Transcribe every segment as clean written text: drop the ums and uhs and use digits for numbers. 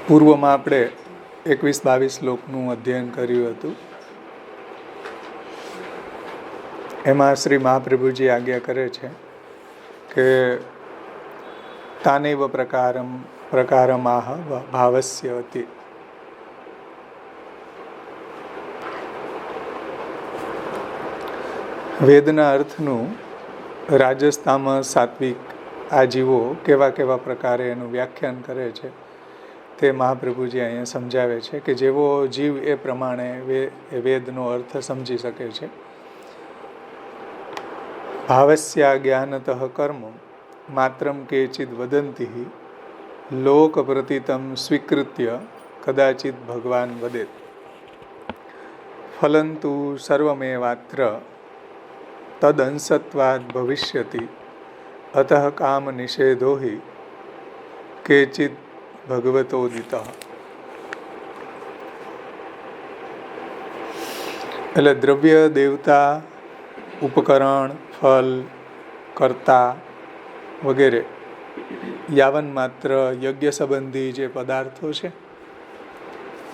પૂર્વમાં આપણે 21-22 શ્લોકનું અધ્યયન કર્યું હતું. એમાં શ્રી મહાપ્રભુજી આજ્ઞા કરે છે કે તાનૈવ પ્રકારમાહ ભાવસ્ય અતિ. વેદના અર્થનું રાજસ્થામાં સાત્વિક આ જીવો કેવા કેવા પ્રકારે એનું વ્યાખ્યાન કરે છે તે મહાપ્રભુજી અહીંયા સમજાવે છે કે જેવો જીવ એ પ્રમાણે વેદનો અર્થ સમજી શકે છે. ભાવસ્યા જ્ઞાનતઃ કર્મ માત્રમ કેચિદ વદંતી લોક પ્રતીતમ સ્વીકૃત્ય કદાચિત ભગવાન વદેત ફલંતુ સર્વમેવાત્ર તદંશત્વાદ ભવિષ્યતિ અતઃ કામ નિષેધો હિ કેચિદ ભગવતોદિતઃ. એટલે દ્રવ્ય, દેવતા, ઉપકરણ, ફલ, કર્તા વગેરે યાવન માત્ર યજ્ઞ સંબંધી જે પદાર્થો છે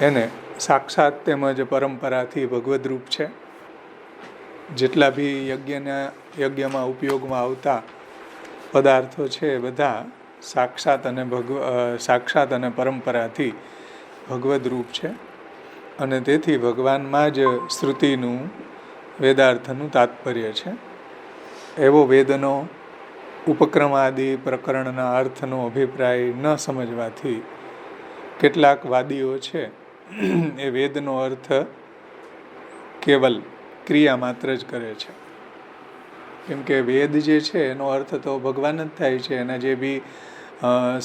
એને સાક્ષાત તેમજ પરંપરાથી ભગવદ્રૂપ છે. જેટલા બી યજ્ઞમાં ઉપયોગમાં આવતા પદાર્થો છે એ બધા સાક્ષાત અને પરંપરાથી ભગવદ્રૂપ છે અને તેથી ભગવાનમાં જ શ્રુતિનું વેદાર્થનું તાત્પર્ય છે. એવો વેદનો ઉપક્રમાદિ પ્રકરણના અર્થનો અભિપ્રાય ન સમજવાથી કેટલાક વાદીઓ છે એ વેદનો અર્થ કેવલ ક્રિયા માત્ર જ કરે છે. કેમ કે વેદ જે છે એનો અર્થ તો ભગવાન જ થાય છે. એના જે બી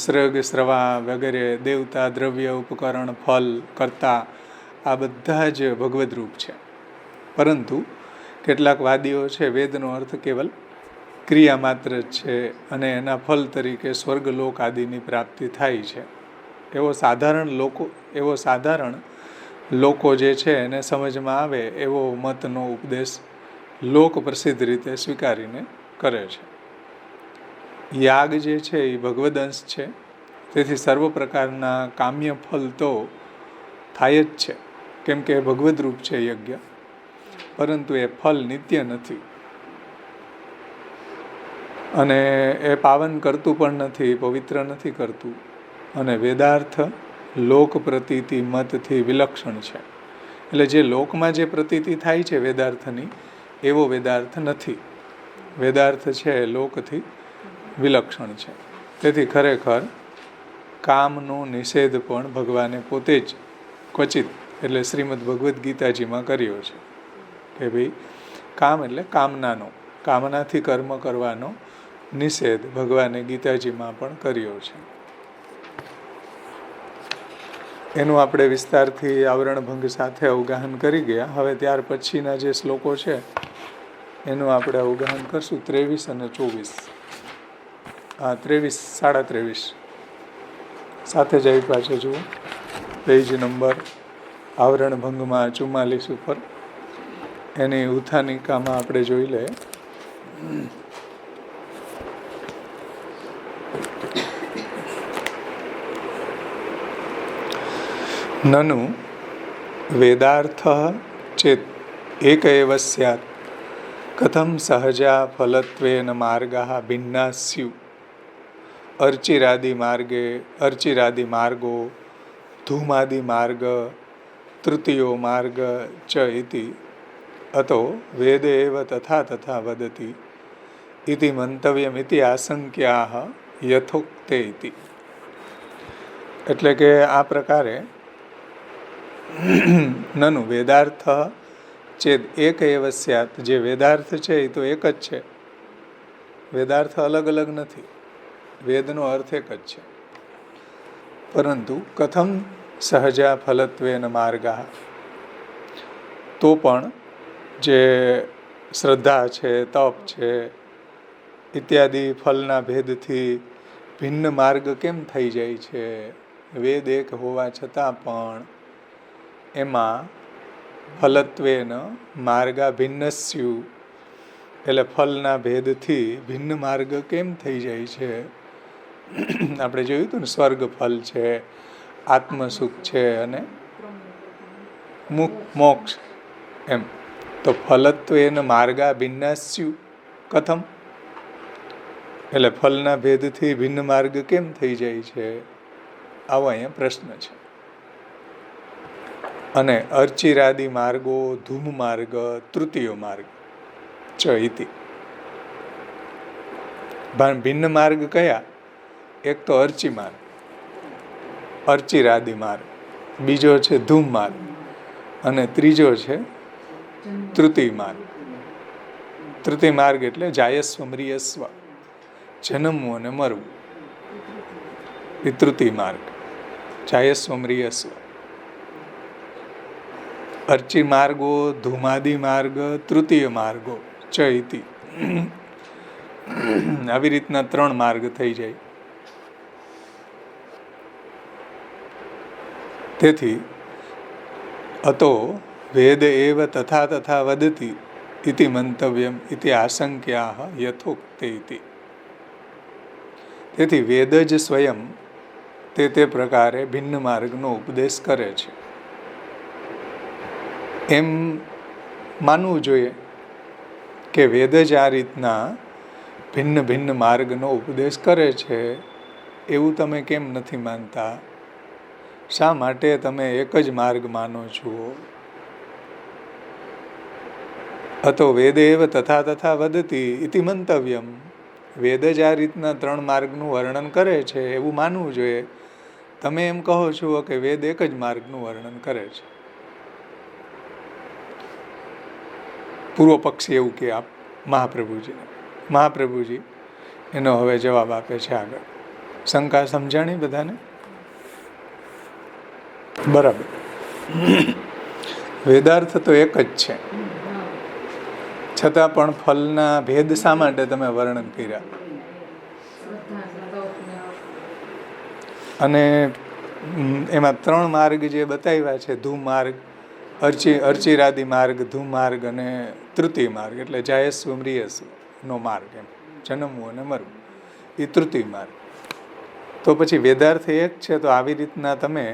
સૃગ, સ્રવા વગેરે દેવતા, દ્રવ્ય, ઉપકરણ, ફલ, કર્તા આ બધા જ ભગવદ્રૂપ છે. પરંતુ કેટલાક વાદીઓ છે વેદનો અર્થ કેવલ ક્રિયા માત્ર જ છે અને એના ફલ તરીકે સ્વર્ગલોક આદિની પ્રાપ્તિ થાય છે. એવો સાધારણ લોકો જે છે એને સમજમાં આવે એવો મતનો ઉપદેશ લોક પ્રસિદ્ધ રીતે સ્વીકારીને કરે છે. યાગ જે છે એ ભગવદંશ છે. તેથી સર્વ પ્રકારના કામ્ય ફલ તો થાય જ છે કેમ કે ભગવદ્રૂપ છે યજ્ઞ. પરંતુ એ ફલ નિત્ય નથી અને એ પાવન કરતું પણ નથી, પવિત્ર નથી કરતું. અને વેદાર્થ લોક પ્રતીતિ મતથી વિલક્ષણ છે. એટલે જે લોકમાં જે પ્રતીતિ થાય છે વેદાર્થની એવો વેદાર્થ નથી. વેદાર્થ છે એ લોકથી વિલક્ષણ છે. તેથી ખરેખર કામનો નિષેધ પણ ભગવાને પોતે જ ક્વચિત એટલે શ્રીમદ ભગવદ્ ગીતાજીમાં કર્યો છે કે ભાઈ કામ એટલે કામનાથી કર્મ કરવાનો નિષેધ ભગવાને ગીતાજીમાં પણ કર્યો છે. એનું આપણે વિસ્તારથી આવરણ ભંગ સાથે અવગાહન કરી ગયા. હવે ત્યાર પછીના જે શ્લોકો છે એનું આપણે અવગાહન કરશું. 23 અને 24 23 સાથે જ આવી પાછો જુઓ પેજ નંબર આવરણ ભંગમાં 44 ઉપર એની ઉત્થાનિકામાં આપણે જોઈ લઈએ. નનુ વેદાર્થ ચેત એક એવ સ્યાત કથમ સહજા ફલત્વેન માર્ગા ભિન્ના સ્યુ અર્ચિરાદિ માર્ગો ધૂમાદિ માર્ગ તૃતીયો માર્ગ ચ ઇતિ અતો વેદ એવ તથા તથા વદતિ ઇતિ મંતવ્યમિતિ આશંક્યાહ યથોક્તે ઇતિ. એટલે કે આ પ્રકારે નનુ વેદાર્થ ચેદ એક એવ સ્યાત, જે વેદાર્થ છે એ તો એક જ છે. વેદાર્થ અલગ અલગ નથી. વેદનો અર્થ એક જ છે. પરંતુ કથમ સહજા ફલત્વેન માર્ગા, તો પણ જે શ્રદ્ધા છે, તપ છે ઇત્યાદિ ફલના ભેદથી ભિન્ન માર્ગ કેમ થઈ જાય છે? વેદ એક હોવા છતાં પણ એમાં ફલત્વેન માર્ગા ભિન્નસ્યુ એટલે ફલના ભેદથી ભિન્ન માર્ગ કેમ થઈ જાય છે? આપણે જોયું હતું ને, સ્વર્ગ ફલ છે, આત્મસુખ છે અને મોક્ષ એમ. તો ફલત્વેન માર્ગા ભિન્નાસ્યુ કથમ, એટલે ફલના ભેદથી ભિન્ન માર્ગ કેમ થઈ જાય છે, આવો અહીંયા પ્રશ્ન છે. અને અર્ચિરાદિ માર્ગો ધૂમ માર્ગ તૃતીયો માર્ગ ચ ઇતિ. ભિન્ન માર્ગ કયા? એક તો અર્ચિ માર્ગ, અર્ચિરાદિ માર્ગ, બીજો છે ધૂમ માર્ગ અને ત્રીજો છે તૃતીય માર્ગ. તૃતીય માર્ગ એટલે જાયસ્વ મ્રિયસ્વ, જન્મવું અને મરવું, એ તૃતીય માર્ગ. જાયસ્વ મ્રિયસ્વ. અર્ચિ માર્ગો ધૂમાદિ માર્ગ તૃતીય માર્ગો ચ ઇતિ. આવી રીતના 3 માર્ગ થઈ જાય. તેથી અતો વેદ એવ તથા તથા વદતિ ઇતિ મંતવ્યમ ઇતિ આશંક્યા યથોક્તે ઇતિ. તેથી વેદ જ સ્વયં તે પ્રકારે ભિન્ન માર્ગનો ઉપદેશ કરે છે એમ માનવું જોઈએ કે વેદ જ આ રીતના ભિન્ન ભિન્ન માર્ગનો ઉપદેશ કરે છે, એવું તમે કેમ નથી માનતા? શા માટે તમે એક જ માર્ગ માનો છો? અતો વેદ એવ તથા તથા વદતિ ઇતિ મંતવ્યમ. વેદ જ આ રીતના 3 માર્ગનું વર્ણન કરે છે એવું માનવું જોઈએ. તમે એમ કહો છો કે વેદ એક જ માર્ગનું વર્ણન કરે છે. પૂર્વ પક્ષી એવું કે આપ મહાપ્રભુજી એનો હવે જવાબ આપે છે આગળ. શંકા સમજાણી બધાને? બરાબર. વેદાર્થ તો એક જ છે, છતાં પણ ફલના ભેદ શા માટે તમે વર્ણન કર્યા? અને એમાં 3 માર્ગ જે બતાવ્યા છે, ધૂમ માર્ગ, અર્ચિરાદિ માર્ગ, ધૂમ માર્ગ અને તૃતીય માર્ગ એટલે જાયસ્વ મ્રિયસ્વ નો માર્ગ, એમ જન્મવું અને મરવું, એ તૃતીય માર્ગ. તો પછી વેદાર્થ એક છે, તો આવી રીતના તમે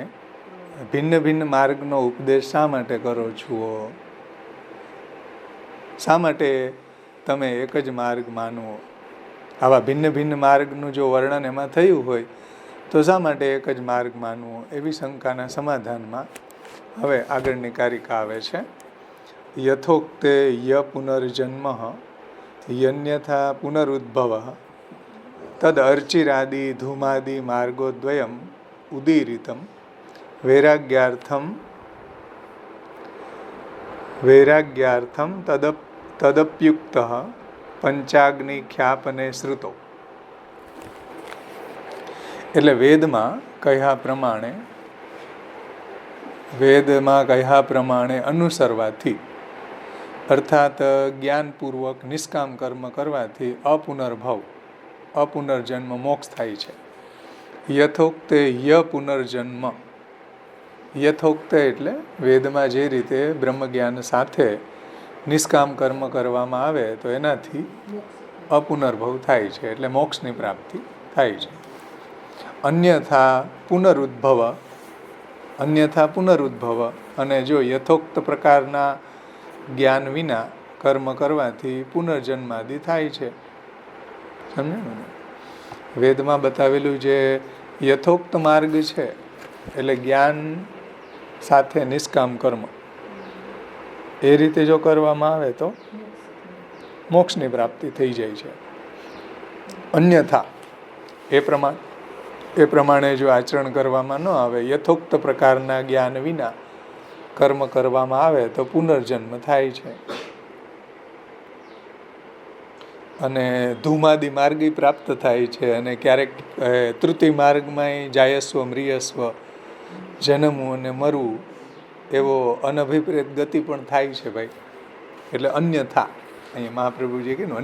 ભિન્ન ભિન્ન માર્ગનો ઉપદેશ શા માટે કરો છો? શા માટે તમે એક જ માર્ગ માનવો? આવા ભિન્ન ભિન્ન માર્ગનું જો વર્ણન એમાં થયું હોય તો શા માટે એક જ માર્ગ માનવો? એવી શંકાના સમાધાનમાં હવે આગળની કારિકા આવે છે. યથોક્તે ય પુનર્જન્મ યન્યથા પુનરુદ્ભવ તદ અર્ચિરાદિ ધૂમાદિ માર્ગોદ્વયમ ઉદીરિતમ વૈરાગ્યાર્થમ તદપ્યુક્ત પંચાગ્નિ ખ્યાપને શ્રુતો. એટલે વેદમાં કહ્યા પ્રમાણે અનુસરવાથી, અર્થાત જ્ઞાનપૂર્વક નિષ્કામ કર્મ કરવાથી અપુનર્જન્મ મોક્ષ થાય છે. યથોક્તે ય પુનર્જન્મ, યથોક્ત એટલે વેદમાં જે રીતે બ્રહ્મજ્ઞાન સાથે નિષ્કામ કર્મ કરવામાં આવે તો એનાથી અપુનર્ભવ થાય છે, એટલે મોક્ષની પ્રાપ્તિ થાય છે. અન્યથા પુનરુદ્ભવ, અને જો યથોક્ત પ્રકારના જ્ઞાન વિના કર્મ કરવાથી પુનર્જન્માદિ થાય છે. સમજાયું ને? વેદમાં બતાવેલું જે યથોક્ત માર્ગ છે એટલે જ્ઞાન સાથે નિષ્કામ કર્મ, એ રીતે જો કરવામાં આવે તો મોક્ષની પ્રાપ્તિ થઈ જાય છે. અન્યથા એ પ્રમાણે જો આચરણ કરવામાં ન આવે, યથોક્ત પ્રકારના જ્ઞાન વિના કર્મ કરવામાં આવે તો પુનર્જન્મ થાય છે. અને ધૂમાદિ માર્ગ પ્રાપ્ત થાય છે, અને ક્યારેક તૃતીય માર્ગમાં જાયસ્વ મ્રિયસ્વ, જન્મવું અને મરવું એવો અનભિપ્રેત ગતિ પણ થાય છે ભાઈ. એટલે અન્યથા, અહીંયા મહાપ્રભુજીએ કીધું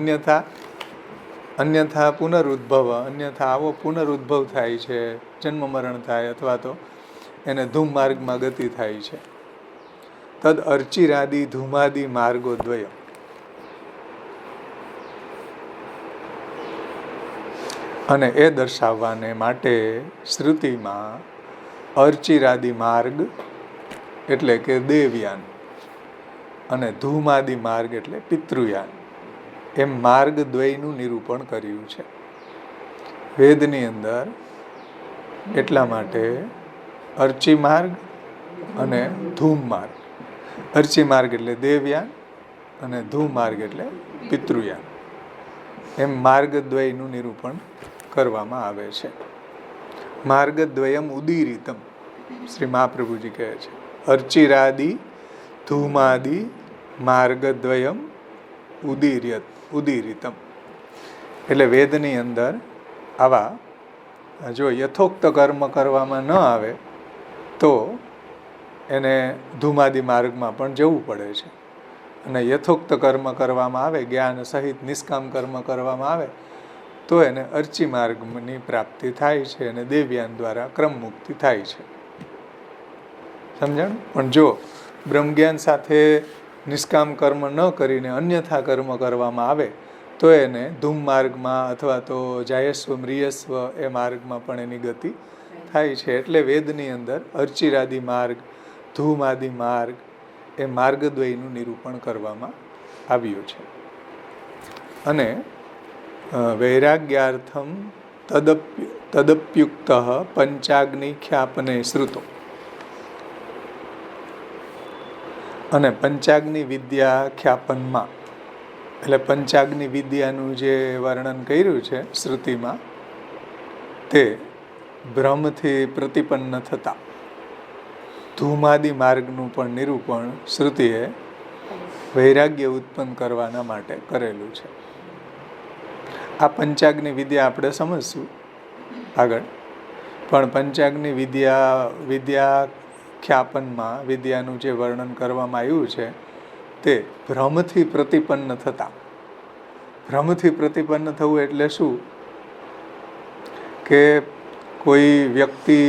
અન્યથા પુનરુદ્ભવ, અન્યથા આવો પુનરુદ્ભવ થાય છે, જન્મ મરણ થાય, અથવા તો એને ધૂમ માર્ગમાં ગતિ થાય છે. તદ અર્ચિરાદિ ધૂમાદિ માર્ગોદ્વય, અને એ દર્શાવવાને માટે શ્રુતિમાં અર્ચિરાદિ માર્ગ એટલે કે દેવયાન અને ધૂમાદિ માર્ગ એટલે પિતૃયાન એમ માર્ગ દ્વયનું નિરૂપણ કર્યું છે વેદની અંદર. એટલા માટે અર્ચિ માર્ગ અને ધૂમ માર્ગ, અર્ચિ માર્ગ એટલે દેવયાન અને ધૂમ માર્ગ એટલે પિતૃયાન એમ માર્ગદ્વયનું નિરૂપણ કરવામાં આવે છે. માર્ગદ્વયમ ઉદીરિતમ શ્રી મહાપ્રભુજી કહે છે. અર્ચિરાદિ ધૂમાદિ માર્ગદ્વયમ ઉદીરિતમ એટલે વેદની અંદર આવા જો યથોક્ત કર્મ કરવામાં ન આવે તો એને ધૂમાદિ માર્ગમાં પણ જવું પડે છે, અને યથોક્ત કર્મ કરવામાં આવે, જ્ઞાન સહિત નિષ્કામ કર્મ કરવામાં આવે તો એને અર્ચિ માર્ગની પ્રાપ્તિ થાય છે અને દેવયાન દ્વારા ક્રમ મુક્તિ થાય છે. સમજણ? પણ જો બ્રહ્મજ્ઞાન સાથે નિષ્કામ કર્મ ન કરીને અન્યથા કર્મ કરવામાં આવે તો એને ધૂમ માર્ગમાં અથવા તો જાયસ્વ મ્રિયસ્વ એ માર્ગમાં પણ એની ગતિ થાય છે. એટલે વેદની અંદર અર્ચિરાદિ માર્ગ, ધૂમાદિ માર્ગ એ માર્ગદ્વયનું નિરૂપણ કરવામાં આવ્યું છે. અને વૈરાગ્યાર્થમ તદપ્યુક્ત પંચાગ્નિ ખ્યાપને શ્રુતો અને પંચાગ્નિ વિદ્યા ખ્યાપનમાં એટલે પંચાગ્નિ વિદ્યાનું જે વર્ણન કર્યું છે શ્રુતિમાં તે બ્રહ્મથી પ્રતિપન્ન થતા ધૂમાદિ માર્ગનું પણ નિરૂપણ શ્રુતિએ વૈરાગ્ય ઉત્પન્ન કરવાના માટે કરેલું છે. આ પંચાગ્નિ વિદ્યા આપણે સમજશું આગળ, પણ પંચાગ્નિ વિદ્યા ખ્યાપનમાં વિદ્યાનું જે વર્ણન કરવામાં આવ્યું છે તે ભ્રમથી પ્રતિપન્ન થતા. ભ્રમથી પ્રતિપન્ન થવું એટલે શું કે કોઈ વ્યક્તિ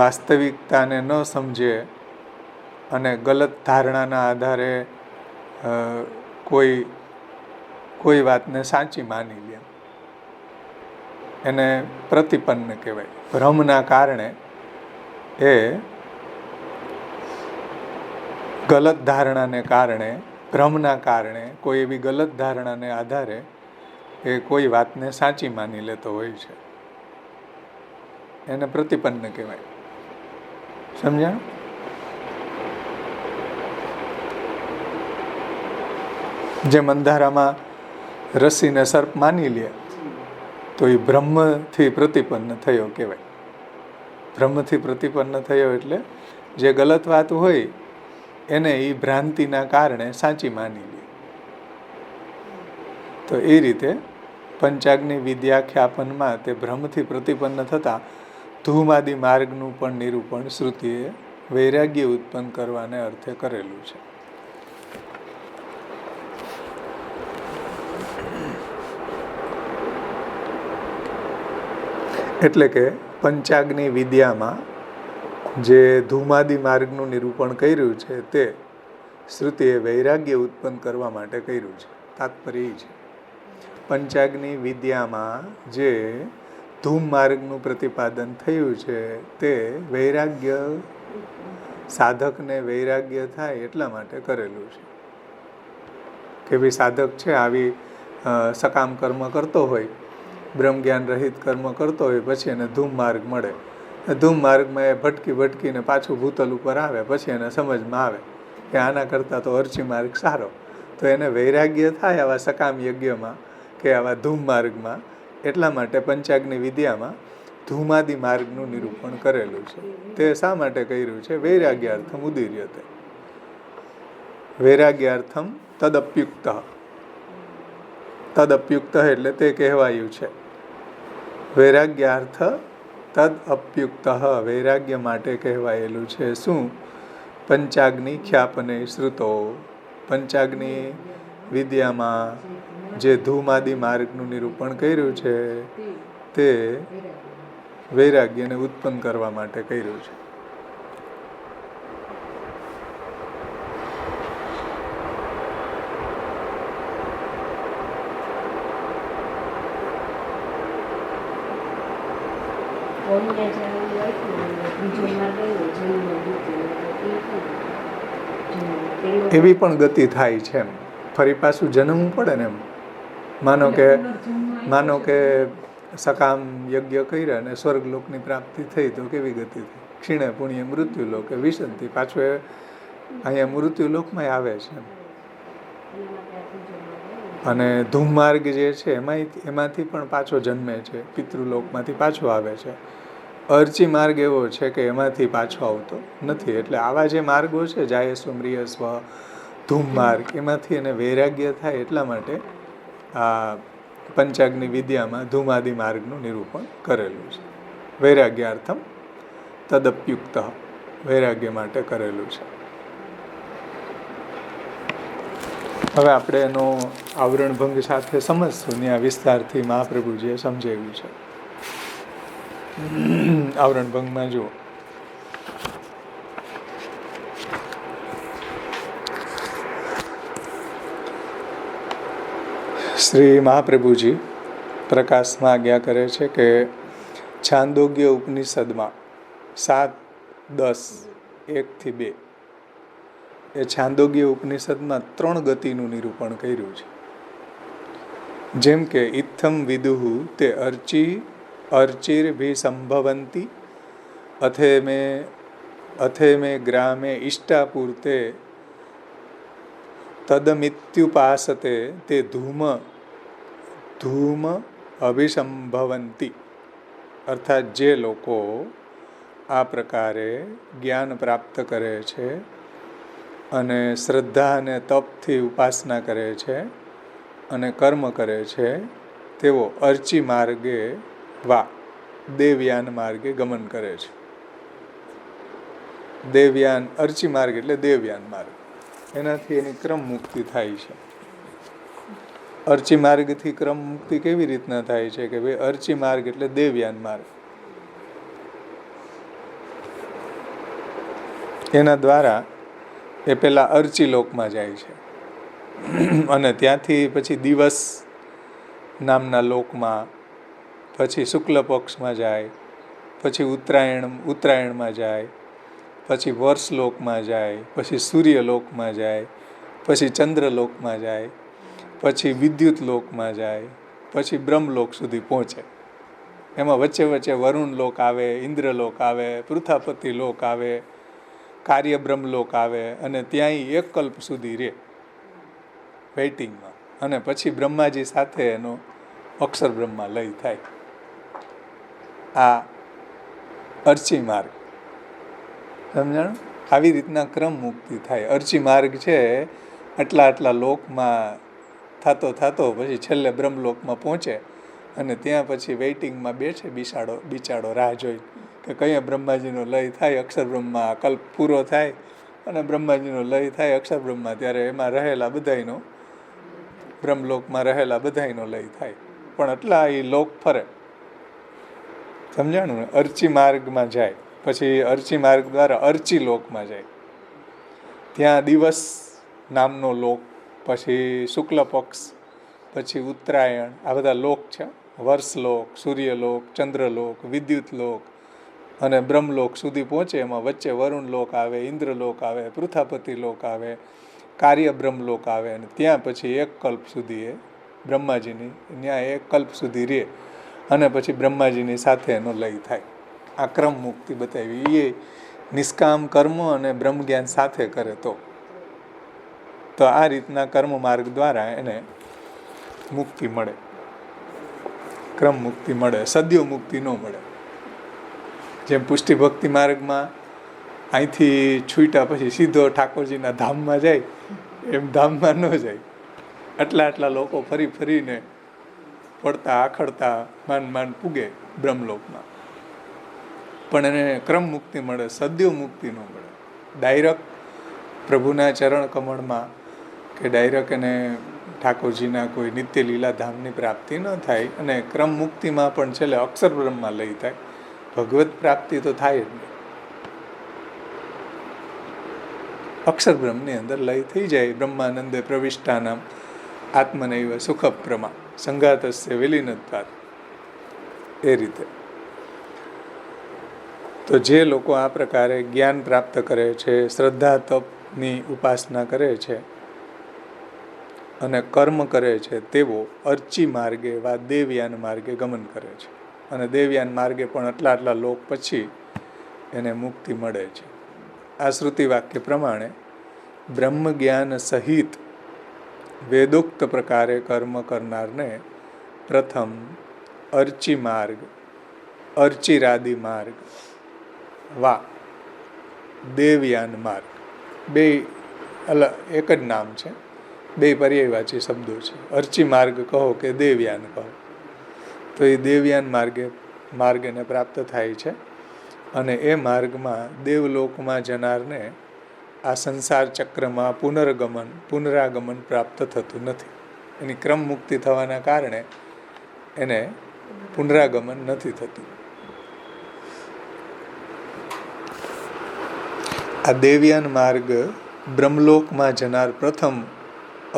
વાસ્તવિકતાને ન સમજે અને ગલત ધારણાના આધારે કોઈ વાતને સાચી માની લે એને પ્રતિપન્ન કહેવાય. ભ્રમના કારણે એ ગલત ધારણાને કારણે, ભ્રમના કારણે, કોઈ એવી ગલત ધારણાને આધારે એ કોઈ વાતને સાચી માની લેતો હોય છે, એને પ્રતિપન્ન કહેવાય. સમજ્યા? જેમ અંધારામાં રસ્સીને સર્પ માની લે તો એ બ્રહ્મથી પ્રતિપન્ન થયો કહેવાય. બ્રહ્મથી પ્રતિપન્ન થયો એટલે જે ગલત વાત હોય એને એ ભ્રાંતિના કારણે સાચી માની લે. તો એ રીતે પંચાગ્નિ વિદ્યા ખ્યાપનમાં તે ભ્રમથી પ્રતિપન્ન થતા ધૂમાદિ માર્ગનું પણ નિરૂપણ શ્રુતિએ વૈરાગ્ય ઉત્પન્ન કરવાને અર્થે કરેલું છે. એટલે કે પંચાગ્નિ વિદ્યામાં જે ધૂમાદિ માર્ગનું નિરૂપણ કર્યું છે તે શ્રુતિએ વૈરાગ્ય ઉત્પન્ન કરવા માટે કર્યું છે. તાત્પર્ય એ છે પંચાગ્નિ વિદ્યામાં જે ધૂમ માર્ગનું પ્રતિપાદન થયું છે તે વૈરાગ્ય, સાધકને વૈરાગ્ય થાય એટલા માટે કરેલું છે કે ભાઈ સાધક છે આવી સકામ કર્મ કરતો હોય, બ્રહ્મ જ્ઞાન રહિત કર્મ કરતો હોય, પછી એને ધૂમ માર્ગ મળે. ધૂમ માર્ગમાં એ ભટકીને પાછું ભૂતલ ઉપર આવે, પછી એને સમજમાં આવે કે આના કરતાં તો અર્ચિ માર્ગ સારો, તો એને વૈરાગ્ય થાય આવા સકામ યજ્ઞમાં કે આવા ધૂમ માર્ગમાં. એટલા માટે પંચાગ્નિ વિદ્યામાં ધૂમાદિ માર્ગનું નિરૂપણ કરેલું છે. તે શા માટે કર્યું છે? વૈરાગ્યાર્થમ ઉદીર્યતે. વૈરાગ્યાર્થમ તદપ્યુક્ત. તદપ્યુક્ત એટલે તે કહેવાયું છે. વૈરાગ્યાર્થ તદ અપ્યુક્ત, વૈરાગ્ય માટે કહેવાયેલું છે. શું? પંચાગ્નિ ખ્યાપને શ્રુતો. પંચાગ્નિ વિદ્યામાં જે ધૂમાદિ માર્ગનું નિરૂપણ કર્યું છે તે વૈરાગ્યને ઉત્પન્ન કરવા માટે કર્યું છે. એવી પણ ગતિ થાય છે એમ, ફરી પાછું જન્મવું પડે ને એમ. માનો કે સકામ યજ્ઞ કર્યા અને સ્વર્ગલોકની પ્રાપ્તિ થઈ તો કેવી ગતિ થઈ? ક્ષીણે પુણ્ય મૃત્યુલોક વિશંતિ, પાછું અહીંયા મૃત્યુલોકમાં આવે છે. અને ધૂમમાર્ગ જે છે એમાંથી પણ પાછો જન્મે છે, પિતૃલોકમાંથી પાછો આવે છે. અર્ચી માર્ગ એવો છે કે એમાંથી પાછો આવતો નથી. એટલે આવા જે માર્ગો છે, જાયસ્વ મ્રિયસ્વ, ધૂમમાર્ગ, એમાંથી એને વૈરાગ્ય થાય એટલા માટે આ પંચાગ્નિ વિદ્યામાં ધૂમાદિ માર્ગનું નિરૂપણ કરેલું છે. વૈરાગ્યાર્થમ તદપ્યુક્ત, વૈરાગ્ય માટે કરેલું છે. હવે આપણે એનો આવરણભંગ સાથે સમજશું, ત્યાં વિસ્તારથી મહાપ્રભુજીએ સમજાવ્યું છે. આવરણભંગમાં જુઓ, શ્રી મહાપ્રભુજી પ્રકાશમાં આજ્ઞા કરે છે કે છાંદોગ્ય ઉપનિષદમાં 7:10-1-2 એ છાંદોગ્ય ઉપનિષદમાં 3 ગતિનું નિરૂપણ કર્યું છે. જેમ કે ઇત્થમ વિદુહુ તે અર્ચિર્ભિસંભવંતી અથે મે ગ્રામે ઇષ્ટાપૂર્તે તદમિત્યુપાસતે તે ધૂમ અભિસંભવંતી. અર્થાત જે લોકો આ પ્રકારે જ્ઞાન પ્રાપ્ત કરે છે અને શ્રદ્ધા અને તપથી ઉપાસના કરે છે અને કર્મ કરે છે, તેઓ અર્ચી માર્ગે દેવયાન માર્ગે ગમન કરે છે. દેવયાન, અર્ચી માર્ગ એટલે દેવયાન માર્ગ, એનાથી એની ક્રમ મુક્તિ થાય છે. અર્ચી માર્ગથી ક્રમ મુક્તિ કેવી રીતના થાય છે કે ભાઈ અર્ચી માર્ગ એટલે દેવયાન માર્ગ, એના દ્વારા એ પેલા અર્ચી લોકમાં જાય છે અને ત્યાંથી પછી દિવસ નામના લોકમાં, પછી શુક્લ પક્ષમાં જાય, પછી ઉત્તરાયણમાં જાય, પછી વર્ષલોકમાં જાય, પછી સૂર્યલોકમાં જાય, પછી ચંદ્રલોકમાં જાય, પછી વિદ્યુત લોકમાં જાય, પછી બ્રહ્મલોક સુધી પહોંચે. એમાં વચ્ચે વચ્ચે વરુણ લોક આવે, ઇન્દ્રલોક આવે, પૃથાપતિ લોક આવે, કાર્ય બ્રહ્મલોક આવે, અને ત્યાંય 1 કલ્પ સુધી રહે વેઇટિંગમાં, અને પછી બ્રહ્માજી સાથે એનો અક્ષર બ્રહ્મા લય થાય. આ અર્ચી માર્ગ, સમજાણું? આવી રીતના ક્રમ મુક્તિ થાય. અર્ચી માર્ગ છે આટલા લોકમાં થતો પછી છેલ્લે બ્રહ્મલોકમાં પહોંચે, અને ત્યાં પછી વેઇટિંગમાં બેસે બિચારો રાહ જોઈ કે કયા બ્રહ્માજીનો લય થાય. અક્ષર બ્રહ્મા કલ્પ પૂરો થાય અને બ્રહ્માજીનો લય થાય અક્ષર બ્રહ્મા, ત્યારે એમાં રહેલા બધાયનો, બ્રહ્મલોકમાં રહેલા બધાયનો લય થાય. પણ એટલા એ લોક ફરે, સમજાણું ને? અર્ચી માર્ગમાં જાય, પછી અર્ચી માર્ગ દ્વારા અર્ચી લોકમાં જાય, ત્યાં દિવસ નામનો લોક, પછી શુક્લ પક્ષ, પછી ઉત્તરાયણ, આ બધા લોક છે. વર્ષલોક, સૂર્યલોક, ચંદ્રલોક, વિદ્યુત લોક અને બ્રહ્મલોક સુધી પહોંચે. એમાં વચ્ચે વરુણ લોક આવે, ઇન્દ્રલોક આવે, પૃથાપતિ લોક આવે, કાર્ય બ્રહ્મલોક આવે, અને ત્યાં પછી 1 કલ્પ સુધી એ બ્રહ્માજીની ત્યાં 1 કલ્પ સુધી રહે, અને પછી બ્રહ્માજીની સાથે એનો લય થાય. આ ક્રમ મુક્તિ બતાવી. એ નિષ્કામ કર્મ અને બ્રહ્મ જ્ઞાન સાથે કરે તો આ રીતના કર્મ માર્ગ દ્વારા એને મુક્તિ મળે, ક્રમ મુક્તિ મળે, સદ્યો મુક્તિ ન મળે. જેમ પુષ્ટિ ભક્તિ માર્ગમાં અહીંથી છૂટ્યા પછી સીધો ઠાકોરજીના ધામમાં જાય, એમ ધામમાં ન જાય. આટલા લોકો ફરીને પડતા આખડતા માંડ પૂગે બ્રહ્મલોકમાં, પણ એને ક્રમ મુક્તિ મળે, સદ્યો મુક્તિ ન મળે. ડાયરેક્ટ પ્રભુના ચરણ કમળમાં કે ડાયરેક્ટ એને ઠાકોરજીના કોઈ નિત્ય લીલા ધામની પ્રાપ્તિ ન થાય, અને ક્રમ મુક્તિમાં પણ છેલ્લે અક્ષર બ્રહ્મમાં લય થાય. ભગવત પ્રાપ્તિ તો થાય જ નહીં, અક્ષર બ્રહ્મની અંદર લય થઈ જાય. બ્રહ્માનંદે પ્રવિષ્ટાનામ આત્મનૈવ સુખપ્રમા સંઘાતસ્ય વિલીનત્વાત, એ રીતે. તો જે લોકો આ પ્રકારે જ્ઞાન પ્રાપ્ત કરે છે, શ્રદ્ધા તપની ઉપાસના કરે છે અને કર્મ કરે છે, તેઓ અર્ચી માર્ગે વા દેવયાન માર્ગે ગમન કરે છે. અને દેવયાન માર્ગે પણ આટલા લોક પછી એને મુક્તિ મળે છે. આ શ્રુતિ વાક્ય પ્રમાણે બ્રહ્મ જ્ઞાન સહિત વેદોક્ત પ્રકારે કર્મ કરનારને પ્રથમ અર્ચી માર્ગ, અર્ચિરાદી માર્ગ વા દેવયાન માર્ગ, બે એક જ નામ છે, બે પર્યાયવાચી શબ્દો છે. અર્ચી માર્ગ કહો કે દેવયાન કહો, તો એ દેવયાન માર્ગને પ્રાપ્ત થાય છે. અને એ માર્ગમાં દેવલોકમાં જનારને આ સંસાર ચક્રમાં પુનરાગમન પ્રાપ્ત થતું નથી. એની ક્રમ મુક્તિ થવાના કારણે એને પુનરાગમન નથી થતું. આ દેવયાન માર્ગ બ્રહ્મલોકમાં જનાર પ્રથમ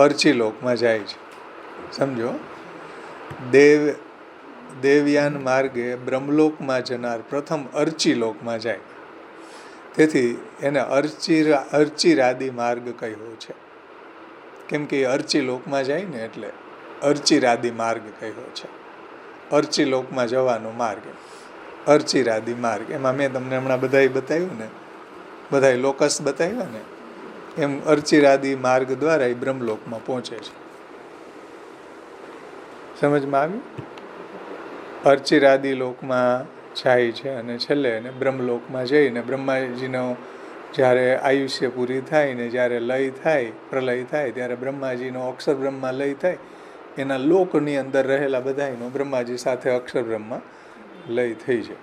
અર્ચિલોકમાં જાય છે. સમજો, દેવયાન માર્ગે બ્રહ્મલોકમાં જનાર પ્રથમ અર્ચિલોકમાં જાય. તેથી એને અર્ચિરાદી માર્ગ કહ્યો છે. કેમ કે અર્ચિલોકમાં જાય ને એટલે અર્ચિરાદી માર્ગ કહ્યો છે. અર્ચિલોકમાં જવાનો માર્ગ અર્ચિરાદી માર્ગ. એમાં મેં તમને હમણાં બધાય બતાવ્યું ને, બધાય લોકસ બતાવ્યા ને, એમ અર્ચિરાદી માર્ગ દ્વારા એ બ્રહ્મલોકમાં પહોંચે છે. સમજમાં આવ્યું? અર્ચિરાદી લોકમાં જાય છે અને છેલ્લે એને બ્રહ્મલોકમાં જઈને બ્રહ્માજીનો જ્યારે આયુષ્ય પૂરી થાય ને જ્યારે લય થાય, પ્રલય થાય, ત્યારે બ્રહ્માજીનો અક્ષર બ્રહ્મા લય થાય, એના લોકની અંદર રહેલા બધાનો બ્રહ્માજી સાથે અક્ષર બ્રહ્મા લય થઈ જાય.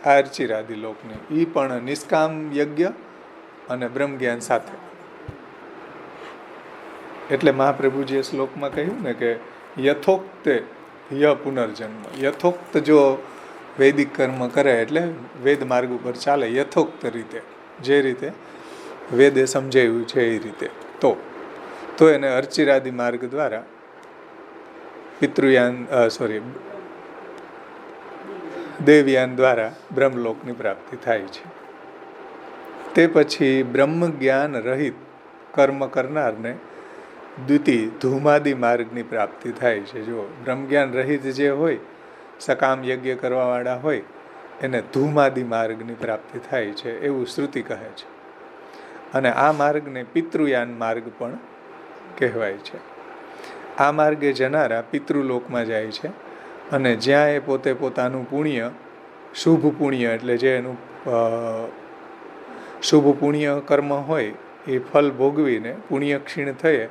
આ અર્ચિરાદી લોકની એ પણ નિષ્કામ યજ્ઞ અને બ્રહ્મ જ્ઞાન સાથે. એટલે મહાપ્રભુજીએ શ્લોકમાં કહ્યું ને કે યથોક્તે પુનર્જન્મ. યથોક્ત જો વૈદિક કર્મ કરે એટલે વેદ માર્ગ ઉપર ચાલે, યથોક્ત રીતે, જે રીતે વેદે સમજાવ્યું છે એ રીતે, તો એને અર્ચિરાદી માર્ગ દ્વારા દેવયાન દ્વારા બ્રહ્મલોકની પ્રાપ્તિ થાય છે. તે પછી બ્રહ્મ જ્ઞાન રહિત કર્મ કરનારને દ્વિતીય ધૂમાદી માર્ગની પ્રાપ્તિ થાય છે. જો બ્રહ્મ જ્ઞાન રહિત જે હોય, સકામ યજ્ઞ કરવાવાળા હોય, એને ધૂમાદી માર્ગની પ્રાપ્તિ થાય છે એવું શ્રુતિ કહે છે. અને આ માર્ગને પિતૃયાન માર્ગ પણ કહેવાય છે. આ માર્ગે જનારા પિતૃલોકમાં જાય છે અને જ્યાં એ પોતે પોતાનું પુણ્ય, શુભ પુણ્ય એટલે જે એનું શુભ પુણ્ય કર્મ હોય એ ફલ ભોગવીને પુણ્ય ક્ષીણ થયે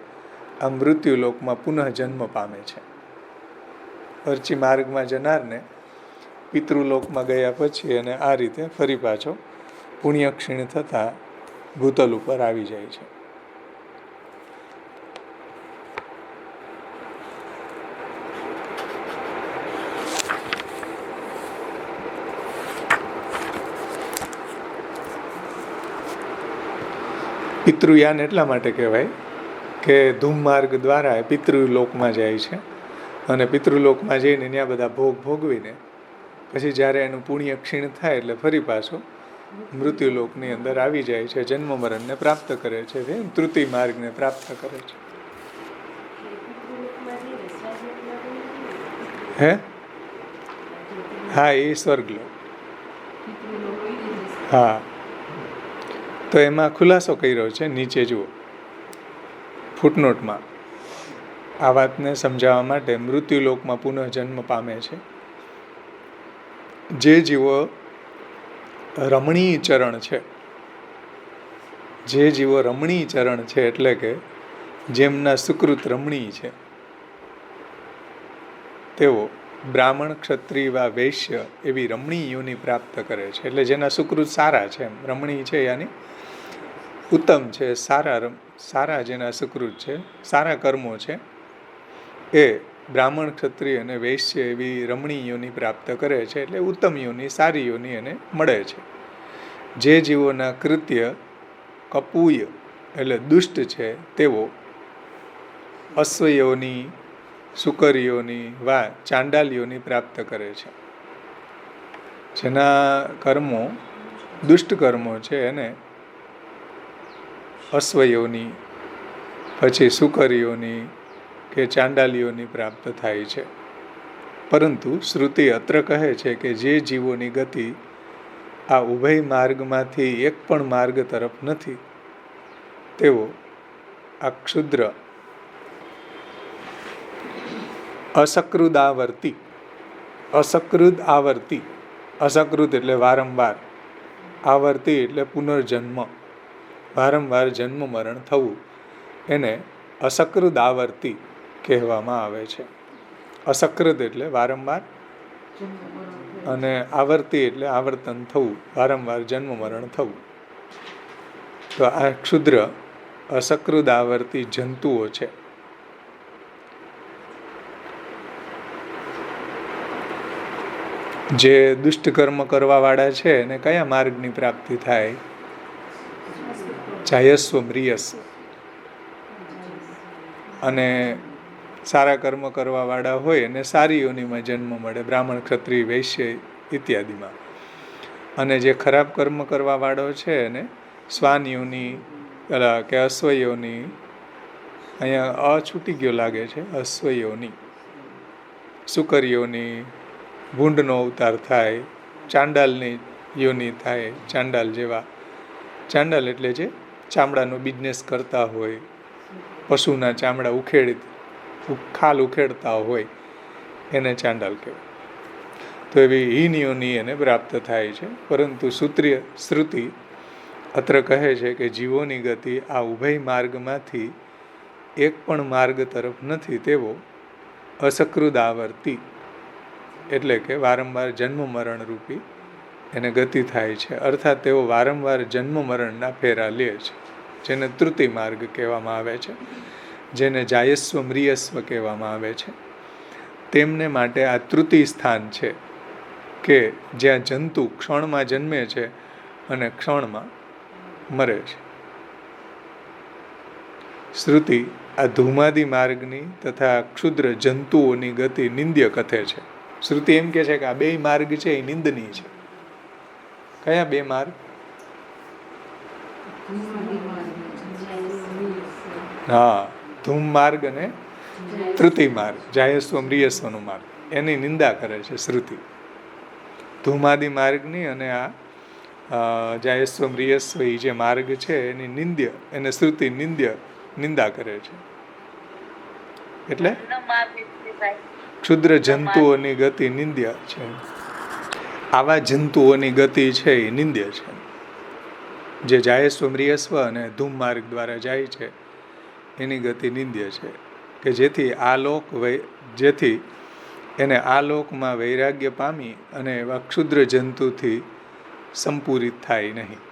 આ મૃત્યુલોકમાં પુનઃ જન્મ પામે છે. અર્ચી માર્ગમાં જનારને પિતૃલોકમાં ગયા પછી અને આ રીતે ફરી પાછો પુણ્ય ક્ષીણ થતાં ભૂતલ ઉપર આવી જાય છે. પિતૃયાન એટલા માટે કહેવાય કે ધૂમ માર્ગ દ્વારા પિતૃલોકમાં જાય છે અને પિતૃલોકમાં જઈને ત્યાં બધા ભોગ ભોગવીને પછી જ્યારે એનું પુણ્ય ક્ષીણ થાય એટલે ફરી પાછો મૃત્યુલોકની અંદર આવી જાય છે, જન્મ મરણને પ્રાપ્ત કરે છે, તૃતીય માર્ગને પ્રાપ્ત કરે છે. હે? હા, એ સ્વર્ગલોક. હા, તો એમાં ખુલાસો કર્યો છે, નીચે જુઓ ફૂટનોટમાં. આ વાતને સમજાવવા માટે મૃત્યુલોકમાં પુનઃ જન્મ પામે છે જે જીવો રમણીય ચરણ છે, જે જીવો રમણીય ચરણ છે એટલે કે જેમના સુકૃત રમણીય છે, તેઓ બ્રાહ્મણ, ક્ષત્રિય વા વૈશ્ય એવી રમણીય યોનિ પ્રાપ્ત કરે છે. એટલે જેના સુકૃત સારા છે, રમણીય છે યાની ઉત્તમ છે, સારા જેના સુકૃત છે, સારા કર્મો છે, એ બ્રાહ્મણ, ક્ષત્રિય અને વૈશ્ય એવી રમણીય યોનિ પ્રાપ્ત કરે છે. એટલે ઉત્તમ યોનિ, સારી યોનિ એને મળે છે. જે જીવોના કૃત્ય કપૂય એટલે દુષ્ટ છે, તેઓ અશ્વયોની, શુકરયોની વા ચાંડાલીઓની પ્રાપ્ત કરે છે. જેના કર્મો દુષ્ટ કર્મો છે એને અશ્વયોની, પછી સુકરીઓની કે ચાંડાલીઓની પ્રાપ્ત થાય છે. પરંતુ શ્રુતિ અત્ર કહે છે કે જે જીવોની ગતિ આ ઉભય માર્ગમાંથી એક પણ માર્ગ તરફ નથી, તેઓ આ ક્ષુદ્ર અસકૃદાવર્તી, અસકૃદ આવર્તી, અસકૃત એટલે વારંવાર, આવર્તી એટલે પુનર્જન્મ, વારંવાર જન્મ મરણ થવું, એને અસકૃદ આવર્તી કહેવામાં આવે છે. અસકૃત એટલે વારંવાર અને આવર્તી એટલે આવર્તન થવું, વારંવાર જન્મ મરણ થવું. તો આ ક્ષુદ્ર અસકૃદ આવર્તી જંતુઓ છે. જે દુષ્ટ કર્મ કરવા વાળા છે એને કયા માર્ગની પ્રાપ્તિ થાય? જાયસ્વ મ્રિયસ્વ. અને સારા કર્મ કરવા વાળા હોય એને સારી યોનિમાં જન્મ મળે, બ્રાહ્મણ, ક્ષત્રિય, વૈશ્ય ઇત્યાદિમાં. અને જે ખરાબ કર્મ કરવા વાળો છે એને શ્વાન યોની કે અશ્વ યોની, અહીંયા અ છૂટી ગયો લાગે છે, અશ્વ યોની, શુકર યોની, ભૂંડનો અવતાર થાય, ચાંડાલની યોની થાય, ચાંડાલ જેવા. ચાંડાલ એટલે જે ચામડાનો બિઝનેસ કરતા હોય, પશુના ચામડા ખાલ ઉખેડતા હોય એને ચાંડાલ કહેવાય. તો એવી હીન યોની એને પ્રાપ્ત થાય છે. પરંતુ શ્રુતિ અત્ર કહે છે કે જીવોની ગતિ આ ઉભય માર્ગમાંથી એક પણ માર્ગ તરફ નથી, તેવો અસકૃદ આવર્તી એટલે કે વારંવાર જન્મ મરણ રૂપી એને ગતિ થાય છે. અર્થાત તેઓ વારંવાર જન્મ મરણના ફેરા લે છે, જેને તૃતિ માર્ગ કહેવામાં આવે છે, જેને જાયસ્વ મ્રિયસ્વ કહેવામાં આવે છે. તેમને માટે આ તૃતિ સ્થાન છે કે જ્યાં જંતુ ક્ષણમાં જન્મે છે અને ક્ષણમાં મરે છે. શ્રુતિ આ ધૂમાદિ માર્ગની તથા ક્ષુદ્ર જંતુઓની ગતિ નિંદ્ય કથે છે. શ્રુતિ એમ કે છે કે આ બે માર્ગ છે એ નિંદનીય છે. કયા બે માર્ગ? હા, ધૂમ માર્ગ અને તૃતિ માર્ગ, જાયસ્વ મ્રિયસ્વનો માર્ગ, એની નિંદા કરે છે શ્રુતિ. ધૂમાદિ માર્ગની અને આ જાયસ્વ મ્રિયસ્વ એ જે માર્ગ છે એની નિંદ્ય, એને શ્રુતિ નિંદા કરે છે. એટલે ક્ષુદ્ર જંતુઓની ગતિ નિંદ્ય છે. આવા જંતુઓની ગતિ છે એ નિંદ્ય છે. જે જાયસ્વ મ્રિયસ્વ અને ધૂમ માર્ગ દ્વારા જાય છે એની ગતિ નિંદ્ય છે, કે જેથી એને આ લોકમાં વૈરાગ્ય પામી અને એવા ક્ષુદ્ર જંતુથી સંપૂરિત થાય નહીં.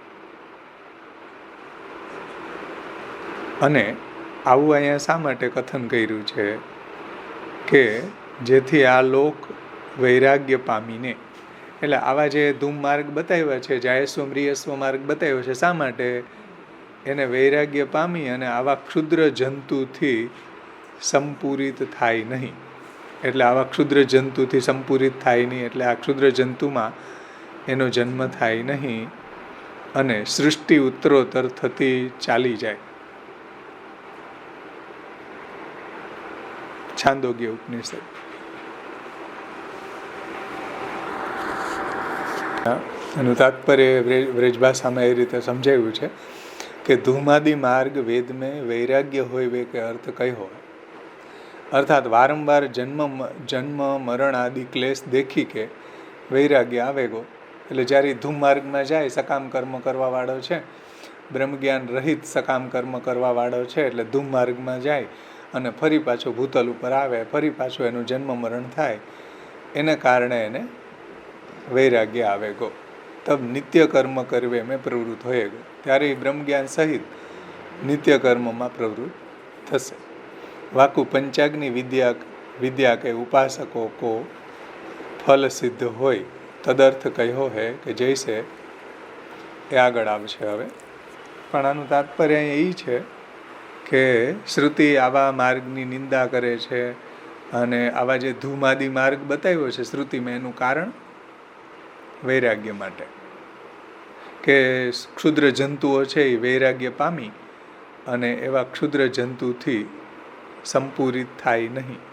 અને આવું અહીંયા શા માટે કથન કર્યું છે કે જેથી આ લોક વૈરાગ્ય પામીને, એટલે આવા જે ધૂમ માર્ગ બતાવ્યા છે, જાયસ્વ મ્રિયસ્વ માર્ગ બતાવ્યો છે, શા માટે? એને વૈરાગ્ય પામી અને આવા ક્ષુદ્ર જંતુથી સંપૂરિત થાય નહીં. એટલે આવા ક્ષુદ્ર જંતુથી સંપૂરિત થાય નહીં એટલે આ ક્ષુદ્ર જંતુમાં એનો જન્મ થાય નહીં અને સૃષ્ટિ ઉત્તરોત્તર થતી ચાલી જાય. છાંદોગ્ય ઉપનિષદ. એનું તાત્પર્ય વ્રજભાષામાં એ રીતે સમજાવ્યું છે કે ધૂમાદિ માર્ગ વેદ में वैराग्य હોય वे કે અર્થ કઈ હોય. અર્થાત વારંવાર જન્મ મરણ આદિ ક્લેશ દેખી કે વૈરાગ્ય આવેગો. એટલે જ્યારે ધૂમ માર્ગમાં જાય, સકામ કર્મ કરવા વાળો છે, બ્રહ્મજ્ઞાન રહિત સકામ કર્મ કરવા વાળો છે, એટલે ધૂમ માર્ગમાં જાય અને ફરી પાછો ભૂતલ ઉપર આવે, ફરી પાછું એનું જન્મ મરણ થાય, એને કારણે એને વૈરાગ્ય આવેગો. તબ નિત્ય કર્મ કરવે મેં પ્રવૃત્ત હોયેગો. ત્યારે એ બ્રહ્મજ્ઞાન સહિત નિત્ય કર્મમાં પ્રવૃત્ત થશે. વાકુ પંચાગ્નિ વિદ્યા કે ઉપાસકો કો ફલ સિદ્ધ હોય તદર્થ કહ્યો હે કે જૈસે, એ આગળ આવશે હવે. પણ આનું તાત્પર્ય અહીં એ છે કે શ્રુતિ આવા માર્ગની નિંદા કરે છે અને આવા જે ધૂમાદિ માર્ગ બતાવ્યો છે શ્રુતિમાં, એનું કારણ વૈરાગ્ય માટે, કે ક્ષુદ્ર જંતુઓ છે એ વૈરાગ્ય પામી અને એવા ક્ષુદ્ર જંતુથી સંપૂરિત થાય નહીં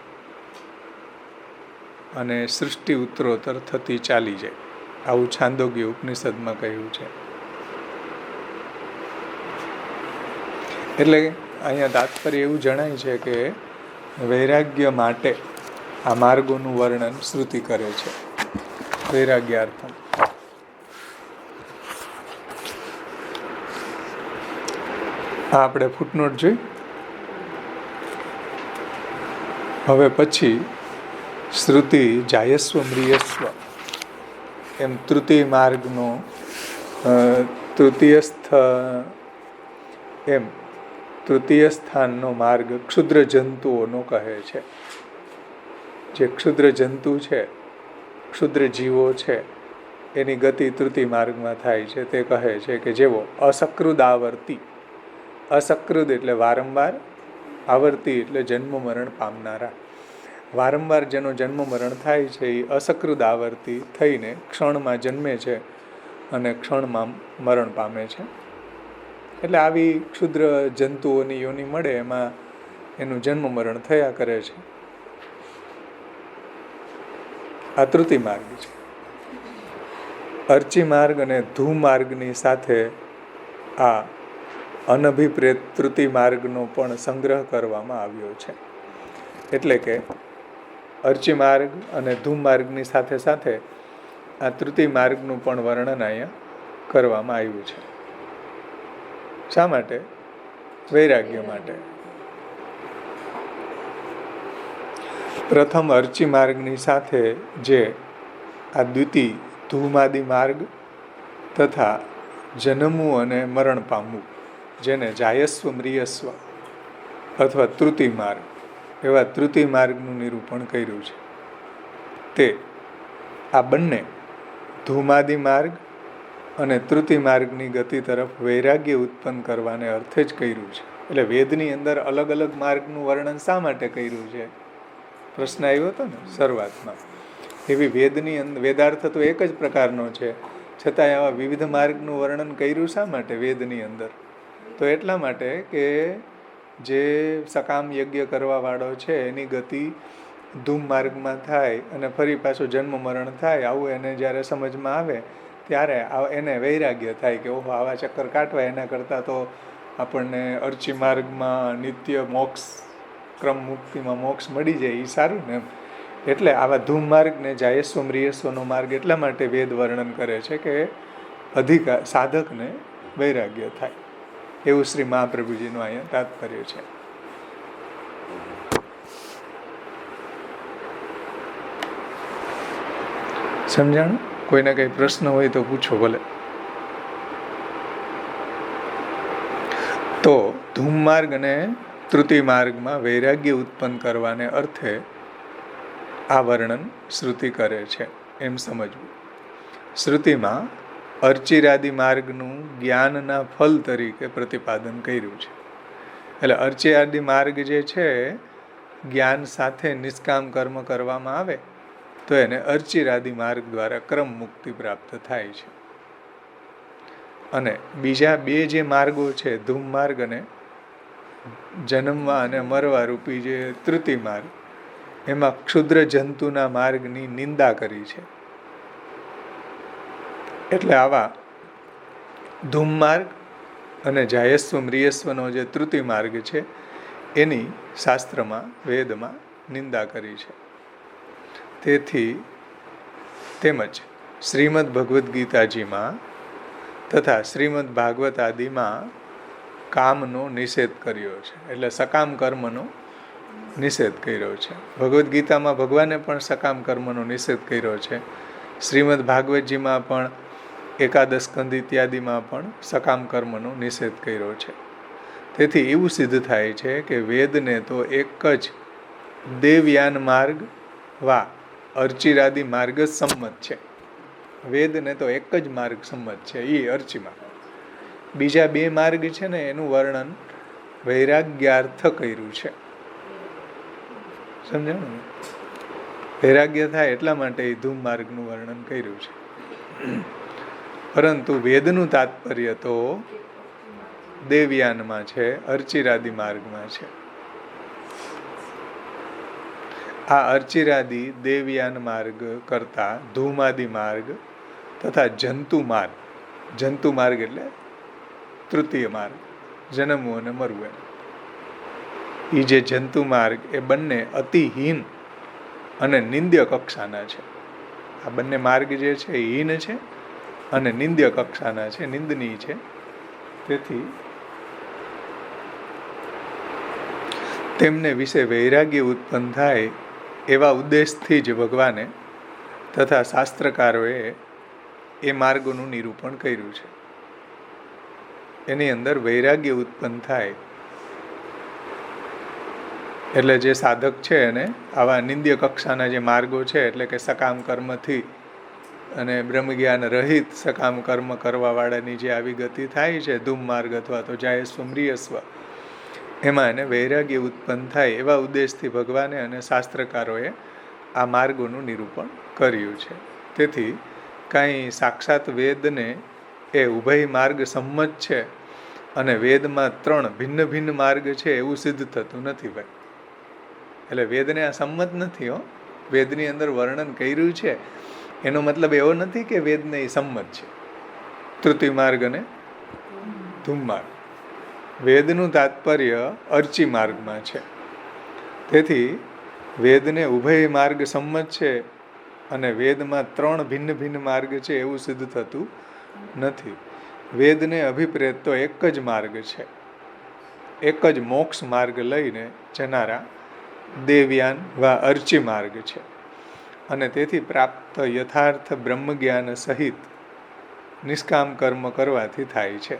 અને સૃષ્ટિ ઉત્તરોત્તર થતી ચાલી જાય. આવું છાંદોગ્ય ઉપનિષદમાં કહ્યું છે. એટલે અહીંયા તાત્પર્ય એવું જણાય છે કે વૈરાગ્ય માટે આ માર્ગોનું વર્ણન શ્રુતિ કરે છે. વૈરાગ્યાર્થમ. આપણે ફૂટનોટ જોઈ. હવે પછી શ્રુતિ જાયસ્વ મ્રિયસ્વ એમ તૃતીય માર્ગનો તૃતીય સ્થાનનો માર્ગ ક્ષુદ્ર જંતુઓનો કહે છે. જે ક્ષુદ્ર જંતુ છે, ક્ષુદ્ર જીવો છે, એની ગતિ તૃતીય માર્ગમાં થાય છે. તે કહે છે કે જેવો અસકૃદાવર્તી, અસકૃદ એટલે વારંવાર, આવર્તી એટલે જન્મ મરણ પામનારા. વારંવાર જેનો જન્મ મરણ થાય છે એ અસકૃદ આવર્તી થઈને ક્ષણમાં જન્મે છે અને ક્ષણમાં મરણ પામે છે. એટલે આવી ક્ષુદ્ર જંતુઓની યોનિ મળે એમાં એનું જન્મ મરણ થયા કરે છે. આ તૃતીય માર્ગ છે. અર્ચી માર્ગ અને ધૂ માર્ગની સાથે આ અનભિપ્રેત તૃતીય માર્ગનો પણ સંગ્રહ કરવામાં આવ્યો છે. એટલે કે અર્ચી માર્ગ અને ધૂમ માર્ગની સાથે સાથે આ તૃતીય માર્ગનું પણ વર્ણન અહીંયા કરવામાં આવ્યું છે. શા માટે? વૈરાગ્ય માટે. પ્રથમ અર્ચી માર્ગની સાથે જે આ દ્વિતીય ધૂમાદિ માર્ગ તથા જન્મવું અને મરણ પામવું, જેને જાયસ્વ મ્રિયસ્વ અથવા તૃતીય માર્ગ એવા તૃતીય માર્ગનું નિરૂપણ કર્યું છે. તે આ બંને ધૂમાદિ માર્ગ અને તૃતીય માર્ગની ગતિ તરફ વૈરાગ્ય ઉત્પન્ન કરવાને અર્થે જ કર્યું છે. એટલે વેદની અંદર અલગ અલગ માર્ગનું વર્ણન શા માટે કર્યું છે? પ્રશ્ન આવ્યો હતો ને શરૂઆતમાં. એવી વેદની અંદર વેદાર્થ તો એક જ પ્રકારનો છે, છતાંય આવા વિવિધ માર્ગનું વર્ણન કર્યું શા માટે વેદની અંદર? તો એટલા માટે કે જે સકામ યજ્ઞ કરવા વાળો છે એની ગતિ ધૂમ માર્ગમાં થાય અને ફરી પાછું જન્મ મરણ થાય, આવું એને જ્યારે સમજમાં આવે ત્યારે એને વૈરાગ્ય થાય કે ઓહો, આવા ચક્કર કાટવા એના કરતાં તો આપણને અર્ચી માર્ગમાં નિત્ય મોક્ષ, ક્રમ મુક્તિમાં મોક્ષ મળી જાય એ સારું ને એમ. એટલે આવા ધૂમ માર્ગને જાયસ્વ મ્રિયસ્વનો માર્ગ એટલા માટે વેદ વર્ણન કરે છે કે અધિકાર સાધકને વૈરાગ્ય થાય. એવું શ્રી મહાપ્રભુજીનું અહીંયા તાત્પર્ય છે. સમજાણું? કોઈને કઈ પ્રશ્ન હોય તો પૂછો ભલે. તો ધૂમ માર્ગ અને તૃતીય માર્ગમાં વૈરાગ્ય ઉત્પન્ન કરવાને અર્થે આ વર્ણન શ્રુતિ કરે છે એમ સમજવું. શ્રુતિમાં અર્ચિરાદિ માર્ગનું જ્ઞાનના ફલ તરીકે પ્રતિપાદન કર્યું છે. એટલે અર્ચિરાદિ માર્ગ જે છે, જ્ઞાન સાથે નિષ્કામ કર્મ કરવામાં આવે તો એને અર્ચિરાદિ માર્ગ દ્વારા ક્રમ મુક્તિ પ્રાપ્ત થાય છે. અને બીજા બે જે માર્ગો છે, ધૂમ માર્ગ અને જન્મવા અને મરવા રૂપી જે તૃતીય માર્ગ, એમાં ક્ષુદ્ર જંતુના માર્ગની નિંદા કરી છે. એટલે આવા ધૂમ માર્ગ અને જાયસ્વ મ્રિયસ્વનો જે તૃતીય માર્ગ છે એની શાસ્ત્રમાં વેદમાં નિંદા કરી છે. તેથી તેમજ શ્રીમદ ભગવદ્ ગીતાજીમાં તથા શ્રીમદ ભાગવત આદિમાં કામનો નિષેધ કર્યો છે. એટલે સકામ કર્મનો નિષેધ કર્યો છે. ભગવદ્ ગીતામાં ભગવાને પણ સકામ કર્મનો નિષેધ કર્યો છે. શ્રીમદ ભાગવતજીમાં પણ એકાદશ સ્કંદ ઇત્યાદિમાં પણ સકામ કર્મનો નિષેધ કર્યો છે. તેથી એવું સિદ્ધ થાય છે કે વેદને તો એક જ દેવયાન માર્ગ વા અર્ચિરાદિ માર્ગ જ સંમત છે. વેદને તો એક જ માર્ગ સંમત છે, એ અર્ચિમાં. બીજા બે માર્ગ છે ને એનું વર્ણન વૈરાગ્યાર્થ કર્યું છે. સમજાણું ને? વૈરાગ્ય થાય એટલા માટે એ ધૂમ માર્ગનું વર્ણન કર્યું છે. પરંતુ વેદનું તાત્પર્ય તો દેવયાનમાં છે, અર્ચિરાદિ માર્ગમાં છે. આ અર્ચિરાદિ દેવયાન માર્ગ કરતા ધૂમાદિ માર્ગ તથા જંતુ માર્ગ એટલે તૃતીય માર્ગ, જન્મવું અને મરવું. એ જે જંતુ માર્ગ એ બંને અતિહીન અને નિંદ્ય કક્ષાના છે. આ બંને માર્ગ જે છે એ હીન છે અને નિંદ્ય કક્ષાના છે, નિંદનીય છે. તેથી તેમને વિશે વૈરાગ્ય ઉત્પન્ન થાય એવા ઉદ્દેશથી જ ભગવાને તથા શાસ્ત્રકારોએ એ માર્ગોનું નિરૂપણ કર્યું છે. એની અંદર વૈરાગ્ય ઉત્પન્ન થાય એટલે જે સાધક છે એને આવા નિંદ્ય કક્ષાના જે માર્ગો છે, એટલે કે સકામ કર્મથી અને બ્રહ્મજ્ઞાન રહિત સકામ કર્મ કરવાવાળાની જે આવી ગતિ થાય છે, ધૂમ માર્ગ અથવા તો જાયસ્વ મ્રિયસ્વ, એમાં એને વૈરાગ્ય ઉત્પન્ન થાય એવા ઉદ્દેશથી ભગવાને અને શાસ્ત્રકારોએ આ માર્ગોનું નિરૂપણ કર્યું છે. તેથી કાંઈ સાક્ષાત વેદને એ ઉભય માર્ગ સંમત છે અને વેદમાં 3 ભિન્ન ભિન્ન માર્ગ છે એવું સિદ્ધ થતું નથી ભાઈ. એટલે વેદને આ સંમત નથી હો. વેદની અંદર વર્ણન કર્યું છે એનો મતલબ એવો નથી કે વેદને એ સંમત છે. તૃતીય માર્ગ અને ધૂમ માર્ગ, વેદનું તાત્પર્ય અર્ચી માર્ગમાં છે. તેથી વેદને ઉભય માર્ગ સંમત છે અને વેદમાં 3 ભિન્ન ભિન્ન માર્ગ છે એવું સિદ્ધ થતું નથી. વેદને અભિપ્રેત તો એક જ માર્ગ છે, એક જ મોક્ષ માર્ગ લઈને જનારા દેવયાન વા અર્ચી માર્ગ છે. અને તેથી પ્રાપ્ત યથાર્થ બ્રહ્મજ્ઞાન સહિત નિષ્કામ કર્મ કરવાથી થાય છે.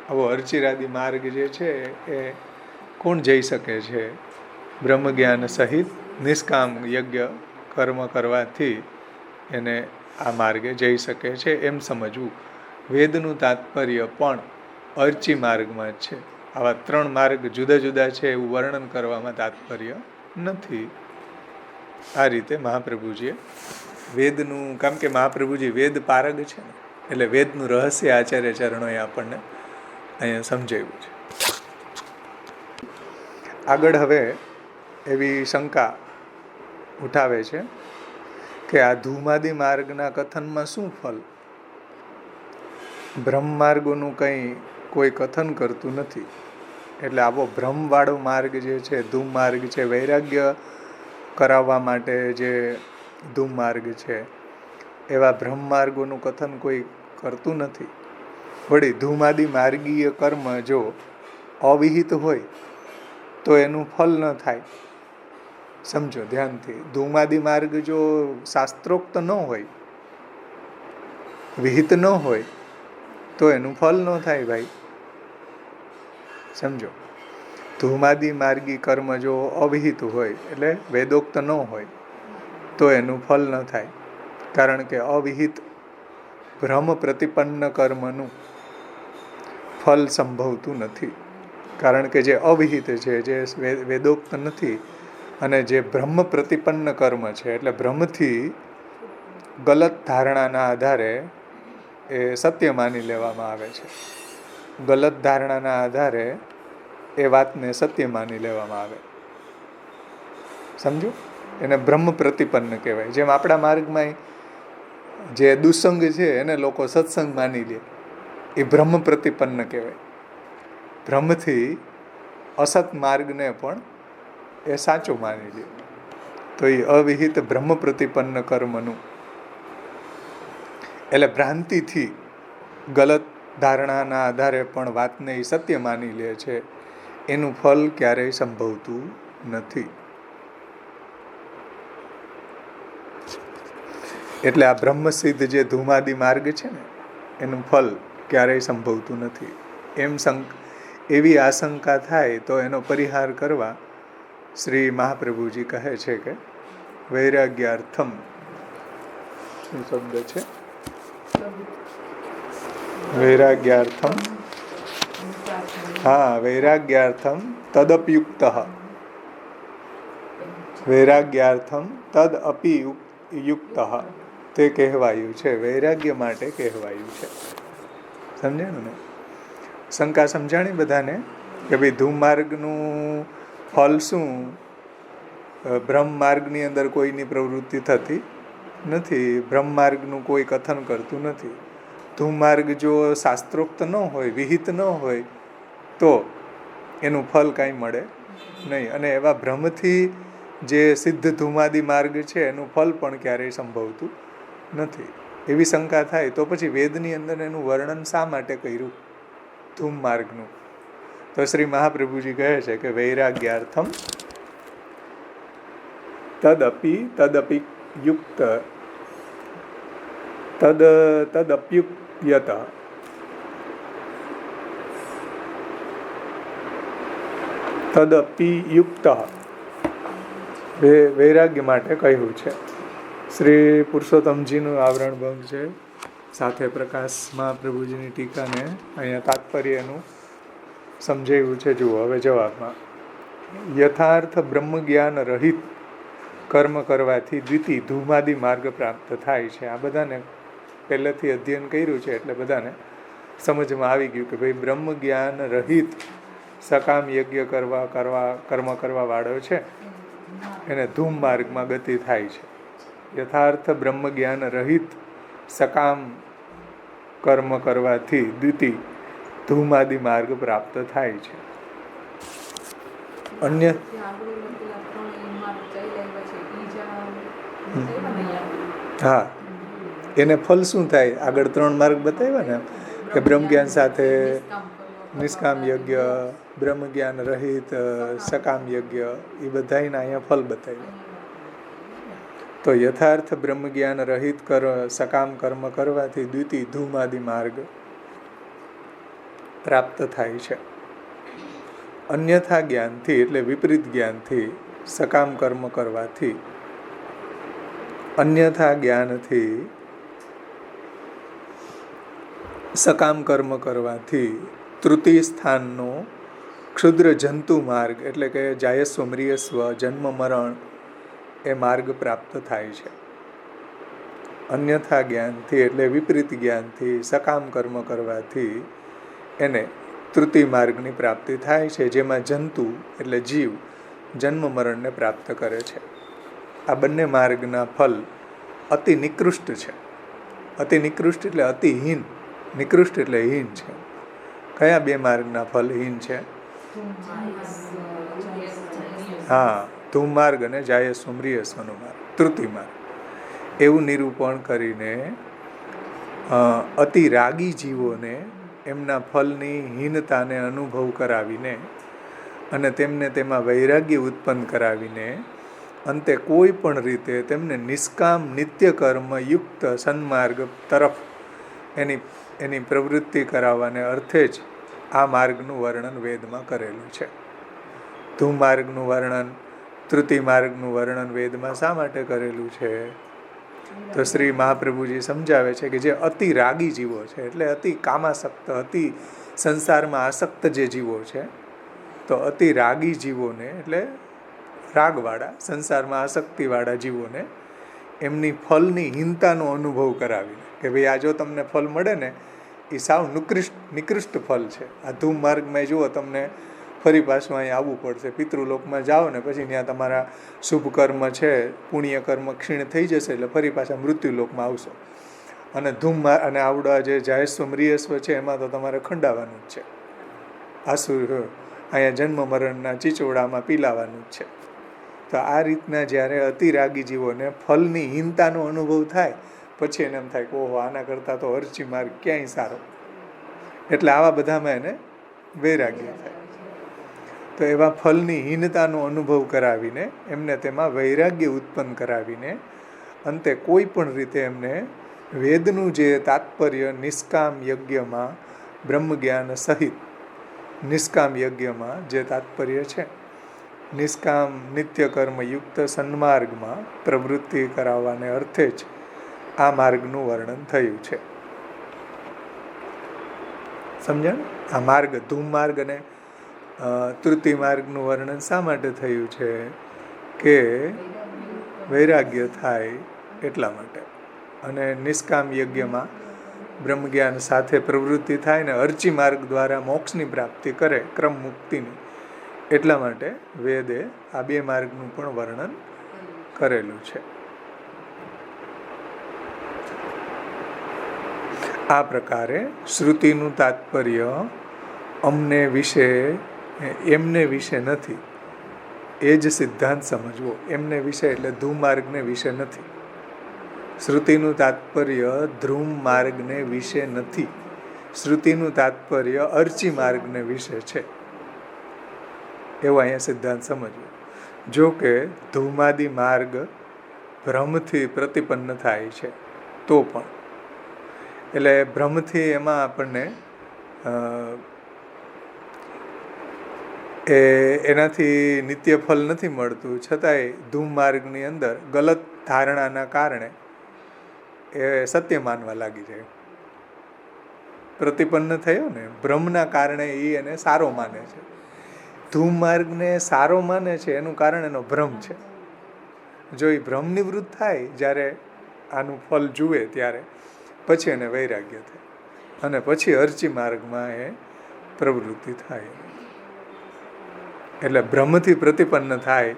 આવો અર્ચિરાદિ માર્ગ જે છે એ કોણ જઈ શકે છે? બ્રહ્મજ્ઞાન સહિત નિષ્કામ યજ્ઞ કર્મ કરવાથી એને આ માર્ગે જઈ શકે છે એમ સમજવું. વેદનું તાત્પર્ય પણ અર્ચી માર્ગમાં જ છે. આવા 3 માર્ગ જુદા જુદા છે એવું વર્ણન કરવામાં તાત્પર્ય નથી. આ રીતે મહાપ્રભુજીએ વેદનું, કામ કે મહાપ્રભુજી વેદ પારગ છે ને, એટલે વેદનું રહસ્ય આચાર્ય ચરણોએ આપણને અહીંયા સમજાવ્યું છે. આગળ હવે એવી શંકા ઉઠાવે છે કે આ ધૂમાદિ માર્ગના કથનમાં શું ફલ? બ્રહ્મ માર્ગોનું કંઈ કોઈ કથન કરતું નથી. એટલે આવો ભ્રમવાળો માર્ગ જે છે, ધૂમ માર્ગ છે, વૈરાગ્ય કરાવવા માટે જે ધૂમ માર્ગ છે, એવા બ્રહ્મ માર્ગોનું કથન કોઈ કરતું નથી. વળી ધૂમાદિ માર્ગીય કર્મ જો અવિહિત હોય તો એનું ફલ ન થાય. સમજો ધ્યાનથી, ધૂમાદિ માર્ગ જો શાસ્ત્રોક્ત ન હોય, વિહિત ન હોય તો એનું ફલ ન થાય ભાઈ. સમજો, ધૂમાદિ માર્ગી કર્મ જો અવિહિત હોય એટલે વેદોક્ત ન હોય તો એનું ફલ ન થાય. કારણ કે અવિહિત ભ્રમ પ્રતિપન્ન કર્મનું ફલ સંભવતું નથી. કારણ કે જે અવિહિત છે, જે વેદોક્ત નથી અને જે બ્રહ્મ પ્રતિપન્ન કર્મ છે, એટલે બ્રહ્મથી ગલત ધારણાના આધારે એ સત્ય માની લેવામાં આવે છે. ગલત ધારણાના આધારે એ વાતને સત્ય માની લેવામાં આવે. સમજો, એને બ્રહ્મ પ્રતિપન્ન કહેવાય. જેમ આપણા માર્ગમાં જે દુસંગ છે એને લોકો સત્સંગ માની લે, એ બ્રહ્મ પ્રતિપન્ન કહેવાય. બ્રહ્મથી અસત માર્ગને પણ એ સાચો માની લે. તો એ અવિહિત બ્રહ્મ પ્રતિપન્ન કર્મનું, એટલે ભ્રાંતિથી ગલત ધારણાના આધારે પણ વાતને એ સત્ય માની લે છે, એનું ફલ ક્યારેય સંભવતું નથી. એટલે આ બ્રહ્મસિદ્ધ જે ધૂમાદિ માર્ગ છે ને, એનું ફલ ક્યારેય સંભવતું નથી. એવી આશંકા થાય તો એનો પરિહાર કરવા શ્રી મહાપ્રભુજી કહે છે કે વૈરાગ્યાર્થમ, શું શબ્દ છે? વૈરાગ્યાર્થમ, હા, વૈરાગ્યાર્થમ તદપયુક્ત, વૈરાગ્યાર્થમ તદ અપી યુક્ત, તે કહેવાયું છે, વૈરાગ્ય માટે કહેવાયું છે. સમજાણું ને? શંકા સમજાણી બધાને કે ભાઈ ધૂમમાર્ગનું ફળ શું? બ્રહ્મ માર્ગની અંદર કોઈની પ્રવૃત્તિ થતી નથી, બ્રહ્મ માર્ગનું કોઈ કથન કરતું નથી. ધૂમમાર્ગ જો શાસ્ત્રોક્ત ન હોય, વિહિત ન હોય તો એનું ફળ કાંઈ મળે નહીં. અને એવા ભ્રમથી જે સિદ્ધ ધૂમાદી માર્ગ છે એનું ફળ પણ ક્યારેય સંભવતું નથી. એવી શંકા થાય તો પછી વેદની અંદર એનું વર્ણન શા માટે કર્યું ધૂમ માર્ગનું? તો શ્રી મહાપ્રભુજી કહે છે કે વૈરાગ્યાર્થમ તદપી યુક્ત તદપ્યુક્યત તદપિયુક્ત વૈરાગ્ય માટે કહ્યું છે. શ્રી પુરુષોત્તમજીનું આવરણ ભંગ છે, સાથે પ્રકાશમાં પ્રભુજીની ટીકાને અહીંયા તાત્પર્યનું સમજાવ્યું છે. જુઓ હવે જવાબમાં, યથાર્થ બ્રહ્મ જ્ઞાન રહિત કર્મ કરવાથી દ્વિતીય ધૂમાદી માર્ગ પ્રાપ્ત થાય છે. આ બધાને પહેલેથી અધ્યયન કર્યું છે એટલે બધાને સમજમાં આવી ગયું કે ભાઈ બ્રહ્મ જ્ઞાન રહિત સકામ યજ્ઞ કર્મ કરવા વાળો છે એને ધૂમ માર્ગમાં ગતિ થાય છે. યથાર્થ બ્રહ્મ જ્ઞાન રહિત સકામ કર્મ કરવાથી દ્વિતીય ધૂમાદી માર્ગ પ્રાપ્ત થાય છે. અન્ય હા, એને ફળ શું થાય? આગળ 3 માર્ગ બતાવ્યા ને કે બ્રહ્મ જ્ઞાન સાથે નિષ્કામ યજ્ઞ, બ્રહ્મ જ્ઞાન રહિત સકામ યજ્ઞ, એ બધાના અહીંયા ફળ બતાવ્યા. તો યથાર્થ બ્રહ્મ જ્ઞાન રહિત સકામ કર્મ કરવાથી દ્વિતીય ધૂમાદી માર્ગ પ્રાપ્ત થાય છે. અન્યથા જ્ઞાનથી એટલે વિપરીત જ્ઞાનથી સકામ કર્મ કરવાથી, અન્યથા જ્ઞાનથી સકામ કર્મ કરવાથી તૃતીય સ્થાનનો ક્ષુદ્ર જંતુ માર્ગ એટલે કે જાયસ્વ મ્રિયસ્વ જન્મ મરણ એ માર્ગ પ્રાપ્ત થાય છે. અન્યથા જ્ઞાનથી એટલે વિપરીત જ્ઞાનથી સકામ કર્મ કરવાથી એને તૃતીય માર્ગની પ્રાપ્તિ થાય છે, જેમાં જંતુ એટલે જીવ જન્મ મરણને પ્રાપ્ત કરે છે. આ બંને માર્ગના ફલ અતિ નિકૃષ્ટ છે. અતિ નિકૃષ્ટ એટલે અતિહીન, નિકૃષ્ટ એટલે હીન છે. કયા 2 માર્ગના ફલ હીન છે? હા, ધૂમ માર્ગ અને જાયસ્વ મ્રિયસ્વનો માર્ગ, તૃતીય માર્ગ. એવું નિરૂપણ કરીને અતિ રાગી જીવોને એમના ફલની હીનતાને અનુભવ કરાવીને અને તેમને તેમાં વૈરાગ્ય ઉત્પન્ન કરાવીને અંતે કોઈ પણ રીતે તેમને નિષ્કામ નિત્ય કર્મ યુક્ત સન્માર્ગ તરફ એની પ્રવૃત્તિ કરાવવાને અર્થે જ આ માર્ગનું વર્ણન વેદમાં કરેલું છે. ધૂમ માર્ગનું વર્ણન, તૃતીય માર્ગનું વર્ણન વેદમાં શા માટે કરેલું છે? તો શ્રી મહાપ્રભુજી સમજાવે છે કે જે અતિ રાગી જીવો છે એટલે અતિ કામાસક્ત, અતિ સંસારમાં આસક્ત જે જીવો છે, તો અતિ રાગી જીવોને એટલે રાગવાળા સંસારમાં આસક્તિવાળા જીવોને એમની ફલની હીનતાનો અનુભવ કરાવીને કે ભાઈ આ જો તમને ફલ મળે ને એ સાવ નિકૃષ્ટ ફલ છે. આ ધૂમ માર્ગમાં જુઓ તમને ફરી પાછું અહીં આવવું પડશે. પિતૃલોકમાં જાઓ ને પછી ત્યાં તમારા શુભ કર્મ છે, પુણ્ય કર્મ ક્ષીણ થઈ જશે એટલે ફરી પાછા મૃત્યુલોકમાં આવશો. અને અને આવડા જે જાયસ્વ મ્રિયસ્વ છે એમાં તો તમારે ખંડાવાનું જ છે. આસુર અહીંયા જન્મ મરણના ચીચોડામાં પીલાવાનું જ છે. તો આ રીતના જ્યારે અતિરાગી જીવોને ફલની હીનતાનો અનુભવ થાય પછી એને એમ થાય કે ઓહો આના કરતાં તો અરચી માર્ગ ક્યાંય સારો, એટલે આવા બધામાં એને વૈરાગ્ય થાય. તો એવા ફલની હીનતાનો અનુભવ કરાવીને એમને તેમાં વૈરાગ્ય ઉત્પન્ન કરાવીને અંતે કોઈ પણ રીતે એમને વેદનું જે તાત્પર્ય નિષ્કામ યજ્ઞમાં બ્રહ્મ જ્ઞાન સહિત નિષ્કામ યજ્ઞમાં જે તાત્પર્ય છે, નિષ્કામ નિત્ય કર્મયુક્ત સન્માર્ગમાં પ્રવૃત્તિ કરાવવાને અર્થે જ આ માર્ગનું વર્ણન થયું છે. સમજણ? આ માર્ગ ધૂમ માર્ગ અને તૃતીય માર્ગનું વર્ણન શા માટે થયું છે? કે વૈરાગ્ય થાય એટલા માટે. અને નિષ્કામ યજ્ઞમાં બ્રહ્મજ્ઞાન સાથે પ્રવૃત્તિ થાય ને અર્ચી માર્ગ દ્વારા મોક્ષની પ્રાપ્તિ કરે, ક્રમ મુક્તિની. એટલા માટે વેદે આ બે માર્ગનું પણ વર્ણન કરેલું છે. આ પ્રકારે શ્રુતિનું તાત્પર્ય અમને વિશે, એમને વિશે નથી, એ જ સિદ્ધાંત સમજવો. એમને વિશે એટલે ધૂમ માર્ગને વિશે નથી. શ્રુતિનું તાત્પર્ય ધ્રુમ માર્ગને વિશે નથી. શ્રુતિનું તાત્પર્ય અર્ચી માર્ગને વિશે છે, એવો અહીંયા સિદ્ધાંત સમજવો. જો કે ધૂમાદિ માર્ગ ભ્રમથી પ્રતિપન્ન થાય છે તો પણ, એટલે ભ્રમથી એમાં આપણને એનાથી નિત્ય ફળ નથી મળતું, છતાંય ધૂમ માર્ગની અંદર ગલત ધારણાના કારણે એ સત્ય માનવા લાગી જાય. પ્રતિપન્ન થયો ને ભ્રમના કારણે એ એને સારો માને છે. ધૂમ માર્ગને સારો માને છે એનું કારણ એનો ભ્રમ છે. જો એ ભ્રમ નિવૃત્ત થાય જ્યારે આનું ફળ જુએ ત્યારે, પછી એને વૈરાગ્ય થાય અને પછી અર્ચી માર્ગમાં એ પ્રવૃત્તિ થાય. એટલે ભ્રમથી પ્રતિપન્ન થાય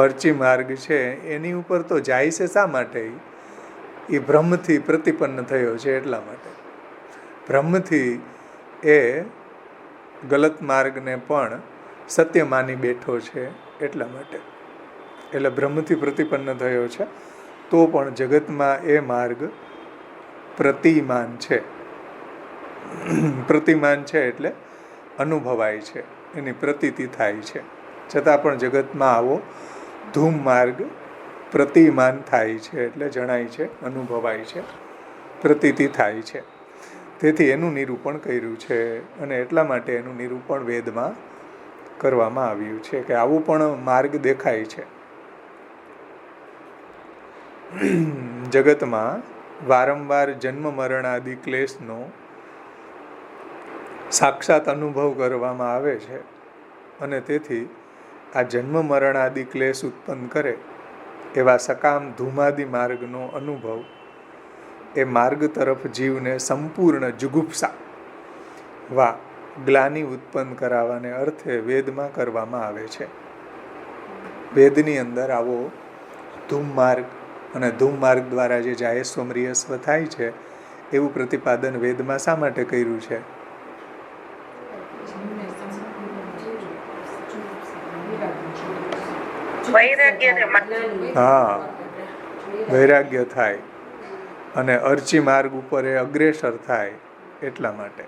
અર્ચી માર્ગ છે એની ઉપર તો જાય છે. શા માટે? એ ભ્રમથી પ્રતિપન્ન થયો છે એટલા માટે. ભ્રમથી એ ગલત માર્ગને પણ સત્ય માની બેઠો છે એટલા માટે. એટલે ભ્રમથી પ્રતિપન્ન થયો છે તો પણ જગતમાં એ માર્ગ પ્રતિમાન છે. પ્રતિમાન છે એટલે અનુભવાય છે, એની પ્રતીતિ થાય છે. છતાં પણ જગતમાં આવો ધૂમ માર્ગ પ્રતિમાન થાય છે, એટલે જણાય છે, અનુભવાય છે, પ્રતીતિ થાય છે. તેથી એનું નિરૂપણ કર્યું છે અને એટલા માટે એનું નિરૂપણ વેદમાં કરવામાં આવ્યું છે કે આવું પણ માર્ગ દેખાય છે. જગતમાં વારંવાર જન્મ મરણ આદિ ક્લેશનો સાક્ષાત અનુભવ કરવામાં આવે છે અને તેથી આ જન્મ મરણ આદિ ક્લેશ ઉત્પન્ન કરે એવા સકામ ધૂમાદિ માર્ગનો અનુભવ એ માર્ગ તરફ જીવને સંપૂર્ણ જુગુપ્સા વા ગ્લાનિ ઉત્પન્ન કરાવવાને અર્થે વેદમાં કરવામાં આવે છે. વેદની અંદર આવો ધૂમ માર્ગ અને ધૂમ માર્ગ દ્વારા જે જાયસ્વ મ્રિયસ્વ થાય છે એવું પ્રતિપાદન વેદમાં શા માટે કર્યું છે? હા, વૈરાગ્ય થાય અને અર્ચી માર્ગ ઉપર એ અગ્રેસર થાય એટલા માટે.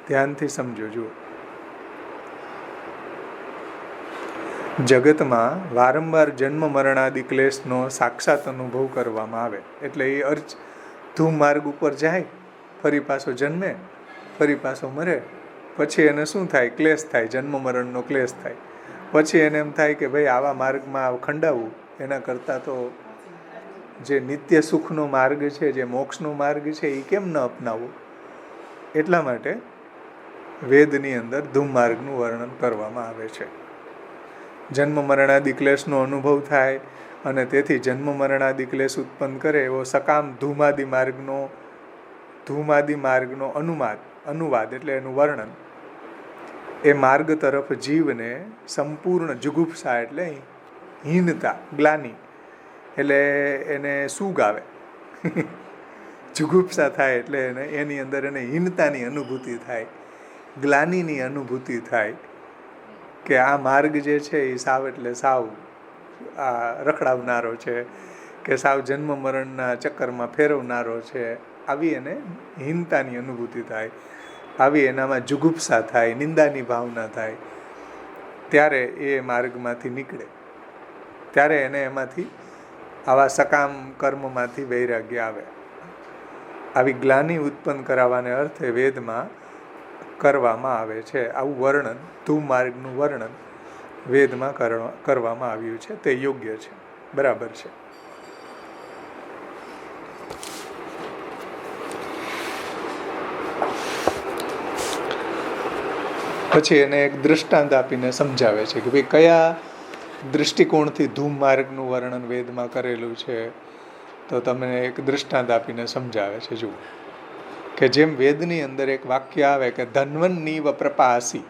ધ્યાનથી સમજો. જુઓ, જગતમાં વારંવાર જન્મ મરણાદિ ક્લેશનો સાક્ષાત અનુભવ કરવામાં આવે એટલે એ ધૂમ માર્ગ ઉપર જાય, ફરી પાછો જન્મે, ફરી પાછો મરે, પછી એને શું થાય? ક્લેશ થાય, જન્મ મરણનો ક્લેશ થાય. પછી એને એમ થાય કે ભાઈ આવા માર્ગમાં ખંડાવવું એના કરતાં તો જે નિત્ય સુખનો માર્ગ છે, જે મોક્ષનો માર્ગ છે, એ કેમ ન અપનાવવો? એટલા માટે વેદની અંદર ધૂમ માર્ગનું વર્ણન કરવામાં આવે છે. જન્મ મરણાદિ ક્લેશનો અનુભવ થાય અને તેથી જન્મ મરણાદિ ક્લેશ ઉત્પન્ન કરે એવો સકામ ધૂમાદિ માર્ગનો અનુવાદ એટલે એનું વર્ણન. એ માર્ગ તરફ જીવને સંપૂર્ણ જુગુપ્સા એટલે હીનતા, ગ્લાનિ એટલે એને સૂગ આવે. જુગુપ્સા થાય એટલે એની અંદર એને હીનતાની અનુભૂતિ થાય, ગ્લાનિની અનુભૂતિ થાય કે આ માર્ગ જે છે એ સાવ એટલે સાવ આ રખડાવનારો છે કે સાવ જન્મ મરણના ચક્કરમાં ફેરવનારો છે. આવી એને હીનતાની અનુભૂતિ થાય, આવી એનામાં જુગુપ્સા થાય, નિંદાની ભાવના થાય. ત્યારે એ માર્ગમાંથી નીકળે, ત્યારે એને એમાંથી આવા સકામ કર્મમાંથી વૈરાગ્ય આવે. આવી ગ્લાનિ ઉત્પન્ન કરાવવાને અર્થે વેદમાં કરવામાં આવે છે. આવું વર્ણન, ધૂમ માર્ગનું વર્ણન વેદમાં કરવામાં આવ્યું છે. તે યોગ્ય છે, બરાબર છે. પછી એને એક દૃષ્ટાંત આપીને સમજાવે છે કે ભાઈ કયા દૃષ્ટિકોણથી ધૂમ માર્ગનું વર્ણન વેદમાં કરેલું છે. તો તો તમને એક દૃષ્ટાંત આપીને સમજાવે છે. જુઓ કે જેમ વેદની અંદર એક વાક્ય આવે કે ધન્વન્નીવ પ્રપાસી,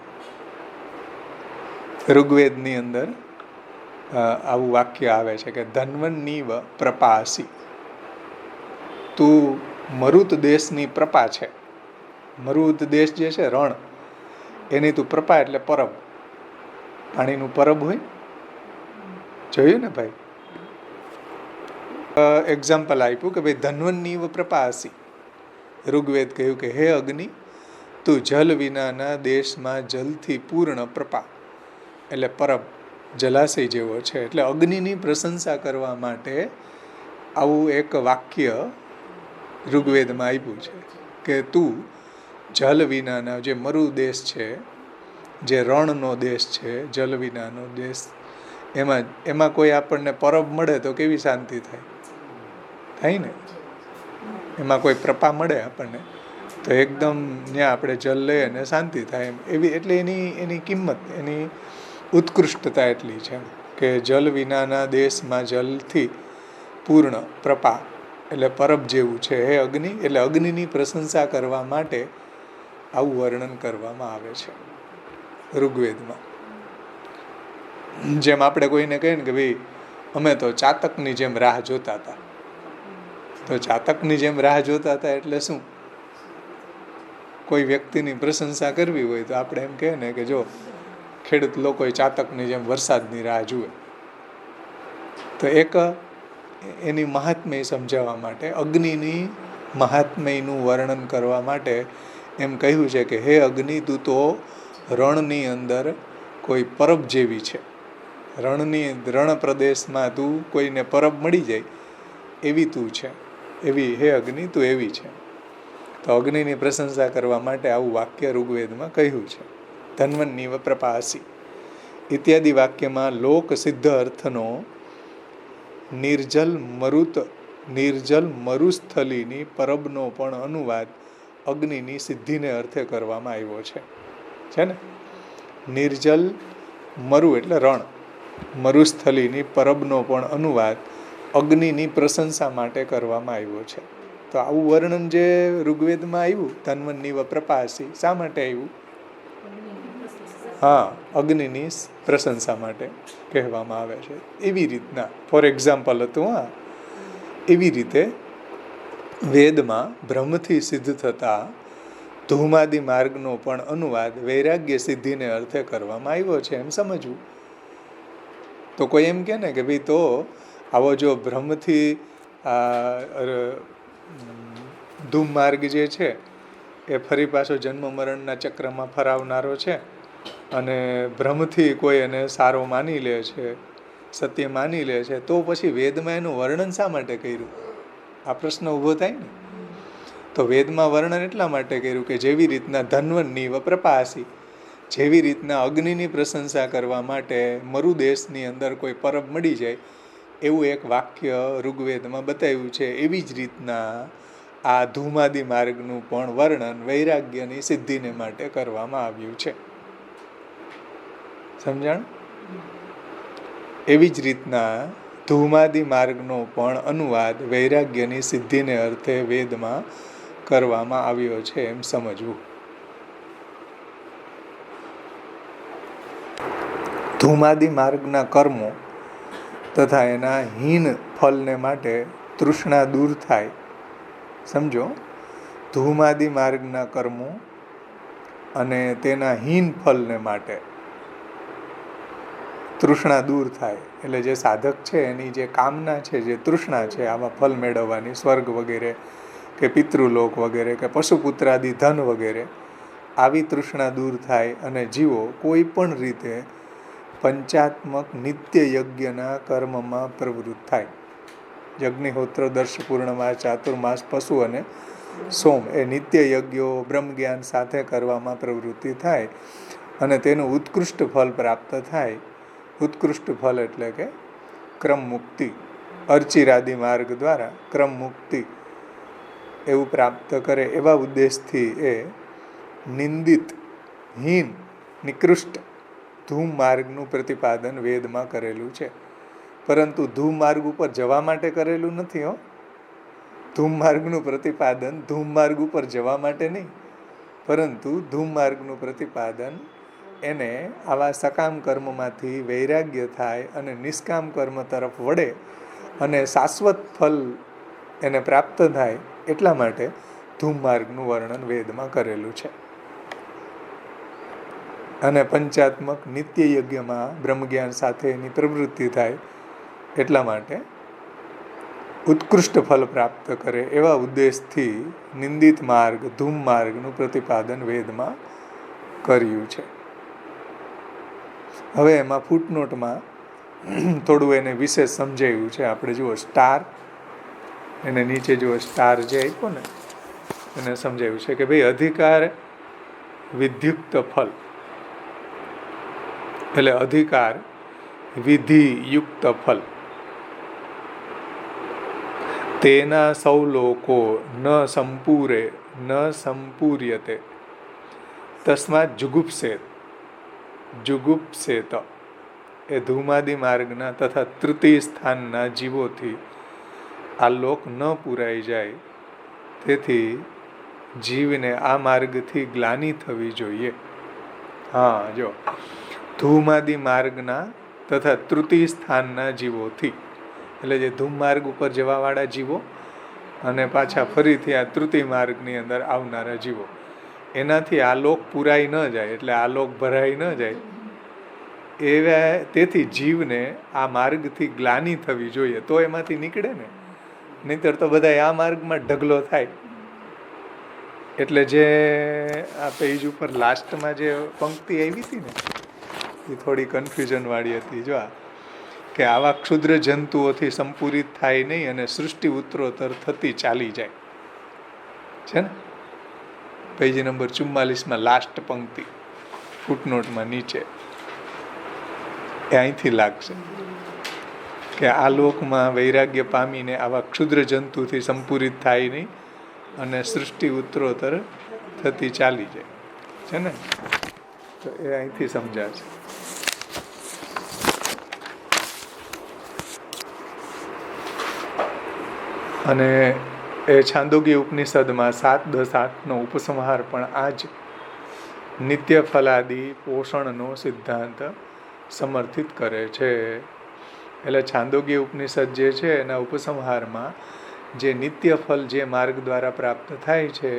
ઋગ્વેદની અંદર આવું વાક્ય આવે છે કે ધન્વન્નીવ પ્રપાસી, તું મરુત દેશની પ્રપા છે. મરુત દેશ જે છે રણ, એની તું પ્રપા એટલે પરબ, પાણીનું પરબ હોય, જોયું ને ભાઈ. એક્ઝામ્પલ આપ્યું કે ભાઈ ધન્વન્નીવ પ્રપાસી, ઋગ્વેદ કહ્યું કે હે અગ્નિ, તું જલ વિનાના દેશમાં જલથી પૂર્ણ પ્રપા એટલે પરબ, જલાશય જેવો છે. એટલે અગ્નિની પ્રશંસા કરવા માટે આવું એક વાક્ય ઋગ્વેદમાં આપ્યું છે કે તું જલ વિનાના, જે મરુ દેશ છે, જે રણનો દેશ છે, જલ વિનાનો દેશ, એમાં કોઈ આપણને પરબ મળે તો કેવી શાંતિ થાય ને. એમાં કોઈ પ્રપા મળે આપણને તો એકદમ ત્યાં આપણે જલ લઈએ અને શાંતિ થાય એમ. એવી એટલે એની કિંમત, એની ઉત્કૃષ્ટતા એટલી છે કે જલ વિનાના દેશમાં જલથી પૂર્ણ પ્રપા એટલે પરબ જેવું છે હે અગ્નિ. એટલે અગ્નિની પ્રશંસા કરવા માટે આવું વર્ણન કરવામાં આવે છે ઋગ્વેદમાં. જેમ આપણે કોઈને કહીએ ને કે ભાઈ અમે તો ચાતકની જેમ રાહ જોતા હતા, તો ચાતકની જેમ રાહ જોતા હતા એટલે શું? કોઈ વ્યક્તિની પ્રશંસા કરવી હોય તો આપણે એમ કહીએ ને કે જો ખેડૂત લોકો ચાતકની જેમ વરસાદની રાહ જુએ. તો એક એની મહાત્મ્ય સમજાવવા માટે, અગ્નિની મહાત્મ્યનું વર્ણન કરવા માટે એમ કહ્યું છે કે હે અગ્નિ, તું તો રણની અંદર કોઈ પરબ જેવી છે. રણ પ્રદેશમાં તું કોઈને પરબ મળી જાય એવી તું છે, એવી હે અગ્નિ તું એવી છે. તો અગ્નિની પ્રશંસા કરવા માટે આવું વાક્ય ઋગ્વેદમાં કહ્યું છે. ધન્વન્નીવ પ્રપાસી ઇત્યાદિ વાક્યમાં લોક સિદ્ધ અર્થનો નિર્જલ મરુસ્થલીની પરબનો પણ અનુવાદ અગ્નિની સિદ્ધિને અર્થે કરવામાં આવ્યો છે ને. નિર્જલ મરુ એટલે રણ, મરુસ્થલીની પરબનો પણ અનુવાદ અગ્નિની પ્રશંસા માટે કરવામાં આવ્યો છે. તો આવું વર્ણન જે ઋગ્વેદમાં આવ્યું ધન્વન્નીવ પ્રપાસી, શા માટે આવ્યું? હા, અગ્નિની પ્રશંસા માટે કહેવામાં આવે છે. એવી રીતના ફોર એક્ઝામ્પલ હતું. એવી રીતે વેદમાં બ્રહ્મથી સિદ્ધ થતા ધૂમાદિ માર્ગનો પણ અનુવાદ વૈરાગ્ય સિદ્ધિને અર્થે કરવામાં આવ્યો છે એમ સમજવું. તો કોઈ એમ કહે ને કે ભાઈ તો આવો જો બ્રહ્મથી ધૂમ માર્ગ જે છે એ ફરી પાછો જન્મ મરણના ચક્રમાં ફરાવનારો છે અને ભ્રમથી કોઈ એને સારો માની લે છે, સત્ય માની લે છે, તો પછી વેદમાં એનું વર્ણન શા માટે કર્યું? આ પ્રશ્ન ઊભો થાય ને. તો વેદમાં વર્ણન એટલા માટે કર્યું કે જેવી રીતના ધન્વન્નીવ પ્રપાસી, જેવી રીતના અગ્નિની પ્રશંસા કરવા માટે મરુદેશની અંદર કોઈ પરબ મળી જાય એવું એક વાક્ય ઋગ્વેદમાં બતાવ્યું છે. એવી જ રીતના આ ધૂમાદિ માર્ગનું પણ વર્ણન વૈરાગ્યની સિદ્ધિને માટે કરવામાં આવ્યું છે. સમજણ? એવી જ રીતના ધૂમાદિ માર્ગનો પણ અનુવાદ વૈરાગ્યની સિદ્ધિને અર્થે વેદમાં કરવામાં આવ્યો છે એમ સમજવું. ધૂમાદિ માર્ગના કર્મો તથા એના હીન ફલને માટે તૃષ્ણા દૂર થાય. સમજો, ધૂમાદિ માર્ગના કર્મો અને તેના હીન ફલને માટે તૃષ્ણા દૂર થાય. એટલે જે સાધક છે એની જે કામના છે, જે તૃષ્ણા છે આવા ફલ મેળવવાની, સ્વર્ગ વગેરે કે પિતૃલોક વગેરે કે પશુપુત્રાદિ ધન વગેરે, આવી તૃષ્ણા દૂર થાય અને જીવો કોઈ પણ રીતે પંચાત્મક નિત્ય યજ્ઞના કર્મમાં પ્રવૃત્ત થાય. યજ્ઞિહોત્ર, દર્શ પૂર્ણમાસ, ચાતુર્માસ, પશુ અને સોમ એ નિત્ય યજ્ઞો બ્રહ્મ જ્ઞાન સાથે કરવામાં પ્રવૃત્તિ થાય અને તેનું ઉત્કૃષ્ટ ફલ પ્રાપ્ત થાય. ઉત્કૃષ્ટ ફલ એટલે કે ક્રમ મુક્તિ, અર્ચિરાદિ માર્ગ દ્વારા ક્રમ મુક્તિ એવું પ્રાપ્ત કરે. એવા ઉદ્દેશથી એ નિંદિત, હીન, નિકૃષ્ટ ધૂમ માર્ગનું પ્રતિપાદન વેદમાં કરેલું છે. પરંતુ ધૂમ માર્ગ ઉપર જવા માટે કરેલું નથી. ધૂમમાર્ગનું પ્રતિપાદન ધૂમમાર્ગ ઉપર જવા માટે નહીં, પરંતુ ધૂમમાર્ગનું પ્રતિપાદન એને આવા સકામ કર્મમાંથી વૈરાગ્ય થાય અને નિષ્કામ કર્મ તરફ વળે અને શાશ્વત ફલ એને પ્રાપ્ત થાય, એટલા માટે ધૂમમાર્ગનું વર્ણન વેદમાં કરેલું છે. અને પંચાત્મક નિત્ય યજ્ઞમાં બ્રહ્મજ્ઞાન સાથે એની પ્રવૃત્તિ થાય, એટલા માટે ઉત્કૃષ્ટ ફલ પ્રાપ્ત કરે એવા ઉદ્દેશથી નિંદિત માર્ગ ધૂમમાર્ગનું પ્રતિપાદન વેદમાં કર્યું છે. હવે એમાં ફૂટનોટમાં થોડું એને વિશેષ સમજાવ્યું છે. આપણે જુઓ સ્ટાર, એને નીચે જુઓ સ્ટાર જે આપ્યો ને, એને સમજાવ્યું છે કે ભાઈ અધિકાર વિધિયુક્ત ફલ, એટલે અધિકાર વિધિયુક્ત ફલ, તેના સૌ લોકો ન સંપૂરે ન સંપૂર્યતે તસ્માત જુગુપ્સેત એ ધૂમાદિ માર્ગના તથા તૃતીય સ્થાનના જીવોથી આ લોક ન પૂરાઈ જાય, તેથી જીવને આ માર્ગથી ગ્લાનિ થવી જોઈએ. હા, જો ધૂમાદિ માર્ગના તથા તૃતીય સ્થાનના જીવોથી, એટલે જે ધૂમ માર્ગ ઉપર જવાવાળા જીવો અને પાછા ફરીથી આ તૃતીય માર્ગની અંદર આવનારા જીવો, એનાથી આ લોક પૂરાઈ ન જાય, એટલે આ લોક ભરાઈ ન જાય, એવા તેથી જીવને આ માર્ગથી ગ્લાનિ થવી જોઈએ, તો એમાંથી નીકળે ને, નહીંતર તો બધા આ માર્ગમાં ઢગલો થાય. એટલે જે આ પેજ ઉપર લાસ્ટમાં જે પંક્તિ આવી હતી ને, એ થોડી કન્ફ્યુઝન વાળી હતી. જો કે આવા ક્ષુદ્ર જંતુઓથી સંપૂરિત થાય નહીં અને સૃષ્ટિ ઉત્તરોત્તર થતી ચાલી જાય છે ને. પેજ નંબર 44માં લાસ્ટ પંક્તિ ફૂટનોટમાં નીચે, એ અહીંથી લાગશે કે આ લોકમાં વૈરાગ્ય પામીને આવા ક્ષુદ્ર જંતુથી સંપૂરિત થાય નહીં અને સૃષ્ટિ ઉત્તરોત્તર થતી ચાલી જાય છે ને. તો એ અહીંથી સમજાશે. અને એ છાંદોગ્ય ઉપનિષદમાં 7:10:8નો ઉપસંહાર પણ આ જ નિત્ય ફલાદિ પોષણનો સિદ્ધાંત સમર્થિત કરે છે. એટલે છાંદોગ્ય ઉપનિષદ જે છે એના ઉપસંહારમાં જે નિત્ય ફલ જે માર્ગ દ્વારા પ્રાપ્ત થાય છે,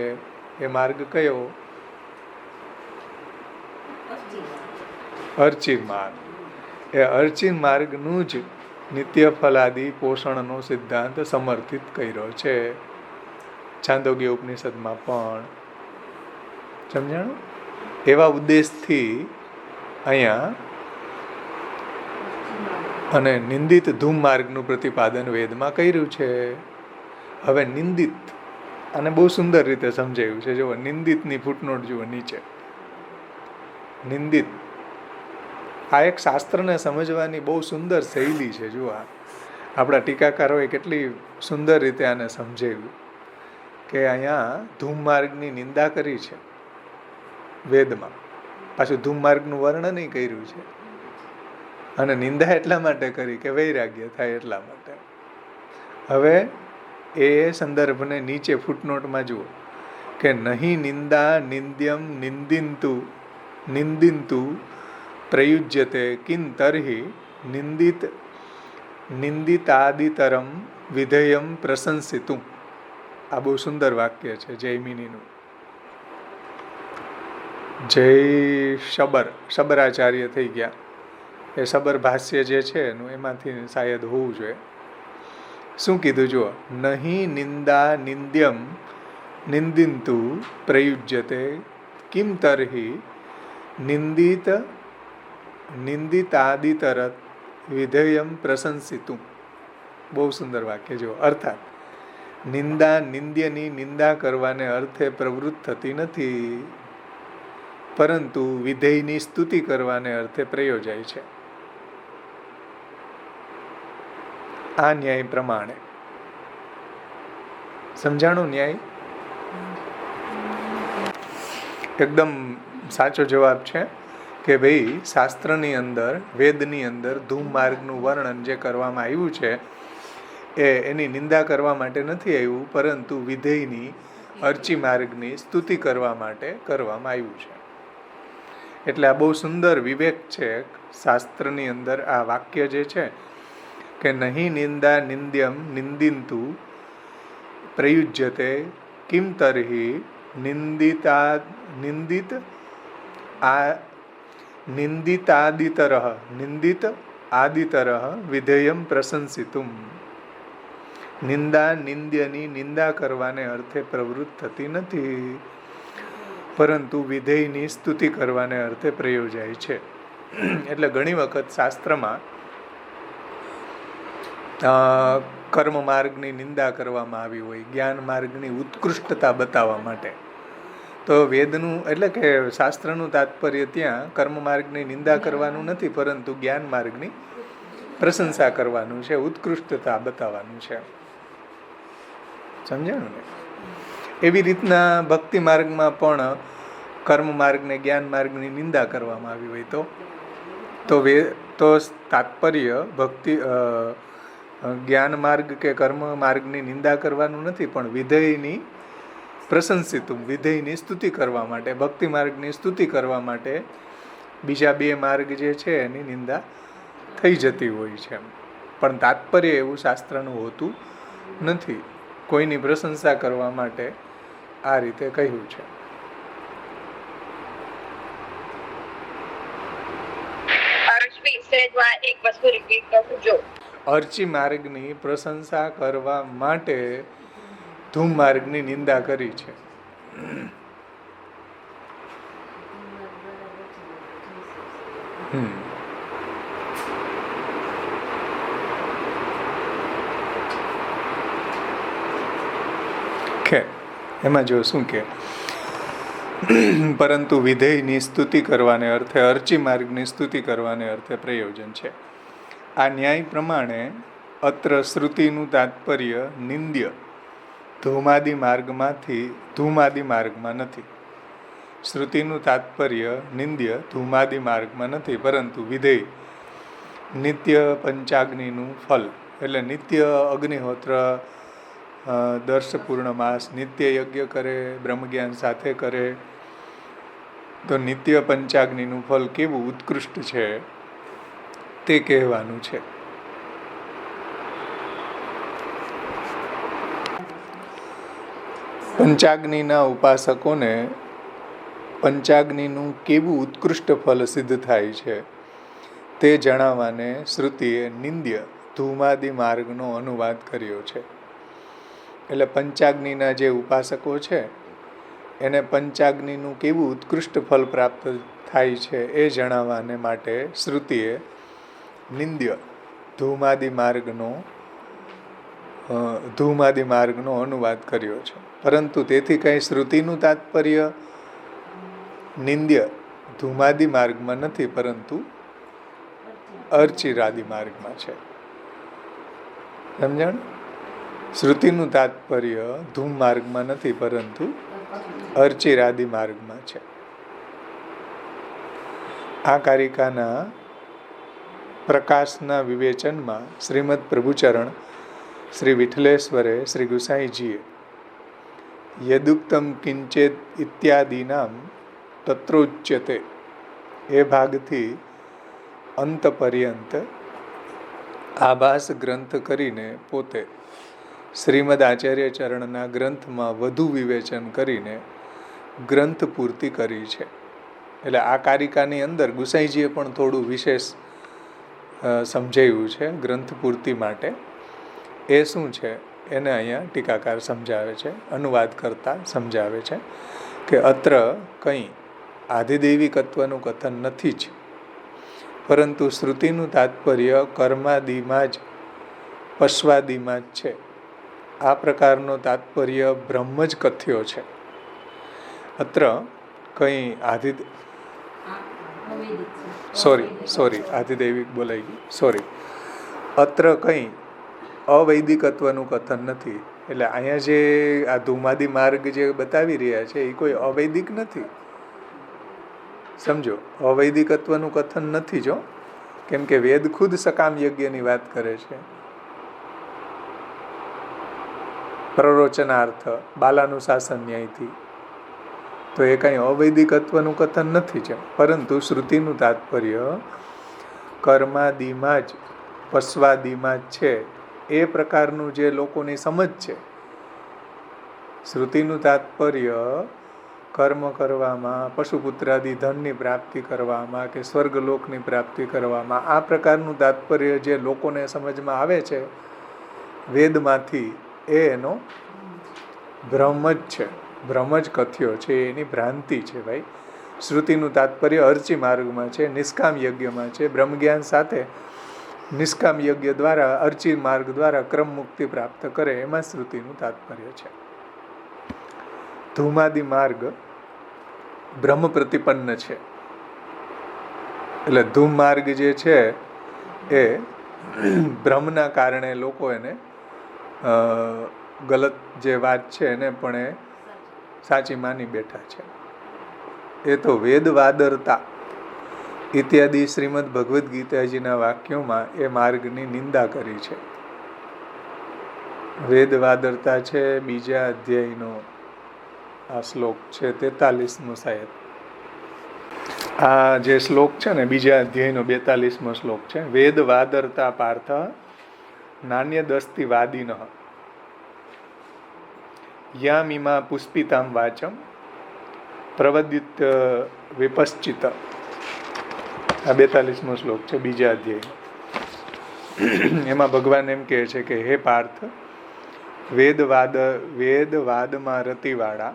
એ માર્ગ કયો? અર્ચિન માર્ગ. એ અર્ચિન માર્ગનું જ નિત્ય ફલાદિ પોષણનો સિદ્ધાંત સમર્થિત કર્યો છે છાંદોગ્ય ઉપનિષદમાં પણ. સમજાણું? એવા ઉદ્દેશથી અહીંયા અને નિંદિત ધૂમ માર્ગનું પ્રતિપાદન વેદમાં કર્યું છે. હવે નિંદિત, આને બહુ સુંદર રીતે સમજાયું છે. જુઓ, નિંદિતની ફૂટનોટ જુઓ નીચે. નિંદિત આ એક શાસ્ત્રને સમજવાની બહુ સુંદર શૈલી છે. જુઓ, આપણા ટીકાકારોએ કેટલી સુંદર રીતે આને સમજાવ્યું કે અહીંયા ધૂમમાર્ગની નિંદા કરી છે વેદમાં, પાછું ધૂમમાર્ગનું વર્ણન કર્યું છે. અને નિંદા એટલા માટે કરી કે વૈરાગ્ય થાય એટલા માટે. હવે એ સંદર્ભને નીચે ફૂટનોટમાં જુઓ કે નહીં નિંદા નિંદ્યમ નિંદિંતુ પ્રયુજ્યતે કિન તર્હિ નિંદિતાદિતરમ વિધેયમ પ્રશંસિતું. આ બહુ સુંદર વાક્ય છે જૈમિનીનું. જય શબરાચાર્ય થઈ ગયા, એ શબર ભાષ્ય જે છે એનું એમાંથી શાયદ હોવું જોઈએ. શું કીધું જુઓ, નહીં નિંદા નિંદ્યમ નિંદિંતુ પ્રયુજ્યતે કિમ તર્હિ નિંદિતાદિતરત વિધેયમ પ્રશંસિતું. બહુ સુંદર વાક્ય જુઓ. અર્થાત નિંદા નિંદ્યની નિંદા કરવાને અર્થે પ્રવૃત્ત થતી નથી, પરંતુ વિધેયની સ્તુતિ કરવાને અર્થે પ્રયોજાય છે. આ ન્યાય પ્રમાણે સમજાણું? ન્યાય એકદમ સાચો જવાબ છે કે ભાઈ શાસ્ત્રની અંદર, વેદની અંદર ધૂમ માર્ગનું વર્ણન જે કરવામાં આવ્યું છે એની નિંદા કરવા માટે નથી આવ્યું, પરંતુ વિધેયની અર્ચી માર્ગની સ્તુતિ કરવા માટે કરવામાં આવ્યું છે. એટલે આ બહુ સુંદર વિવેક છે શાસ્ત્રની અંદર. આ વાક્ય જે છે કે નહીં નિંદા નિંદ્યમ નિંદિંતુ પ્રયુજ્યતે કિમ તર્હિ નિંદિત આદિતરઃ વિધેયમ પ્રશંસિતુમ. નિંદા નિંદ્યની નિંદા કરવાને અર્થે પ્રવૃત્ત થતી નથી, પરંતુ વિધેયની સ્તુતિ કરવાને અર્થે પ્રયોજાય છે. એટલે ઘણી વખત શાસ્ત્રમાં કર્મ માર્ગની નિંદા કરવામાં આવી હોય, જ્ઞાન માર્ગની ઉત્કૃષ્ટતા બતાવવા માટે. તો વેદનું એટલે કે શાસ્ત્રનું તાત્પર્ય ત્યાં કર્મ માર્ગની નિંદા કરવાનું નથી, પરંતુ જ્ઞાન માર્ગની પ્રશંસા કરવાનું છે, ઉત્કૃષ્ટતા બતાવવાનું છે. સમજાણું ને? એવી રીતના ભક્તિ માર્ગમાં પણ કર્મ માર્ગને જ્ઞાન માર્ગની નિંદા કરવામાં આવી હોય તો તાત્પર્ય ભક્તિ જ્ઞાન માર્ગ કે કર્મ માર્ગની નિંદા કરવાનું નથી, પણ વિધેયની પ્રશંસિતુમ, વિધેયની સ્તુતિ કરવા માટે, ભક્તિ માર્ગની સ્તુતિ કરવા માટે બીજા બે માર્ગ જે છે એની નિંદા થઈ જતી હોય છે. પણ તાત્પર્ય એવું શાસ્ત્રનું હોતું નથી. કોઈની પ્રશંસા કરવા માટે આ રીતે કહ્યું છે. અર્ચી માર્ગની પ્રશંસા કરવા માટે ધૂમ માર્ગની નિંદા કરી છે. એમાં જો શું કે પરંતુ વિધેયની સ્તુતિ કરવાને અર્થે અર્ચી માર્ગની સ્તુતિ કરવાને અર્થે પ્રયોજન છે. આ ન્યાય પ્રમાણે અત્ર શ્રુતિનું તાત્પર્ય નિંદ્ય ધૂમાદિ માર્ગમાં નથી. શ્રુતિનું તાત્પર્ય નિંદ્ય ધૂમાદિ માર્ગમાં નથી, પરંતુ વિધેય નિત્ય પંચાગ્નિનું ફલ, એટલે નિત્ય અગ્નિહોત્ર, દર્શ પૂર્ણમાસ, નિત્ય યજ્ઞ કરે, બ્રહ્મજ્ઞાન સાથે કરે, તો નિત્ય પંચાગ્નિનું ફલ કેવું ઉત્કૃષ્ટ છે તે કહેવાનું છે. પંચાગ્નિના ઉપાસકોને પંચાગ્નિનું કેવું ઉત્કૃષ્ટ ફલ સિદ્ધ થાય છે તે જણાવવાને શ્રુતિએ નિંદ્ય ધૂમાદિ માર્ગનો અનુવાદ કર્યો છે. એટલે પંચાગ્નિના જે ઉપાસકો છે એને પંચાગ્નિનું કેવું ઉત્કૃષ્ટ ફલ પ્રાપ્ત થાય છે એ જણાવવાને માટે શ્રુતિએ નિંદ્ય ધૂમાદિ માર્ગનો અનુવાદ કર્યો છે. પરંતુ તેથી કંઈ શ્રુતિનું તાત્પર્ય નિંદ્ય ધૂમાદિ માર્ગમાં નથી, પરંતુ અર્ચિરાદિ માર્ગમાં છે. સમજણ? શ્રુતિનું તાત્પર્ય ધૂમ માર્ગમાં નથી, પરંતુ અર્ચિરાદિ માર્ગમાં છે. આ કારિકાના પ્રકાશના વિવેચનમાં શ્રીમદ પ્રભુચરણ શ્રી વિઠ્ઠલેશ્વરે શ્રી ગુસાઈજીએ યદુક્તમ કિંચેત ઇત્યાદિનામ તત્રોચ્યતે એ ભાગથી અંત પર્યંત આભાસ ગ્રંથ કરીને પોતે શ્રીમદ આચાર્ય ચરણના ગ્રંથમાં વધુ વિવેચન કરીને ગ્રંથ પૂર્તિ કરી છે. એટલે આ કારિકાની અંદર ગુસાઈજીએ પણ થોડું વિશેષ સમજાવ્યું છે ગ્રંથ પૂર્તિ માટે. એ શું છે એને અહીંયા ટીકાકાર સમજાવે છે, અનુવાદ કરતા સમજાવે છે કે અત્ર કંઈ આધિદૈવિકત્વનું કથન નથી જ, પરંતુ શ્રુતિનું તાત્પર્ય કર્માદિમાં જ પશ્વાદિમાં જ છે. આ પ્રકારનો તાત્પર્ય બ્રહ્મ જ કથ્યો છે. અત્ર કંઈ આધિદૈવિક બોલાઈ ગયું, સોરી. અત્ર કંઈ અવૈદિકત્વનું કથન નથી. એટલે અહીંયા જે આ ધૂમાદિ માર્ગ જે બતાવી રહ્યા છે એ કોઈ અવૈદિક નથી. સમજો, અવૈદિકત્વનું કથન નથી જો, કેમ કે વેદ ખુદ સકામ યજ્ઞની વાત કરે છે. પ્રરોચનાર્થ બાલાનુશાસન ન્યાયથી, તો એ કાંઈ અવૈદિકત્વનું કથન નથી છે. પરંતુ શ્રુતિનું તાત્પર્ય કર્માદિમાં જ પશ્વાદિમાં જ છે, એ પ્રકારનું જે લોકોની સમજ છે. શ્રુતિનું તાત્પર્ય કર્મ કરવામાં, પશુપુત્રાદિ ધનની પ્રાપ્તિ કરવામાં કે સ્વર્ગલોકની પ્રાપ્તિ કરવામાં, આ પ્રકારનું તાત્પર્ય જે લોકોને સમજમાં આવે છે વેદમાંથી, એ એનો ભ્રમ જ છે, ભ્રમ જ કથ્યો છે, એની ભ્રાંતિ છે ભાઈ. શ્રુતિનું તાત્પર્ય અર્ચી માર્ગમાં છે, નિષ્કામ યજ્ઞમાં છે. બ્રહ્મજ્ઞાન સાથે નિષ્કામ યજ્ઞ દ્વારા, અર્ચી માર્ગ દ્વારા ક્રમ મુક્તિ પ્રાપ્ત કરે, એમાં શ્રુતિનું તાત્પર્ય છે. ધૂમાદિ માર્ગ બ્રહ્મ પ્રતિપન્ન છે. એટલે ધૂમ માર્ગ જે છે એ બ્રહ્મના કારણે લોકો એને ગલત જે વાત છે એને પણ એ સાચી માની બેઠા છે. એ તો વેદવાદરતા ઇત્યાદિ શ્રીમદ ભગવદ્ ગીતાજીના વાક્યોમાં એ માર્ગની નિંદા કરી છે. વેદવાદરતા છે બીજા અધ્યાયનો આ શ્લોક છે, 43મો શાયદ. આ જે શ્લોક છે ને બીજા અધ્યાયનો 42મો શ્લોક છે. વેદવાદરતા પાર્થ નાન્યદસ્તિ વાદિનઃ યામિમા પુષ્પિતામ વાચમ પ્રવદિત વિપશ્ચિત. આ 42મો શ્લોક છે બીજા અધ્યાય. એમાં ભગવાન એમ કહે છે કે હે પાર્થ, વેદવાદમાં રતિવાળા,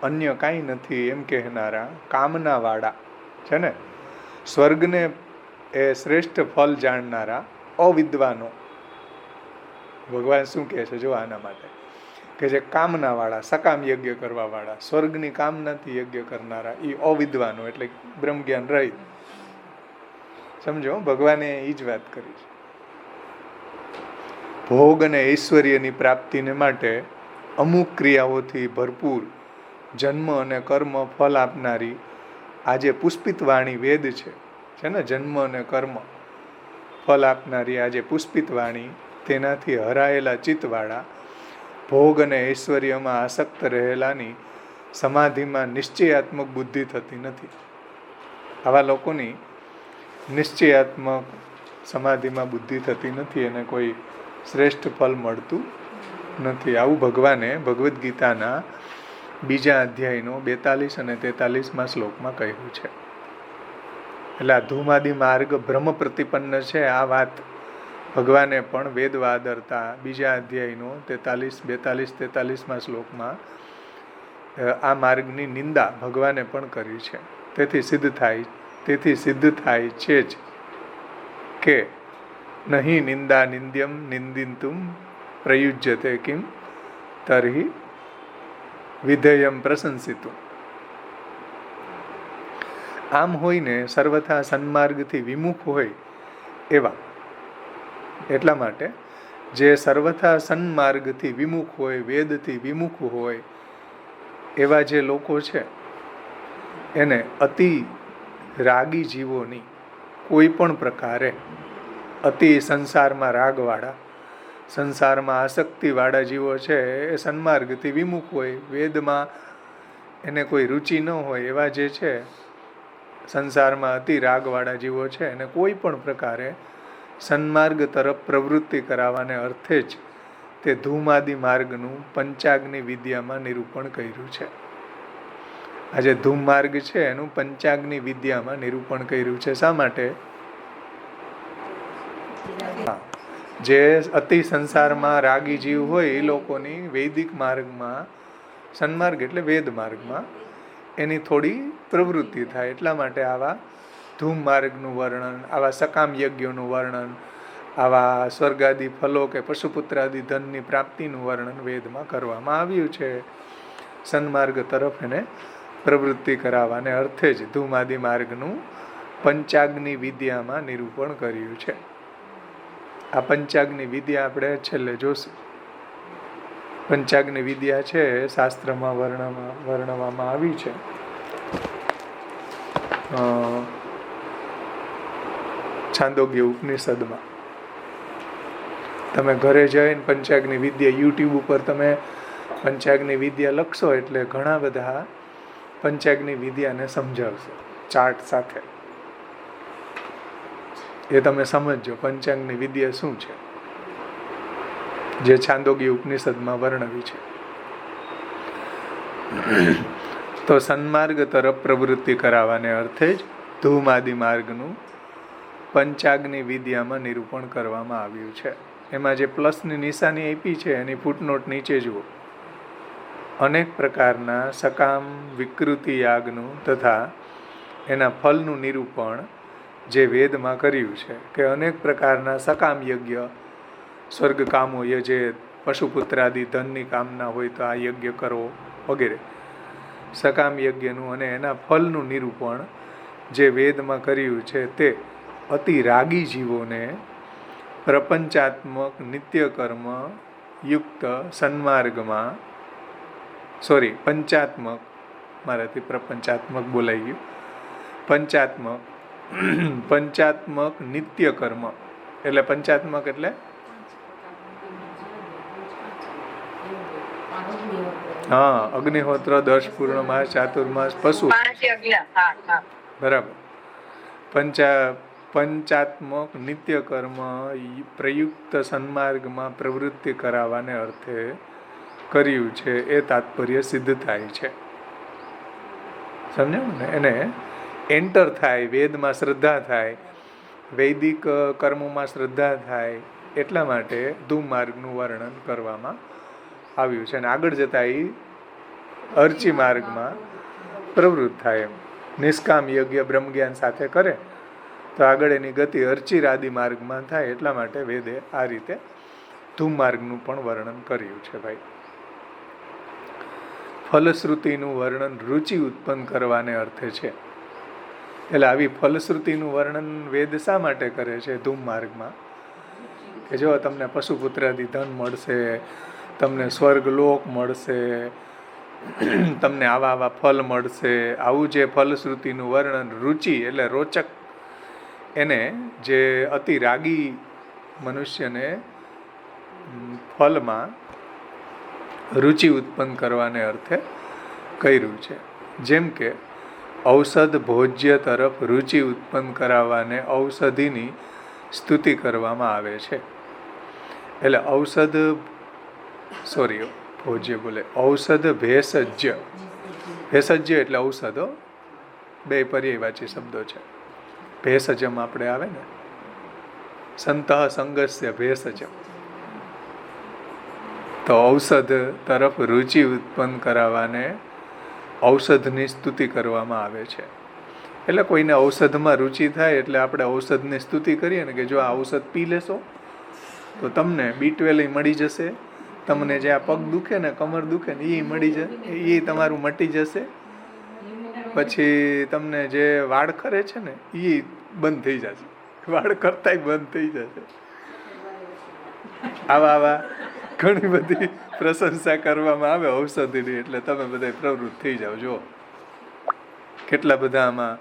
અન્ય કાંઈ નથી એમ કહેનારા, કામનાવાળા છે ને, સ્વર્ગને એ શ્રેષ્ઠ ફળ જાણનારા અવિદ્વાનો. ભગવાન શું કહે છે જો આના માટે, કે જે કામનાવાળા, સકામ યજ્ઞ કરવાવાળા, સ્વર્ગની કામનાથી યજ્ઞ કરનારા, એ અવિદ્વાનો એટલે બ્રહ્મજ્ઞાન રહી. સમજો, ભગવાને એ જ વાત કરી છે. ભોગ અને ઐશ્વર્યની પ્રાપ્તિને માટે અમુક ક્રિયાઓથી ભરપૂર જન્મ અને કર્મ ફળ આપનારી આ જે પુષ્પિત વાણી વેદ છે ને, જન્મ અને કર્મ ફળ આપનારી આ જે પુષ્પિત વાણી, તેનાથી હરાયેલા ચિત્તવાળા, ભોગ અને ઐશ્વર્યમાં આસક્ત રહેલાની સમાધિમાં નિશ્ચયાત્મક બુદ્ધિ થતી નથી. આવા લોકોની નિશ્ચયાત્મક સમાધિમાં બુદ્ધિ થતી નથી, એને કોઈ શ્રેષ્ઠ ફળ મળતું નથી. આવું ભગવાને ભગવદ્ ગીતાના બીજા અધ્યાયનો 42 અને 43મા શ્લોકમાં કહ્યું છે. એટલે આ ધૂમાદિ માર્ગ બ્રહ્મ પ્રતિપન્ન છે, આ વાત ભગવાને પણ વેદવાદરતા બીજા અધ્યાયનો 43-43મા શ્લોકમાં આ માર્ગની નિંદા ભગવાને પણ કરી છે. તેથી સિદ્ધ થાય છે જ કે નહીં નિંદા નિંદ્યમ નિંદિતુમ પ્રયુજ્યતે કિમ તર્હિ વિધેયમ પ્રશંસિતું. આમ હોઈને સર્વથા સન્માર્ગથી વિમુખ હોય એવા, એટલા માટે જે સર્વથા સન્માર્ગથી વિમુખ હોય, વેદથી વિમુખ હોય એવા જે લોકો છે, એને અતિ રાગી જીવોની, કોઈ પણ પ્રકારે અતિ સંસારમાં રાગવાળા, સંસારમાં આસક્તિવાળા જીવો છે, એ સન્માર્ગથી વિમુખ હોય, વેદમાં એને કોઈ રુચિ ન હોય એવા જે છે, સંસારમાં અતિ રાગવાળા જીવો છે, એને કોઈ પણ પ્રકારે સન્માર્ગ તરફ પ્રવૃત્તિ કરાવવાને અર્થે જ તે ધૂમાદિ માર્ગનું પંચાગ્નિ વિદ્યામાં નિરૂપણ કર્યું છે. આ જે ધૂમ માર્ગ છે એનું પંચાગ્નિ વિદ્યામાં નિરૂપણ કર્યું છે. શા માટે? જે અતિ સંસારમાં રાગી જીવ હોય એ લોકોની વૈદિક માર્ગમાં, સન્માર્ગ એટલે વેદ માર્ગમાં એની થોડી પ્રવૃત્તિ થાય, એટલા માટે આવા ધૂમ માર્ગનું વર્ણન, આવા સકામ યજ્ઞોનું વર્ણન, આવા સ્વર્ગાદિ ફલો કે પશુપુત્રાદિ ધનની પ્રાપ્તિનું વર્ણન વેદમાં કરવામાં આવ્યું છે. સન્માર્ગ તરફ એને પ્રવૃત્તિ કરાવવાને અર્થે જ ધૂમાદિ માર્ગનું પંચાગ્નિ વિદ્યામાં નિરૂપણ કર્યું છે. આ પંચાગ્નિ વિદ્યા આપણે છેલ્લે જોશું. પંચાગ્નિ વિદ્યા છે શાસ્ત્રમાં વર્ણવવામાં આવી છે. છાંદોગ્ય ઉપનિષદમાં તમે ઘરે જઈને પંચાગ્નિ વિદ્યા યુટ્યુબ ઉપર તમે પંચાગ્નિ વિદ્યા લખશો એટલે ઘણા બધા પંચાગ્નિ વિદ્યાને સમજાવશે ચાર્ટ સાથે. એ તમે સમજજો પંચાંગની વિદ્યા શું છે, જે છાંદોગી ઉપનિષદમાં વર્ણવી છે. તો સન્માર્ગ તરફ પ્રવૃત્તિ કરાવવાને અર્થે જ ધૂમાદિ માર્ગનું પંચાગ્નિ વિદ્યામાં નિરૂપણ કરવામાં આવ્યું છે. એમાં જે પ્લસની નિશાની આપી છે એની ફૂટનોટ નીચે જુઓ. અનેક પ્રકારના સકામ વિકૃતિ યાગનું તથા એના ફલનું નિરૂપણ જે વેદમાં કર્યું છે કે અનેક પ્રકારના સકામ યજ્ઞ, સ્વર્ગ કામો યજે, પશુપુત્રાદિ ધનની કામના હોય તો આ યજ્ઞ કરો વગેરે સકામ યજ્ઞનું અને એના ફલનું નિરૂપણ જે વેદમાં કર્યું છે તે અતિ રાગી જીવોને પ્રપંચાત્મક નિત્યકર્મ યુક્ત સન્માર્ગમાં પંચાત્મક, મારાથી પ્રપંચાત્મક બોલાઈ ગયું, પંચાત્મક નિત્ય કર્મ એટલે પંચાત્મક એટલે અગ્નિહોત્ર, દર્શ પૂર્ણમાસ, ચાતુર્માસ, પશુ, બરાબર. પંચાત્મક નિત્ય કર્મ પ્રયુક્ત સન્માર્ગમાં પ્રવૃત્તિ કરાવવાને અર્થે કર્યું છે એ તાત્પર્ય સિદ્ધ થાય છે. સમજાયું ને? એને એન્ટર થાય, વેદમાં શ્રદ્ધા થાય, વૈદિક કર્મોમાં શ્રદ્ધા થાય, એટલા માટે ધૂમ માર્ગનું વર્ણન કરવામાં આવ્યું છે. અને આગળ જતા એ અર્ચી માર્ગમાં પ્રવૃત્ત થાય. એમ નિષ્કામ યજ્ઞ બ્રહ્મજ્ઞાન સાથે કરે તો આગળ એની ગતિ અર્ચિરાદિ માર્ગમાં થાય. એટલા માટે વેદે આ રીતે ધૂમ માર્ગનું પણ વર્ણન કર્યું છે. ભાઈ, ફલશ્રુતિનું વર્ણન રુચિ ઉત્પન્ન કરવાને અર્થે છે. એટલે આવી ફલશ્રુતિનું વર્ણન વેદ શા માટે કરે છે ધૂમ માર્ગમાં? કે જો તમને પશુપુત્રાદિ ધન મળશે, તમને સ્વર્ગલોક મળશે, તમને આવા ફલ મળશે, આવું જે ફલશ્રુતિનું વર્ણન રુચિ એટલે રોચક, એને જે અતિ રાગી મનુષ્યને ફલમાં રુચિ ઉત્પન્ન કરવાને અર્થે કર્યું છે. જેમ કે ઔષધ ભોજ્ય તરફ રુચિ ઉત્પન્ન કરાવવાને ઔષધિની સ્તુતિ કરવામાં આવે છે. એટલે ઔષધ ભેષજ્ય, ભેષજ્ય એટલે ઔષધો, બે પર્યાયવાચી શબ્દો છે. ભેષજમ આપણે આવે ને, સંતઃ સંગસ્ય ભેષજમ, તો ઔષધ તરફ રુચિ ઉત્પન્ન કરાવવાને ઔષધની સ્તુતિ કરવામાં આવે છે. એટલે કોઈને ઔષધમાં રુચિ થાય એટલે આપણે ઔષધની સ્તુતિ કરીએ ને કે જો આ ઔષધ પી લેશો તો તમને B12 મળી જશે, તમને જે આ પગ દુખે ને, કમર દુખે ને, એ મળી જશે, એ તમારું મટી જશે. પછી તમને જે વાળ ખરે છે ને એ બંધ થઈ જશે, વાળ કરતાય બંધ થઈ જશે. આવા ઘણી બધી પ્રશંસા કરવામાં આવે ઔષધિની, એટલે તમે બધા પ્રવૃત્ત થઈ જાઓ. જો કેટલા બધા આમાં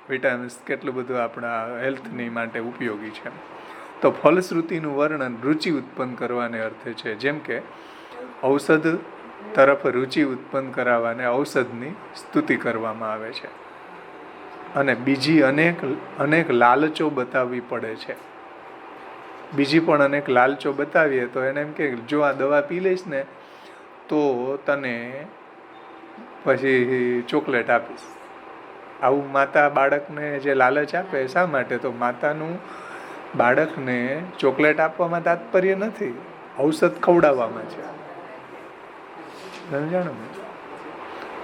વિટામિન્સ, કેટલું બધું આપણા હેલ્થની માટે ઉપયોગી છે. તો ફલશ્રુતિનું વર્ણન રુચિ ઉત્પન્ન કરવાને અર્થે છે. જેમ કે ઔષધ તરફ રુચિ ઉત્પન્ન કરાવવાને ઔષધની સ્તુતિ કરવામાં આવે છે. અને બીજી અનેક લાલચો બતાવવી પડે છે. બીજી પણ અનેક લાલચો બતાવીએ તો એને એમ કે જો આ દવા પી લઈશ ને તો તને પછી ચોકલેટ આપીશ. આવું માતા બાળકને જે લાલચ આપે, શા માટે? તો માતાનું બાળકને ચોકલેટ આપવામાં તાત્પર્ય નથી, ઔષધ ખવડાવવામાં છે. સમજાણો ને?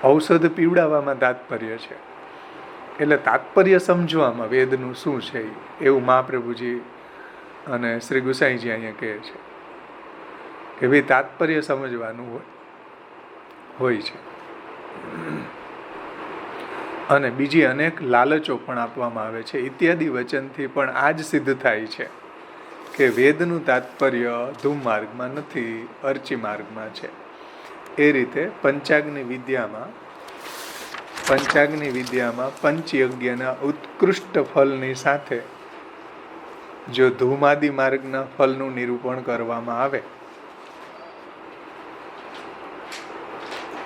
ઔષધ પીવડાવવામાં તાત્પર્ય છે. એટલે તાત્પર્ય સમજવામાં વેદનું શું છે એવું મહાપ્રભુજી અને શ્રી ગુસાઈજી અહીંયા કહે છે કે ભાઈ તાત્પર્ય સમજવાનું હોય છે. અને બીજી અનેક લાલચો પણ આપવામાં આવે છે. ઇત્યાદિ વચનથી પણ આ જ સિદ્ધ થાય છે કે વેદનું તાત્પર્ય ધૂમ માર્ગમાં નથી, અર્ચી માર્ગમાં છે. એ રીતે પંચાગ્નિ વિદ્યામાં પંચયજ્ઞના ઉત્કૃષ્ટ ફલની સાથે જો ધૂમાદિ માર્ગના ફલનું નિરૂપણ કરવામાં આવે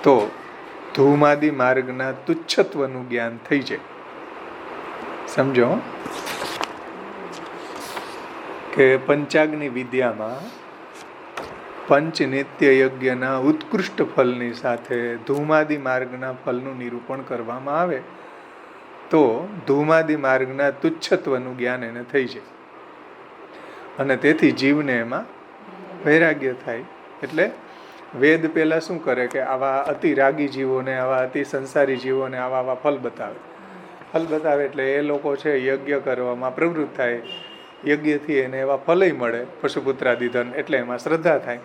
તો ધૂમાદિ માર્ગના તુચ્છત્વનું જ્ઞાન થઈ જાય. સમજો કે પંચાગ્નિ વિદ્યામાં પંચ નિત્ય યજ્ઞના ઉત્કૃષ્ટ ફલની સાથે ધૂમાદિ માર્ગના ફલનું નિરૂપણ કરવામાં આવે તો ધૂમાદિ માર્ગના તુચ્છત્વનું જ્ઞાન એને થઈ જાય અને તેથી જીવને એમાં વૈરાગ્ય થાય. એટલે વેદ પહેલાં શું કરે કે આવા અતિ રાગી જીવોને, આવા અતિ સંસારી જીવોને આવા આવા ફલ બતાવે. ફલ બતાવે એટલે એ લોકો છે યજ્ઞ કરવામાં પ્રવૃત્ત થાય. યજ્ઞથી એને એવા ફલય મળે, પશુપુત્રાદિ ધન, એટલે એમાં શ્રદ્ધા થાય.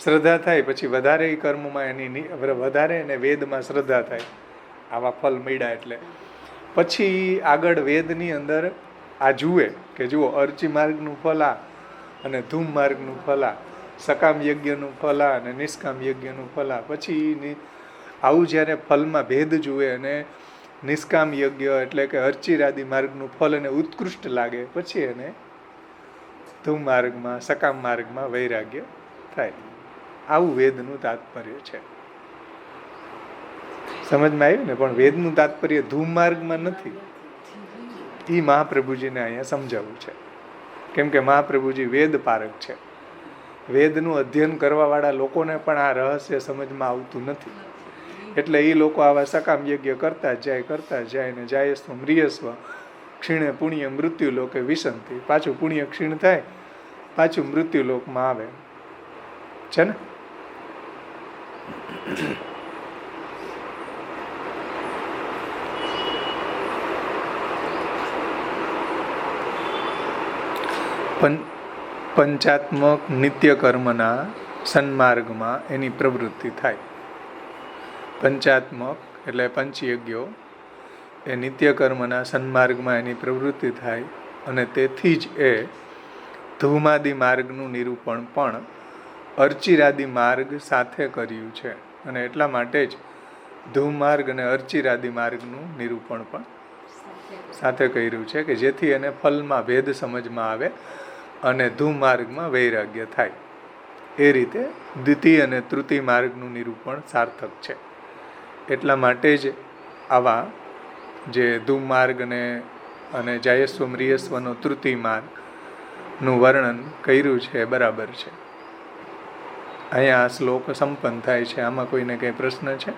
શ્રદ્ધા થાય પછી વધારે એ કર્મમાં એની વધારે એને વેદમાં શ્રદ્ધા થાય. આવા ફલ મળ્યા એટલે પછી આગળ વેદની અંદર આ જુએ કે જુઓ અર્ચી માર્ગનું ફલ આ અને ધૂમ માર્ગનું ફલ આ, સકામ યજ્ઞનું ફલ આ અને નિષ્કામ યજ્ઞનું ફલ આ. પછી આવું જ્યારે ફલમાં ભેદ જુએ અને નિષ્કામ યજ્ઞ એટલે કે અર્ચિરાદિ માર્ગનું ફલ એને ઉત્કૃષ્ટ લાગે પછી એને ધૂમ માર્ગમાં, સકામ માર્ગમાં વૈરાગ્ય થાય. આવું વેદનું તાત્પર્ય છે. સમજમાં આવ્યું ને? પણ વેદનું તાત્પર્ય ધૂમ માર્ગમાં નથી. એ મહાપ્રભુજીને અહીંયા સમજાવવું છે. કેમ કે મહાપ્રભુજી વેદ પારક છે. વેદનું અધ્યયન કરવાવાળા લોકોને પણ આ રહસ્ય સમજમાં આવતું નથી. એટલે એ લોકો આવા સકામ યજ્ઞ કરતા જાય ને જાયસ્વ મ્રિયસ્વ ક્ષીણે પુણ્ય મૃત્યુલોકે વિસંતિ. પાછું પુણ્ય ક્ષીણ થાય, પાછું મૃત્યુલોકમાં આવે છે ને. પંચાત્મક નિત્ય કર્મના સન્માર્ગમાં એની પ્રવૃત્તિ થાય. પંચાત્મક એટલે પંચયજ્ઞો એ નિત્ય કર્મના સન્માર્ગમાં એની પ્રવૃત્તિ થાય અને તેથી જ એ ધૂમાદિ માર્ગનું નિરૂપણ પણ અર્ચિરાદિ માર્ગ સાથે કર્યું છે. અને એટલા માટે જ ધૂમ માર્ગ અને અર્ચિરાદિ માર્ગનું નિરૂપણ પણ સાથે કર્યું છે કે જેથી એને ફલમાં ભેદ સમજમાં આવે અને ધૂમ માર્ગમાં વૈરાગ્ય થાય. એ રીતે દ્વિતીય અને તૃતીય માર્ગનું નિરૂપણ સાર્થક છે. એટલા માટે જ આવા જે ધૂમ માર્ગ અને જાયસ્વ મ્રિયસ્વનો તૃતીય માર્ગનું વર્ણન કર્યું છે એ બરાબર છે. અહીંયા આ શ્લોક સંપન્ન થાય છે. આમાં કોઈને કંઈ પ્રશ્ન છે?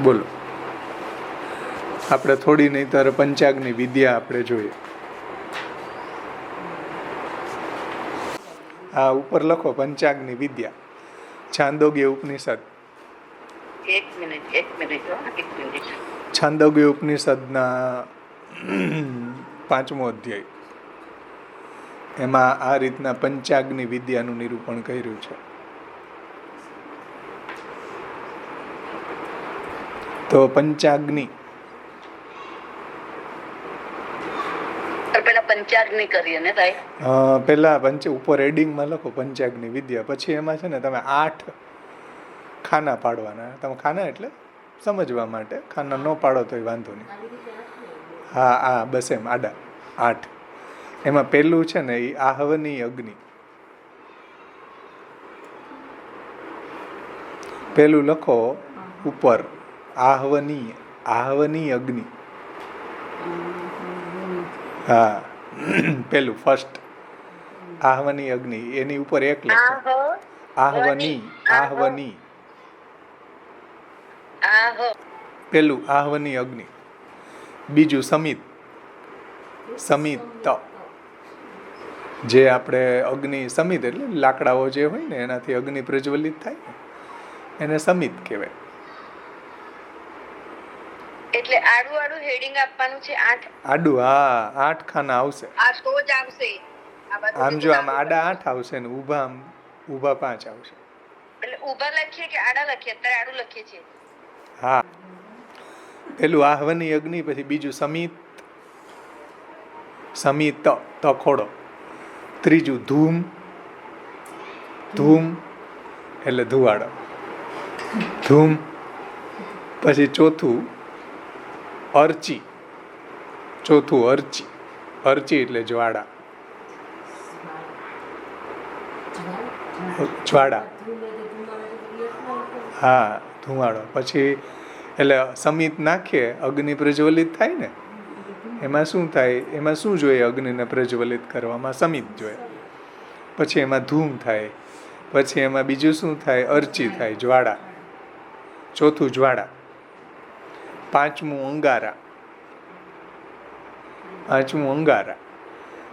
બોલો. આપણે થોડી નહીંતર પંચાગ્નિ વિદ્યા આપણે જોઈએ. આ ઉપર લખો પંચાગ્નિ વિદ્યા, છાંદોગ્ય ઉપનિષદ. એક મિનિટ. છાંદોગ્ય ઉપનિષદના 5મો અધ્યાય, એમાં આ રીતના પંચાગ્નિ વિદ્યાનું નિરૂપણ કર્યું છે. તો પંચાગ્નિ પંચાગ્નિ કરીએ ને ભાઈ. પેલા ઉપર હેડિંગમાં લખો પંચાગ્નિ વિદ્યા, પછી એમાં છે ને તમે 8 ખાના પાડવાના. તમે ખાના એટલે સમજવા માટે, ખાના ન પાડો તોય વાંધો નહીં. હા બસ એમ આડા 8. એમાં પહેલું છે ને એ આહવની અગ્નિ. પેલું લખો ઉપર આહવની અગ્નિ. હા પેલું ફર્સ્ટ આહવની અગ્નિ, એની ઉપર એક લખો આહવની. પેલું આહવની અગ્નિ. બીજું સમિત. જે આપણે અગ્નિ સમિત એટલે લાકડાઓ જે હોય ને એનાથી અગ્નિ પ્રજ્વલિત થાય ને એને સમિત કહેવાય. એટલે આડું હેડિંગ આપવાનું છે. 8 આડું, હા 8 ખાના આવશે. આ તો જ આવશે. આમ જો આમ આડા 8 આવશે ને ઊભા 5 આવશે. એટલે ઊભા લખીએ કે આડા લખીએ? અત્યારે આડું લખીએ છીએ. હા પેલું આહવની અગ્નિ, પછી બીજું સમિત તખોડો. ત્રીજું ધૂમ એટલે ધુવાડો. ધૂમ. પછી ચોથું અર્ચી ચોથું અર્ચી. અર્ચી એટલે જ્વાળા. જ્વાળા, હા, ધુમાડો. પછી એટલે સમિત નાખીએ, અગ્નિ પ્રજ્વલિત થાય ને, એમાં શું થાય, એમાં શું જોઈએ અગ્નિને પ્રજ્વલિત કરવામાં? સમિત જોઈએ. પછી એમાં ધૂમ થાય, પછી એમાં બીજું શું થાય? અર્ચી થાય, જ્વાળા. ચોથું જ્વાળા. પાંચમું અંગારા.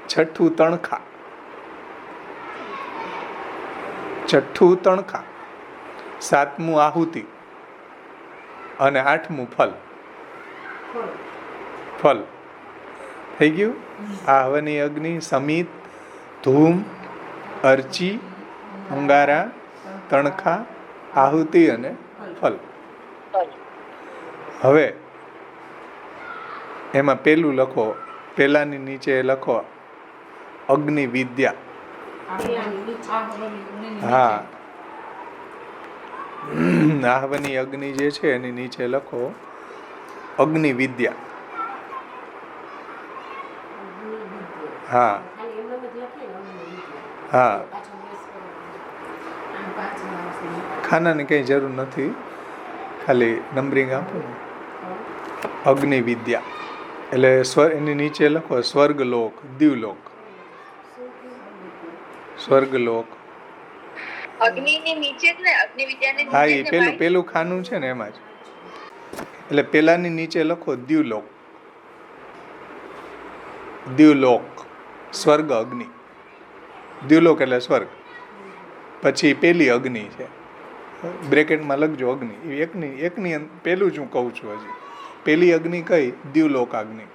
છઠ્ઠું તણખા. સાતમું આહુતિ અને આઠમું ફલ. થઈ ગયું. આહવની અગ્નિ, સમિત, ધૂમ, અર્ચી, અંગારા, તણખા, આહુતિ અને ફલ. હવે એમાં પેલું લખો, પેલાની નીચે લખો અગ્નિ વિદ્યા. હા, આહવની અગ્નિ જે છે એની નીચે લખો અગ્નિ વિદ્યા. હા હા, ખાનાની કંઈ જરૂર નથી, ખાલી નંબરિંગ આપો ને. અગ્નિ વિદ્યા એટલે એની નીચે લખો સ્વર્ગલોક, દ્યુલોક. સ્વર્ગલોક, અગ્નિની નીચે જ ને, અગ્નિ વિદ્યાની હા, નીચે એ જ ને ભાઈ? પેલું ખાનું છે ને એમાં જ. એટલે પેલાની નીચે લખો દ્યુલોક. દ્યુલોક, સ્વર્ગ અગ્નિ. દ્યુલોક એટલે સ્વર્ગ. પછી પેલી અગ્નિ છે, બ્રેકેટમાં લખજો અગ્નિ. એકની પેલું જ હું કહું છું હજી. પેલી અગ્નિ કઈ? દ્યુલોક અગ્નિ.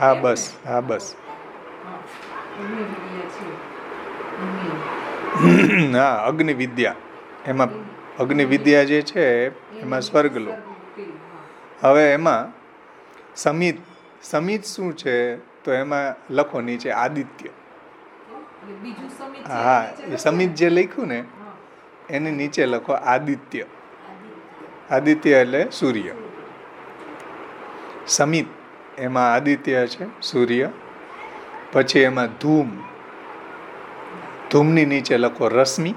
હા બસ, હા બસ. હા, અગ્નિ વિદ્યા. એમાં અગ્નિ વિદ્યા જે છે એમાં સ્વર્ગલોક. હવે એમાં સમિત. સમિત શું છે? તો એમાં લખો નીચે આદિત્ય. હા, એ સમિત જે લખ્યું ને એની નીચે લખો આદિત્ય. આદિત્ય એટલે સૂર્ય. સમિત એમાં આદિત્ય છે, સૂર્ય. પછી એમાં ધૂમ. ધૂમની નીચે લખો રશ્મિ.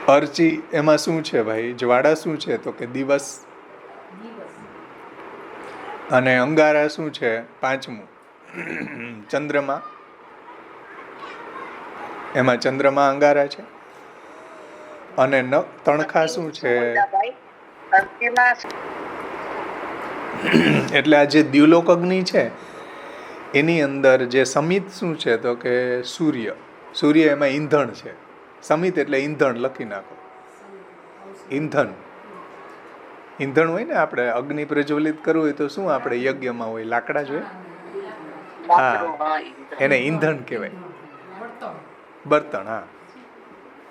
અર્ચી એમાં શું છે ભાઈ? જ્વાળા શું છે? તો કે દિવસ. અને અંગારા શું છે? પાંચમું ચંદ્રમા. એમાં ચંદ્રમા અંગારા છે. અને તણખા શું છે? એટલે આ જે દ્યુલોક અગ્નિ છે એની અંદર જે સમિત શું છે? તો કે સૂર્ય. સૂર્ય એમાં ઈંધણ છે. સમિત એટલે ઈંધણ લખી નાખો. ઈંધણ હોય ને, આપણે અગ્નિ પ્રજ્વલિત કરવું હોય તો શું આપણે યજ્ઞમાં હોય? લાકડા જોઈએ. હા, એને ઈંધણ કહેવાય. બર્તણ, હા,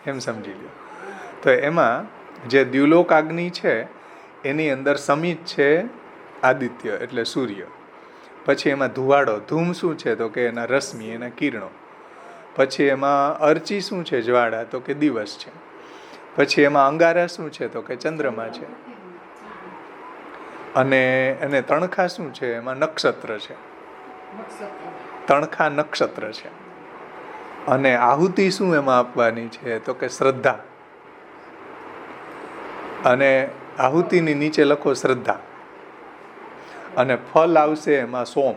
એમ સમજી લો. તો એમાં જે દ્યુલોક અગ્નિ છે એની અંદર સમિત છે, આદિત્ય એટલે સૂર્ય. પછી એમાં ધુવાડો. ધૂમ શું છે? તો કે એના રશ્મિ, એના કિરણો. પછી એમાં અર્ચી શું છે? જ્વાળા, તો કે દિવસ છે. પછી એમાં અંગારા શું છે? તો કે ચંદ્રમા છે. અને તણખા શું છે? એમાં નક્ષત્ર છે. તણખા નક્ષત્ર છે. અને આહુતિ શું એમાં આપવાની છે? તો કે શ્રદ્ધા. અને આહુતિની નીચે લખો શ્રદ્ધા. અને ફલ આવશે એમાં સોમ.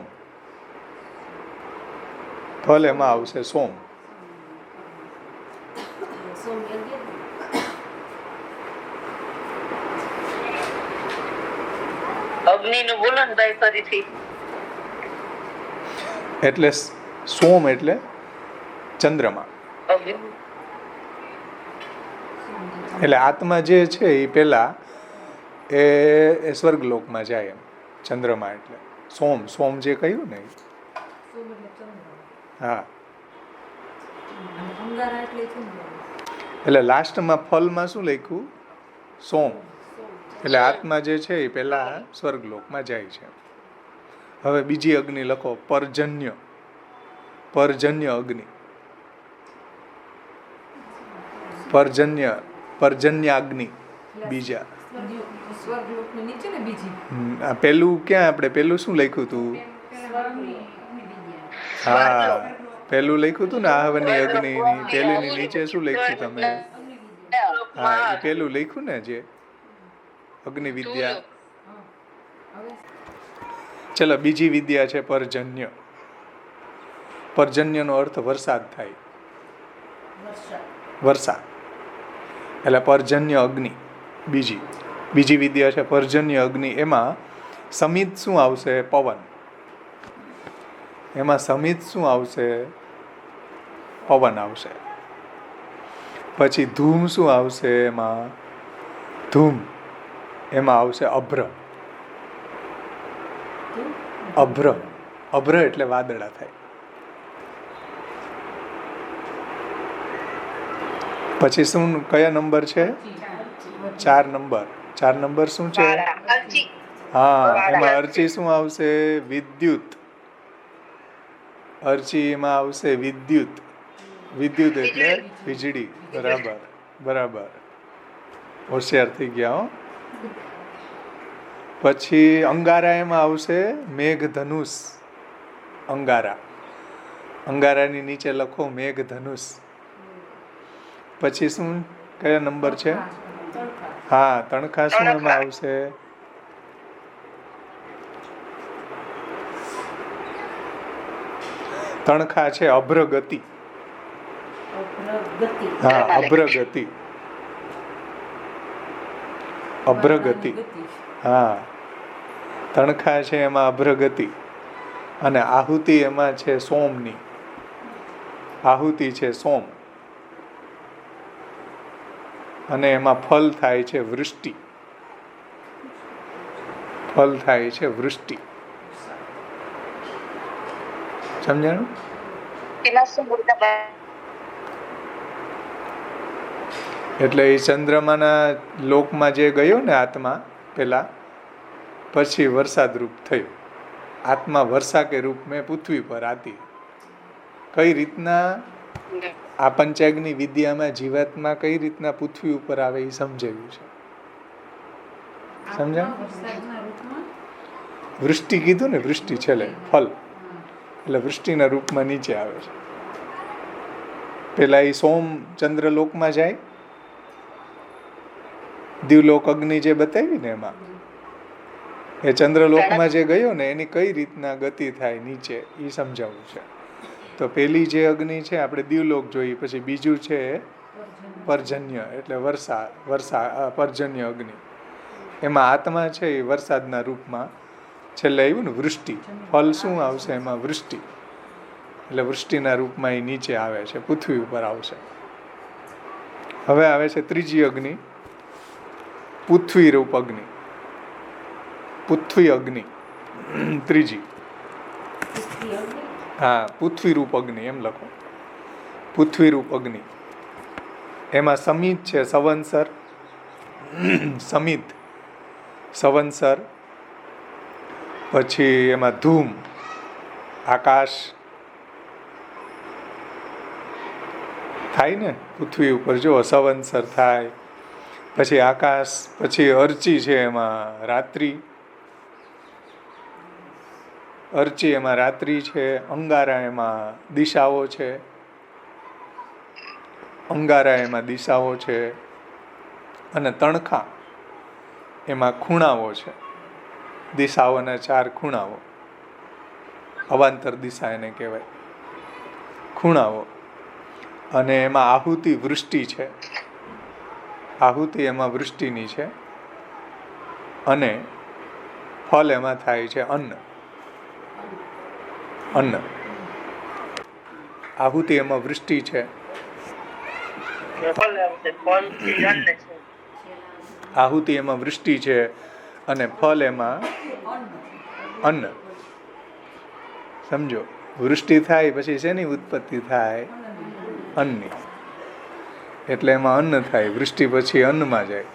ફલ એમાં આવશે સોમ. અગ્નિનું બોલો ને ભાઈ ફરીથી. એટલે સોમ એટલે ચંદ્રમા. એટલે આત્મા જે છે એ પેલા એ સ્વર્ગલોકમાં જાય એમ. ચંદ્રમા એટલે સોમ જે કહ્યું ને. હા, એટલે લાસ્ટમાં ફલમાં શું લખ્યું? સોમ. એટલે આત્મા જે છે એ પેલા સ્વર્ગલોકમાં જાય છે. હવે બીજી અગ્નિ લખો પર્જન્ય. પર્જન્ય અગ્નિ. પર્જન્યાગ્નિ બીજા. સ્વર્ગલોકની નીચે ને બીજી આ પેલું ક્યાં આપણે પેલું શું લખ્યું હતું? હા, પેલું લખ્યું હતું ને આહવની અગ્નિની. પેલીની નીચે શું લખ્યું તમે? હા, એ પેલું લખ્યું ને જે અગ્નિ વિદ્યા. ચલો, બીજી વિદ્યા છે પર્જન્ય. પર્જન્યનો અર્થ વરસાદ થાય, વર્ષા. એટલે પર્જન્ય અગ્નિ બીજી વિદ્યા છે પર્જન્ય અગ્નિ. એમાં સમિત શું આવશે? પવન. એમાં સમિત શું આવશે? પવન આવશે. પછી ધૂમ શું આવશે? એમાં ધૂમ એમાં આવશે અભ્ર. અભ્ર એટલે વાદળા થાય. પછી શું, કયા નંબર છે? 4 નંબર. 4 નંબર શું છે? હા, એમાં અર્ચી શું આવશે? વિદ્યુત. અર્ચી એમાં આવશે વિદ્યુત. વિદ્યુત એટલે વીજળી. બરાબર. હોશિયાર થઈ ગયા હો. પછી અંગારા એમાં આવશે મેઘધનુષ. અંગારાની નીચે લખો મેઘધનુષ. પછી શું, કયા નંબર છે? હા, તણખા શું એમાં આવશે? તણખા છે અભ્રગતિ. હા, અભ્રગતિ. હા, તણખા છે એમાં અભ્રગતિ. અને આહુતિ એમાં છે સોમની. આહુતિ છે સોમ. અને એમાં ફલ થાય છે વૃષ્ટિ. સમજાણું? એટલે એ ચંદ્રમાના લોકમાં જે ગયો ને આત્મા પેલા, પછી વરસાદ રૂપ થયો. આત્મા વર્ષા કે રૂપ મેં પૃથ્વી પર આતી. કઈ રીતના આ પંચાગ્નિ વિદ્યામાં જીવાત્મા કઈ રીતના પૃથ્વી ઉપર આવે એ સમજાવ્યું છે. સમજાણું? વૃષ્ટિ કીધું ને, વૃષ્ટિ છેલ્લે ફલ, એટલે વૃષ્ટિના રૂપમાં નીચે આવે છે. પેલા એ સોમ ચંદ્રલોકમાં જાય, દિવલોક અગ્નિ જે બતાવી ને એમાં, એ ચંદ્રલોકમાં જે ગયો ને એની કઈ રીતના ગતિ થાય નીચે એ સમજાવવું છે. તો પેલી જે અગ્નિ છે આપણે દિવલોક જોઈ, પછી બીજું છે પર્જન્ય એટલે વર્ષા પર્જન્ય અગ્નિ. એમાં આત્મા છે એ વરસાદના રૂપમાં છેલ્લે આવ્યું ને વૃષ્ટિ. ફલ શું આવશે? એમાં વૃષ્ટિ. એટલે વૃષ્ટિના રૂપમાં એ નીચે આવે છે, પૃથ્વી ઉપર આવશે. હવે આવે છે ત્રીજી અગ્નિ, પૃથ્વી રૂપ અગ્નિ. પૃથ્વી અગ્નિ ત્રીજી. હા, પૃથ્વી રૂપ અગ્નિ એમ લખો. પૃથ્વી રૂપ અગ્નિ. એમાં સમિત છે સંવત્સર. સંવત્સર. પછી એમાં ધૂમ આકાશ થાય ને પૃથ્વી ઉપર, જો સંવત્સર થાય. પછી આકાશ. પછી અર્ચી છે એમાં રાત્રિ. એમાં રાત્રિ છે. અંગારા એમાં દિશાઓ છે. અને તણખા એમાં ખૂણાઓ છે. દિશાઓના 4 ખૂણાઓ, અવાંતર દિશા એને કહેવાય, ખૂણાઓ. અને એમાં આહુતિ વૃષ્ટિ છે. આહુતિ એમાં વૃષ્ટિની છે. અને ફલ એમાં થાય છે અન્ન. આહુતિ એમાં વૃષ્ટિ છે. આહુતિ એમાં વૃષ્ટિ છે અને ફલ એમાં અન્ન. સમજો, વૃષ્ટિ થાય પછી શેની ઉત્પત્તિ થાય? અન્નની. એટલે એમાં અન્ન થાય. વૃષ્ટિ પછી અન્નમાં જાય.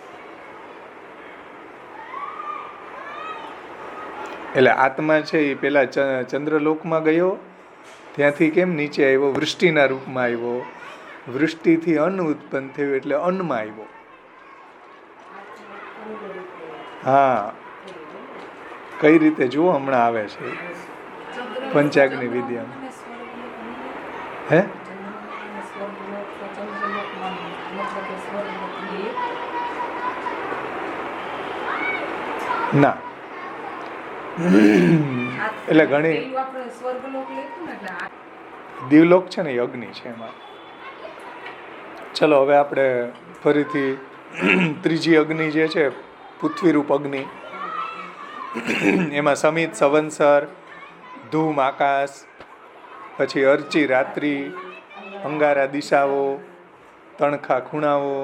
એટલે આત્મા છે એ પેલા ચંદ્રલોકમાં ગયો, ત્યાંથી કેમ નીચે આવ્યો? વૃષ્ટિના રૂપમાં આવ્યો. વૃષ્ટિથી અન્ન ઉત્પન્ન થયું એટલે અન્નમાં આવ્યો. હા, કઈ રીતે જુઓ, હમણાં આવે છે પંચાગ્નિ વિદ્યા. હે ના એટલે ઘણી દિવલોક છે ને એ અગ્નિ છે એમાં. ચલો હવે આપણે ફરીથી ત્રીજી અગ્નિ જે છે પૃથ્વીરૂપ અગ્નિ, એમાં સમિત સંવત્સર, ધૂમ આકાશ, પછી અર્ચી રાત્રિ, અંગારા દિશાઓ, તણખા ખૂણાઓ,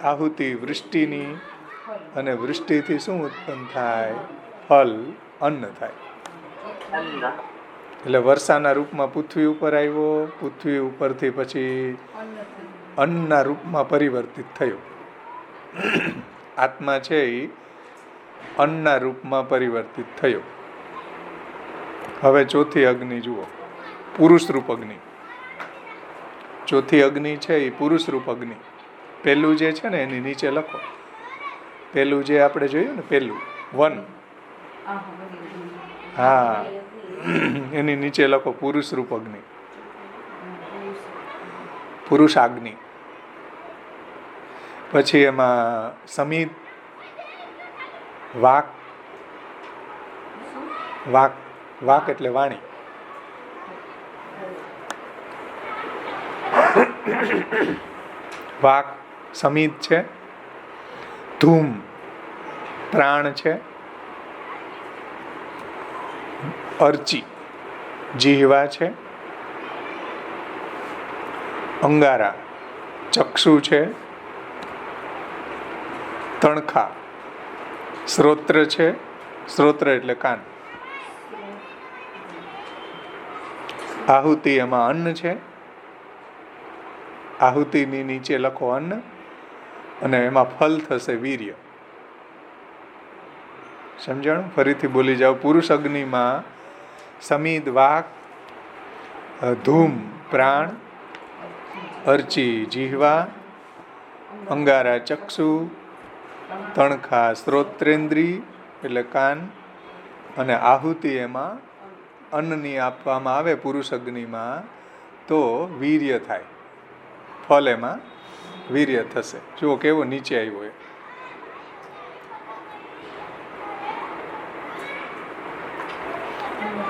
આહુતિ વૃષ્ટિની, અને વૃષ્ટિથી શું ઉત્પન્ન થાય? ફલ, અન્ન થાય. એટલે વર્ષાના રૂપમાં પૃથ્વી ઉપર આવ્યો, પૃથ્વી ઉપરથી પછી અન્નના રૂપમાં પરિવર્તિત થયો. આત્મા છે એ અન્નના રૂપમાં પરિવર્તિત થયો. હવે ચોથી અગ્નિ જુઓ, પુરુષ રૂપ અગ્નિ. ચોથી અગ્નિ છે એ પુરુષ રૂપ અગ્નિ. પહેલું જે છે ને એની નીચે લખો, પહેલું જે આપણે જોયું ને, પહેલું 1, હા, એની નીચે લખો પુરુષ રૂપ અગ્નિ, પુરુષાગ્નિ. પછી એમાં સમિત, વાક, વાક, વાક એટલે વાણી, વાક સમિત છે. ધૂમ પ્રાણ છે. અર્ચી જીહવા છે. અંગારા ચક્ષુ છે. તણખા શ્રોત્ર છે. શ્રોત્ર એટલે કાન. આહુતિ એમાં અન્ન છે. આહુતિની નીચે લખો અન્ન, અને એમાં ફલ થશે વીર્ય. સમજાણું? ફરીથી બોલી જાઓ. પુરુષ અગ્નિમાં સમિદ વાક, ધૂમ પ્રાણ, અર્ચી જીહવા, અંગારા ચક્ષુ, તણખા શ્રોત્રેન્દ્રી એટલે કાન, અને આહુતિ એમાં અન્નની આપવામાં આવે પુરુષ અગ્નિમાં તો વીર્ય થાય, ફલ એમાં વીર્ય થશે. જુઓ કેવો નીચે આવ્યો એ.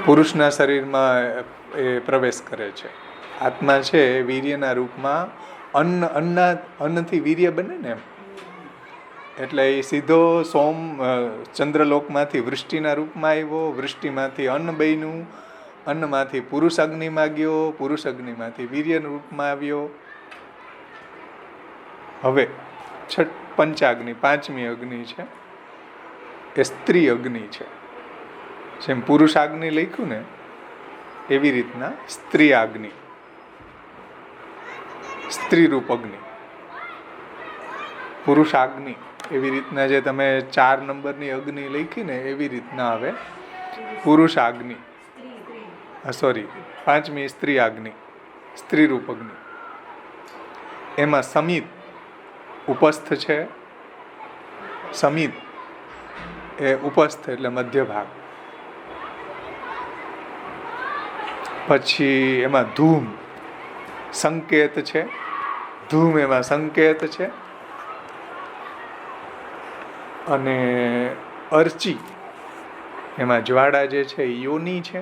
પુરુષના શરીરમાં એ પ્રવેશ કરે છે. આત્મા છે વીર્યના રૂપમાં, અન્નથી વીર્ય બને ને એમ. એટલે એ સીધો ચંદ્રલોકમાંથી વૃષ્ટિના રૂપમાં આવ્યો, વૃષ્ટિમાંથી અન્ન બન્યું, અન્નમાંથી પુરુષ અગ્નિમાં ગયો, પુરુષ અગ્નિમાંથી વીર્યના રૂપમાં આવ્યો. હવે પંચાગ્નિ, પાંચમી અગ્નિ છે એ સ્ત્રી અગ્નિ છે. જેમ પુરુષ અગ્નિ લખ્યું ને એવી રીતના સ્ત્રી અગ્નિ, સ્ત્રી રૂપ અગ્નિ. પુરુષ અગ્નિ એવી રીતના જે તમે 4 નંબરની અગ્નિ લખી ને એવી રીતના આવે પુરુષ અગ્નિ. સોરી, પાંચમી સ્ત્રી અગ્નિ, સ્ત્રી રૂપ અગ્નિ. એમાં સમિત ઉપસ્થ છે. સમિત એ ઉપસ્થ એટલે મધ્ય ભાગ. પછી એમાં ધૂમ સંકેત છે. ધૂમ એમાં સંકેત છે. અને અર્ચી એમાં જ્વાળા જે છે એ યોની છે.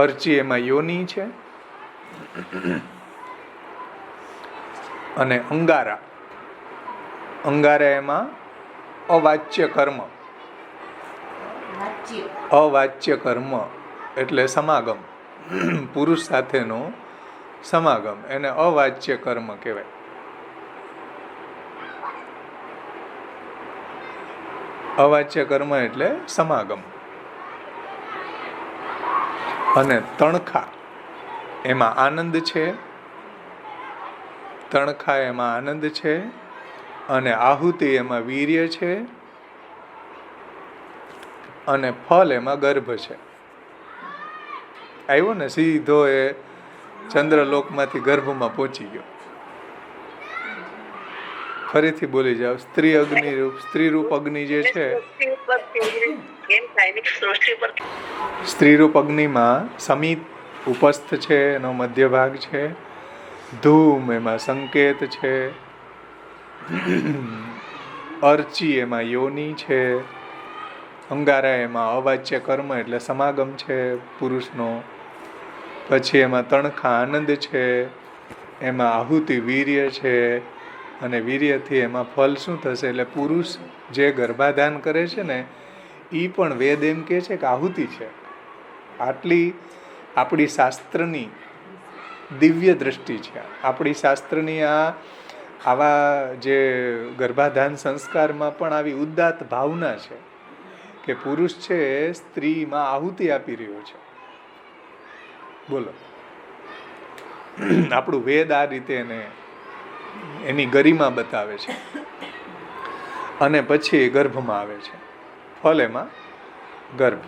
અર્ચી એમાં યોની છે. અને અંગારા, અંગારા એમાં અવાચ્ય કર્મ. અવાચ્ય કર્મ એટલે સમાગમ, પુરુષ સાથેનો સમાગમ, એને અવાચ્ય કર્મ કહેવાય. અવાચ્ય કર્મ એટલે સમાગમ. અને તણખા એમાં આનંદ છે. તણખા એમાં આનંદ છે. અને આહુતિ એમાં વીર્ય છે. અને ફલ એમાં ગર્ભ છે. આવ્યો ને સીધો એ ચંદ્રલોકમાંથી ગર્ભમાં પહોંચી ગયો. ફરીથી બોલી જાઓ. સ્ત્રી અગ્નિ રૂપ, સ્ત્રી રૂપ અગ્નિ જે છે, સ્ત્રી રૂપ અગ્નિમાં સમિત ઉપસ્થ છે, એનો મધ્ય ભાગ છે. ધૂમ એમાં સંકેત છે. અર્ચી એમાં યોની છે. અંગારા એમાં અવાચ્ય કર્મ એટલે સમાગમ છે પુરુષનો. પછી એમાં તણખા આનંદ છે. એમાં આહુતિ વીર્ય છે. અને વીર્યથી એમાં ફલ શું થશે? એટલે પુરુષ જે ગર્ભાધાન કરે છે ને એ પણ વેદ એમ કહે છે કે આહુતિ છે. આટલી આપણી શાસ્ત્રની દિવ્ય દ્રષ્ટિ છે. આપણી શાસ્ત્રની આવા જે ગર્ભાધાન સંસ્કારમાં પણ આવી ઉદાત્ત ભાવના છે કે પુરુષ છે સ્ત્રીમાં આહુતિ આપી રહ્યો છે. બોલો, આપણું વેદ આ રીતે એને એની ગરિમા બતાવે છે. અને પછી ગર્ભમાં આવે છે, ફલ એમાં ગર્ભ.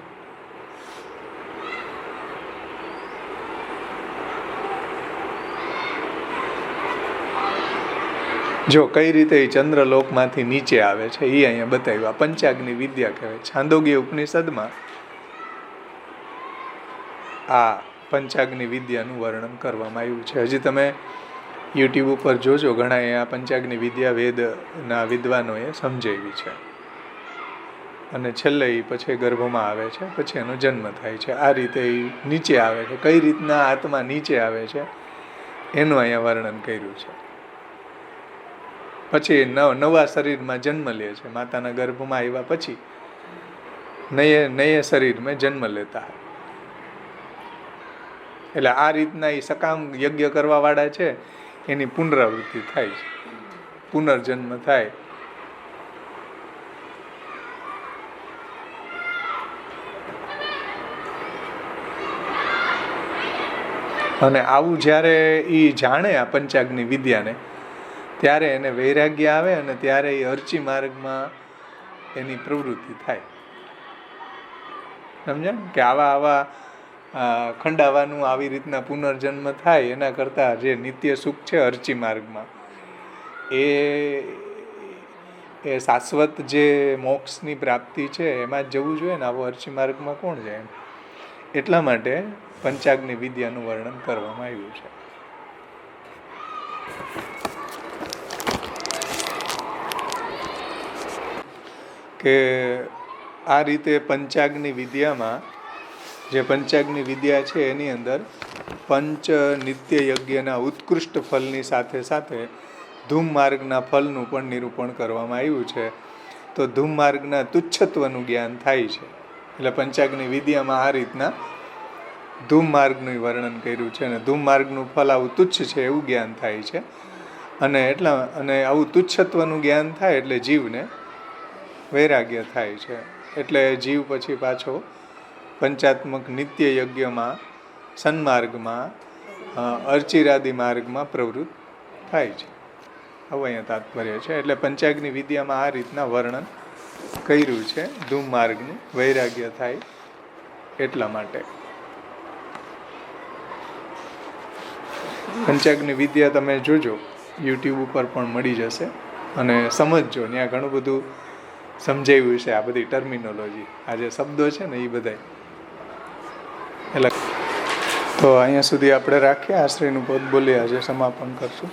જો કઈ રીતે એ ચંદ્રલોકમાંથી નીચે આવે છે એ અહીંયા બતાવ્યું. આ પંચાગ્નિ વિદ્યા કહેવાય. છાંદોગ્ય ઉપનિષદમાં આ પંચાગ્નિ વિદ્યાનું વર્ણન કરવામાં આવ્યું છે. હજી તમે યુટ્યુબ ઉપર જોજો, ઘણા આ પંચાગ્નિ વિદ્યા વેદના વિદ્વાનોએ સમજાવી છે. અને છેલ્લે એ પછી ગર્ભમાં આવે છે, પછી એનો જન્મ થાય છે. આ રીતે એ નીચે આવે છે. કઈ રીતના આત્મા નીચે આવે છે એનું અહીંયા વર્ણન કર્યું છે. પછી નવા શરીરમાં જન્મ લે છે. માતાના ગર્ભમાં આવ્યા પછી નયે શરીરમાં જન્મ લેતા. એટલે આ રીતના એ સકામ યજ્ઞ કરવા વાળા છે એની પુનરાવૃત્તિ થાય છે, પુનર્જન્મ થાય. અને આવું જ્યારે એ જાણે આ પંચાગ્નિ વિદ્યાને, ત્યારે એને વૈરાગ્ય આવે અને ત્યારે એ અર્ચી માર્ગમાં એની પ્રવૃત્તિ થાય. સમજ્યા કે આવા ખંડાવાનું આવી રીતના પુનર્જન્મ થાય એના કરતાં જે નિત્ય સુખ છે અર્ચી માર્ગમાં, એ શાશ્વત જે મોક્ષની પ્રાપ્તિ છે એમાં જ જવું જોઈએ ને. આવો અર્ચી માર્ગમાં કોણ જાય? એટલા માટે પંચાગ્નિ વિદ્યાનું વર્ણન કરવામાં આવ્યું છે. કે આ રીતે પંચાગ્નિ વિદ્યામાં, જે પંચાગ્નિ વિદ્યા છે એની અંદર પંચ નિત્ય યજ્ઞના ઉત્કૃષ્ટ ફલની સાથે સાથે ધૂમ માર્ગના ફલનું પણ નિરૂપણ કરવામાં આવ્યું છે. તો ધૂમ માર્ગના તુચ્છત્વનું જ્ઞાન થાય છે. એટલે પંચાગ્નિ વિદ્યામાં આ રીતના ધૂમ માર્ગનું વર્ણન કર્યું છે. અને ધૂમ માર્ગનું ફલ આવું તુચ્છ છે એવું જ્ઞાન થાય છે. અને આવું તુચ્છત્વનું જ્ઞાન થાય એટલે જીવને વૈરાગ્ય થાય છે. એટલે જીવ પછી પાછો પંચાત્મક નિત્ય યજ્ઞમાં, સન્માર્ગમાં, અર્ચિરાદિ માર્ગમાં પ્રવૃત્ત થાય છે. આવું અહીંયા તાત્પર્ય છે. એટલે પંચાગ્નિ વિદ્યામાં આ રીતના વર્ણન કર્યું છે ધૂમ માર્ગનું, વૈરાગ્ય થાય એટલા માટે. પંચાગ્નિ વિદ્યા તમે જોજો, યુટ્યુબ ઉપર પણ મળી જશે અને સમજજો. ત્યાં ઘણું બધું સમજાવ્યું છે, આ બધી ટર્મિનોલોજી, આ જે શબ્દો છે ને એ બધા. એટલે તો અહીંયા સુધી આપણે રાખીએ. આશ્રયનું પદ બોલી આજે સમાપન કરશું.